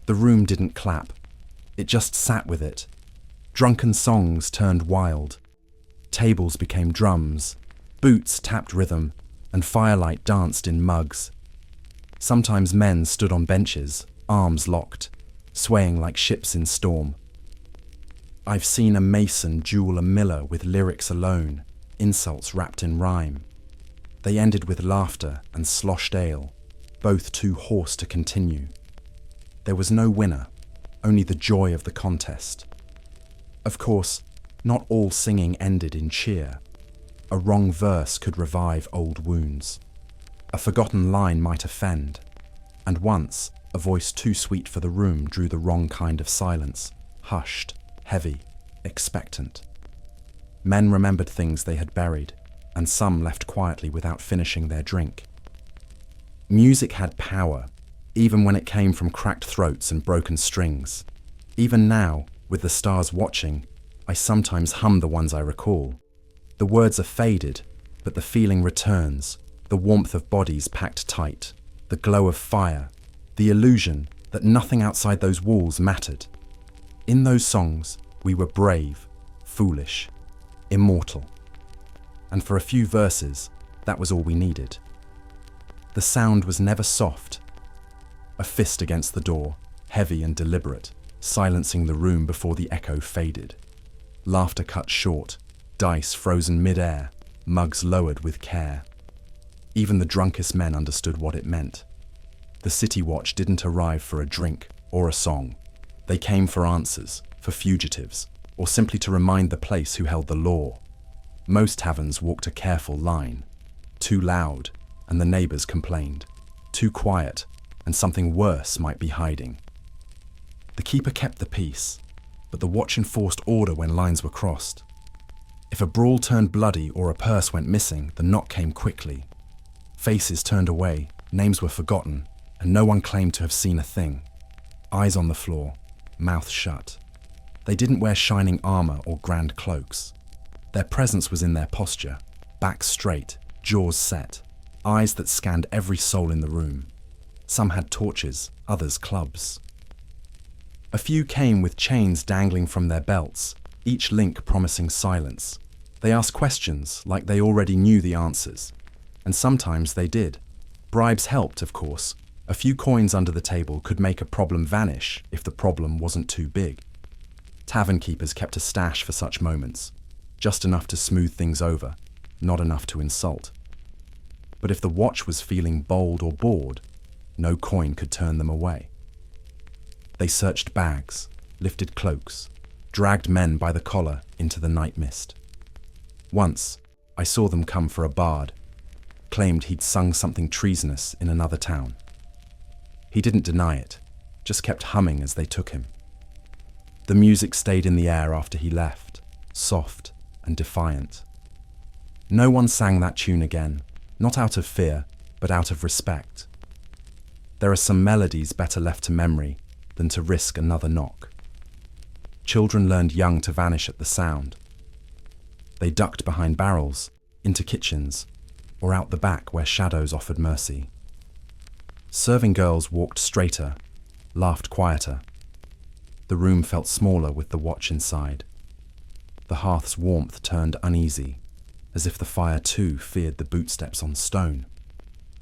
The room didn't clap, it just sat with it. Drunken songs turned wild. Tables became drums, boots tapped rhythm, and firelight danced in mugs. Sometimes men stood on benches, arms locked, swaying like ships in storm. I've seen a mason duel a miller with lyrics alone, insults wrapped in rhyme. They ended with laughter and sloshed ale, both too hoarse to continue. There was no winner, only the joy of the contest. Of course, not all singing ended in cheer. A wrong verse could revive old wounds. A forgotten line might offend. And once, a voice too sweet for the room drew the wrong kind of silence, hushed, heavy, expectant. Men remembered things they had buried, and some left quietly without finishing their drink. Music had power, even when it came from cracked throats and broken strings. Even now, with the stars watching, I sometimes hum the ones I recall. The words are faded, but the feeling returns, the warmth of bodies packed tight, the glow of fire, the illusion that nothing outside those walls mattered. In those songs, we were brave, foolish, immortal. And for a few verses, that was all we needed. The sound was never soft. A fist against the door, heavy and deliberate, silencing the room before the echo faded. Laughter cut short, dice frozen mid-air, mugs lowered with care. Even the drunkest men understood what it meant. The city watch didn't arrive for a drink or a song. They came for answers, for fugitives, or simply to remind the place who held the law. Most taverns walked a careful line. Too loud, and the neighbors complained. Too quiet, and something worse might be hiding. The keeper kept the peace, but the watch enforced order when lines were crossed. If a brawl turned bloody or a purse went missing, the knock came quickly. Faces turned away, names were forgotten, and no one claimed to have seen a thing. Eyes on the floor, mouth shut. They didn't wear shining armor or grand cloaks. Their presence was in their posture, back straight, jaws set, eyes that scanned every soul in the room. Some had torches, others clubs. A few came with chains dangling from their belts, each link promising silence. They asked questions like they already knew the answers. And sometimes they did. Bribes helped, of course. A few coins under the table could make a problem vanish if the problem wasn't too big. Tavern keepers kept a stash for such moments, just enough to smooth things over, not enough to insult. But if the watch was feeling bold or bored, no coin could turn them away. They searched bags, lifted cloaks, dragged men by the collar into the night mist. Once, I saw them come for a bard, claimed he'd sung something treasonous in another town. He didn't deny it, just kept humming as they took him. The music stayed in the air after he left, soft and defiant. No one sang that tune again, not out of fear, but out of respect. There are some melodies better left to memory than to risk another knock. Children learned young to vanish at the sound. They ducked behind barrels, into kitchens, or out the back where shadows offered mercy. Serving girls walked straighter, laughed quieter. The room felt smaller with the watch inside. The hearth's warmth turned uneasy, as if the fire too feared the bootsteps on stone.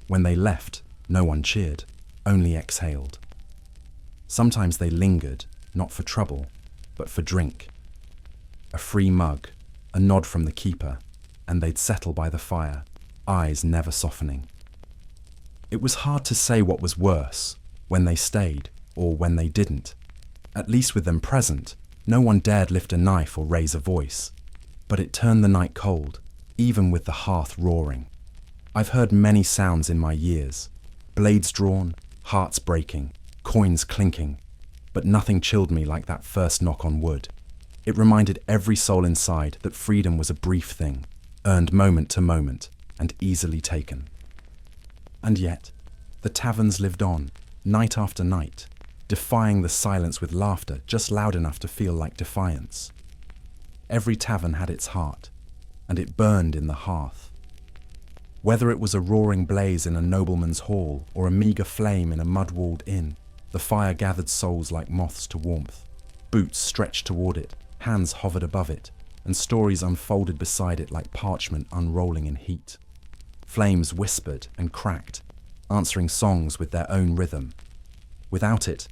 When they left, no one cheered, only exhaled. Sometimes they lingered, not for trouble, but for drink. A free mug, a nod from the keeper, and they'd settle by the fire, eyes never softening. It was hard to say what was worse, when they stayed or when they didn't. At least with them present, no one dared lift a knife or raise a voice. But it turned the night cold, even with the hearth roaring. I've heard many sounds in my years, blades drawn, hearts breaking, coins clinking, but nothing chilled me like that first knock on wood. It reminded every soul inside that freedom was a brief thing, earned moment to moment, and easily taken. And yet, the taverns lived on, night after night, defying the silence with laughter just loud enough to feel like defiance. Every tavern had its heart, and it burned in the hearth. Whether it was a roaring blaze in a nobleman's hall or a meagre flame in a mud-walled inn, the fire gathered souls like moths to warmth. Boots stretched toward it, hands hovered above it, and stories unfolded beside it like parchment unrolling in heat. Flames whispered and cracked, answering songs with their own rhythm. Without it,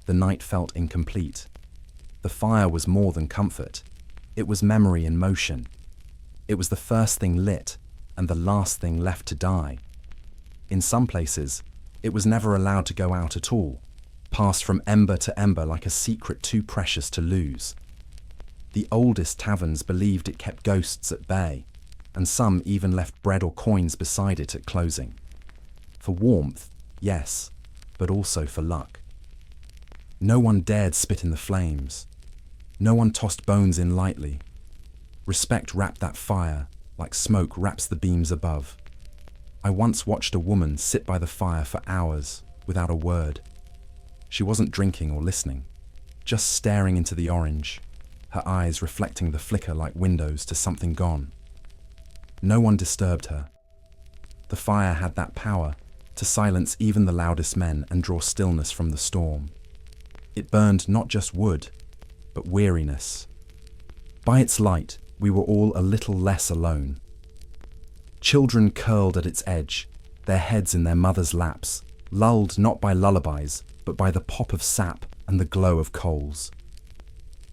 the night felt incomplete. The fire was more than comfort. It was memory in motion. It was the first thing lit and the last thing left to die. In some places, it was never allowed to go out at all, passed from ember to ember like a secret too precious to lose. The oldest taverns believed it kept ghosts at bay, and some even left bread or coins beside it at closing. For warmth, yes, but also for luck. No one dared spit in the flames. No one tossed bones in lightly. Respect wrapped that fire like smoke wraps the beams above. I once watched a woman sit by the fire for hours without a word. She wasn't drinking or listening, just staring into the orange, her eyes reflecting the flicker like windows to something gone. No one disturbed her. The fire had that power to silence even the loudest men and draw stillness from the storm. It burned not just wood, but weariness. By its light, we were all a little less alone. Children curled at its edge, their heads in their mothers' laps, lulled not by lullabies, but by the pop of sap and the glow of coals.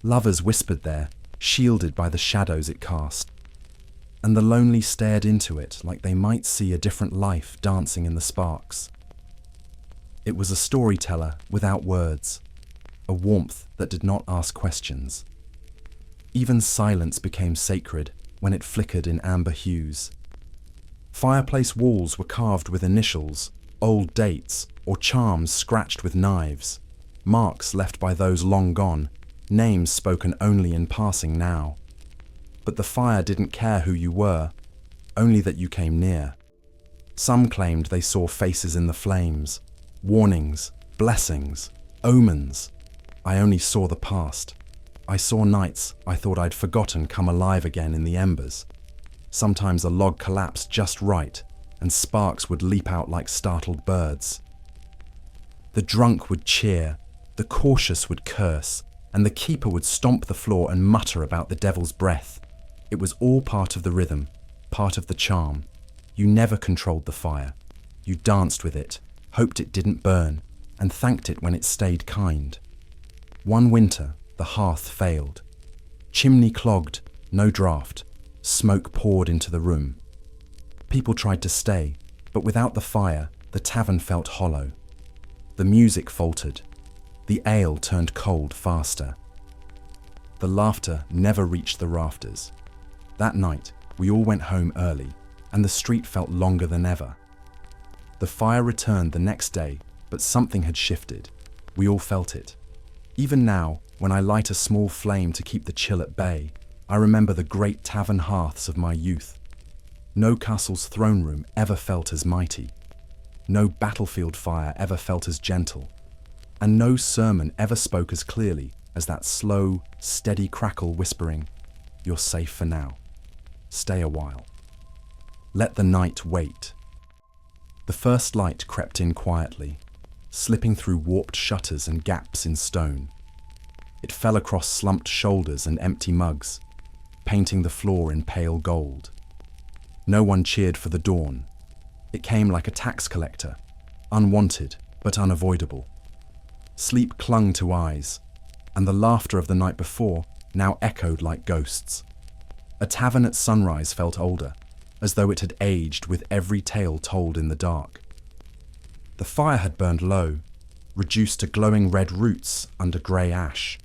Lovers whispered there, shielded by the shadows it cast, and the lonely stared into it like they might see a different life dancing in the sparks. It was a storyteller without words, a warmth that did not ask questions. Even silence became sacred when it flickered in amber hues. Fireplace walls were carved with initials, old dates, or charms scratched with knives, marks left by those long gone, names spoken only in passing now. But the fire didn't care who you were, only that you came near. Some claimed they saw faces in the flames, warnings, blessings, omens. I only saw the past. I saw nights I thought I'd forgotten come alive again in the embers. Sometimes a log collapsed just right, and sparks would leap out like startled birds. The drunk would cheer, the cautious would curse, and the keeper would stomp the floor and mutter about the devil's breath. It was all part of the rhythm, part of the charm. You never controlled the fire. You danced with it, hoped it didn't burn, and thanked it when it stayed kind. One winter, the hearth failed. Chimney clogged, no draught. Smoke poured into the room. People tried to stay, but without the fire, the tavern felt hollow. The music faltered. The ale turned cold faster. The laughter never reached the rafters. That night, we all went home early, and the street felt longer than ever. The fire returned the next day, but something had shifted. We all felt it. Even now, when I light a small flame to keep the chill at bay, I remember the great tavern hearths of my youth. No castle's throne room ever felt as mighty. No battlefield fire ever felt as gentle. And no sermon ever spoke as clearly as that slow, steady crackle whispering, "You're safe for now. Stay a while. Let the night wait." The first light crept in quietly, slipping through warped shutters and gaps in stone. It fell across slumped shoulders and empty mugs, painting the floor in pale gold. No one cheered for the dawn. It came like a tax collector, unwanted but unavoidable. Sleep clung to eyes, and the laughter of the night before now echoed like ghosts. A tavern at sunrise felt older, as though it had aged with every tale told in the dark. The fire had burned low, reduced to glowing red roots under grey ash.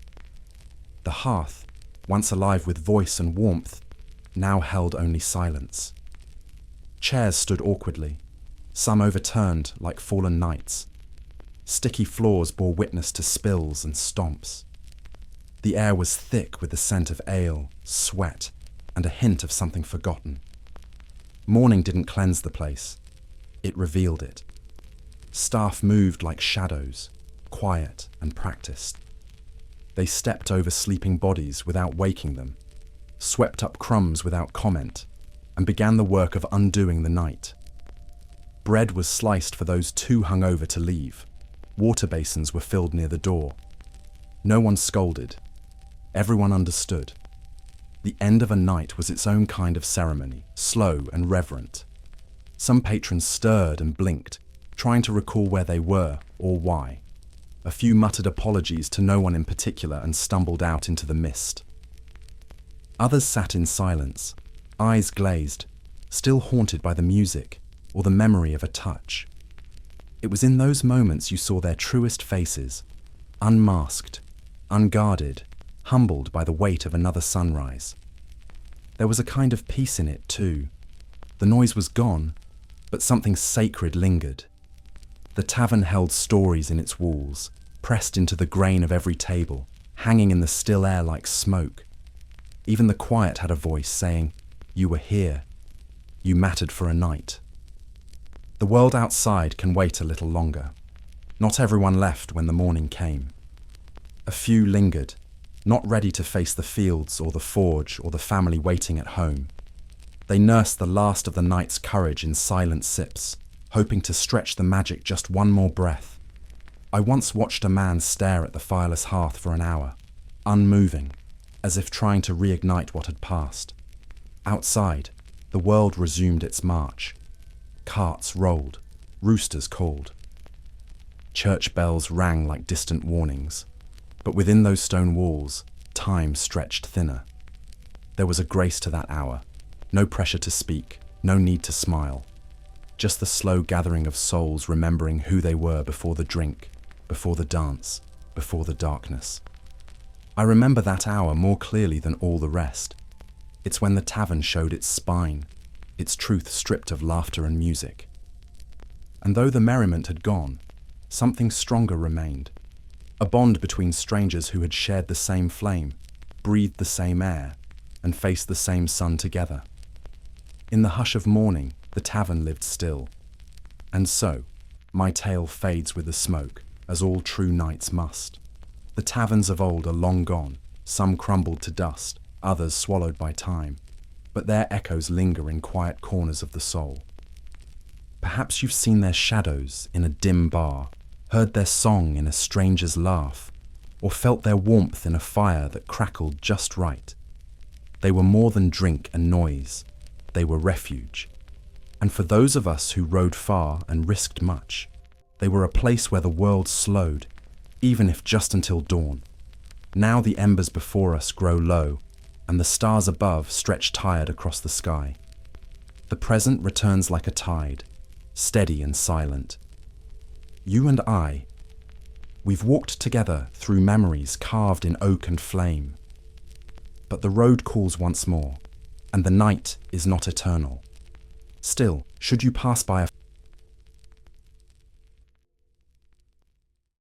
The hearth, once alive with voice and warmth, now held only silence. Chairs stood awkwardly, some overturned like fallen knights. Sticky floors bore witness to spills and stomps. The air was thick with the scent of ale, sweat, and a hint of something forgotten. Morning didn't cleanse the place. It revealed it. Staff moved like shadows, quiet and practiced. They stepped over sleeping bodies without waking them, swept up crumbs without comment, and began the work of undoing the night. Bread was sliced for those too hungover to leave. Water basins were filled near the door. No one scolded. Everyone understood. The end of a night was its own kind of ceremony, slow and reverent. Some patrons stirred and blinked, trying to recall where they were or why. A few muttered apologies to no one in particular and stumbled out into the mist. Others sat in silence, eyes glazed, still haunted by the music or the memory of a touch. It was in those moments you saw their truest faces, unmasked, unguarded, humbled by the weight of another sunrise. There was a kind of peace in it too. The noise was gone, but something sacred lingered. The tavern held stories in its walls, pressed into the grain of every table, hanging in the still air like smoke. Even the quiet had a voice saying, "You were here. You mattered for a night." The world outside can wait a little longer. Not everyone left when the morning came. A few lingered, not ready to face the fields or the forge or the family waiting at home. They nursed the last of the night's courage in silent sips, hoping to stretch the magic just one more breath. I once watched a man stare at the fireless hearth for an hour, unmoving, as if trying to reignite what had passed. Outside, the world resumed its march. Carts rolled, roosters called. Church bells rang like distant warnings, but within those stone walls, time stretched thinner. There was a grace to that hour, no pressure to speak, no need to smile. Just the slow gathering of souls remembering who they were before the drink, before the dance, before the darkness. I remember that hour more clearly than all the rest. It's when the tavern showed its spine, its truth stripped of laughter and music. And though the merriment had gone, something stronger remained. A bond between strangers who had shared the same flame, breathed the same air, and faced the same sun together. In the hush of morning, the tavern lived still. And so, my tale fades with the smoke, as all true nights must. The taverns of old are long gone, some crumbled to dust, others swallowed by time, but their echoes linger in quiet corners of the soul. Perhaps you've seen their shadows in a dim bar, heard their song in a stranger's laugh, or felt their warmth in a fire that crackled just right. They were more than drink and noise. They were refuge. And for those of us who rode far and risked much, they were a place where the world slowed, even if just until dawn. Now the embers before us grow low, and the stars above stretch tired across the sky. The present returns like a tide, steady and silent. You and I, we've walked together through memories carved in oak and flame. But the road calls once more, and the night is not eternal. Still, should you pass by a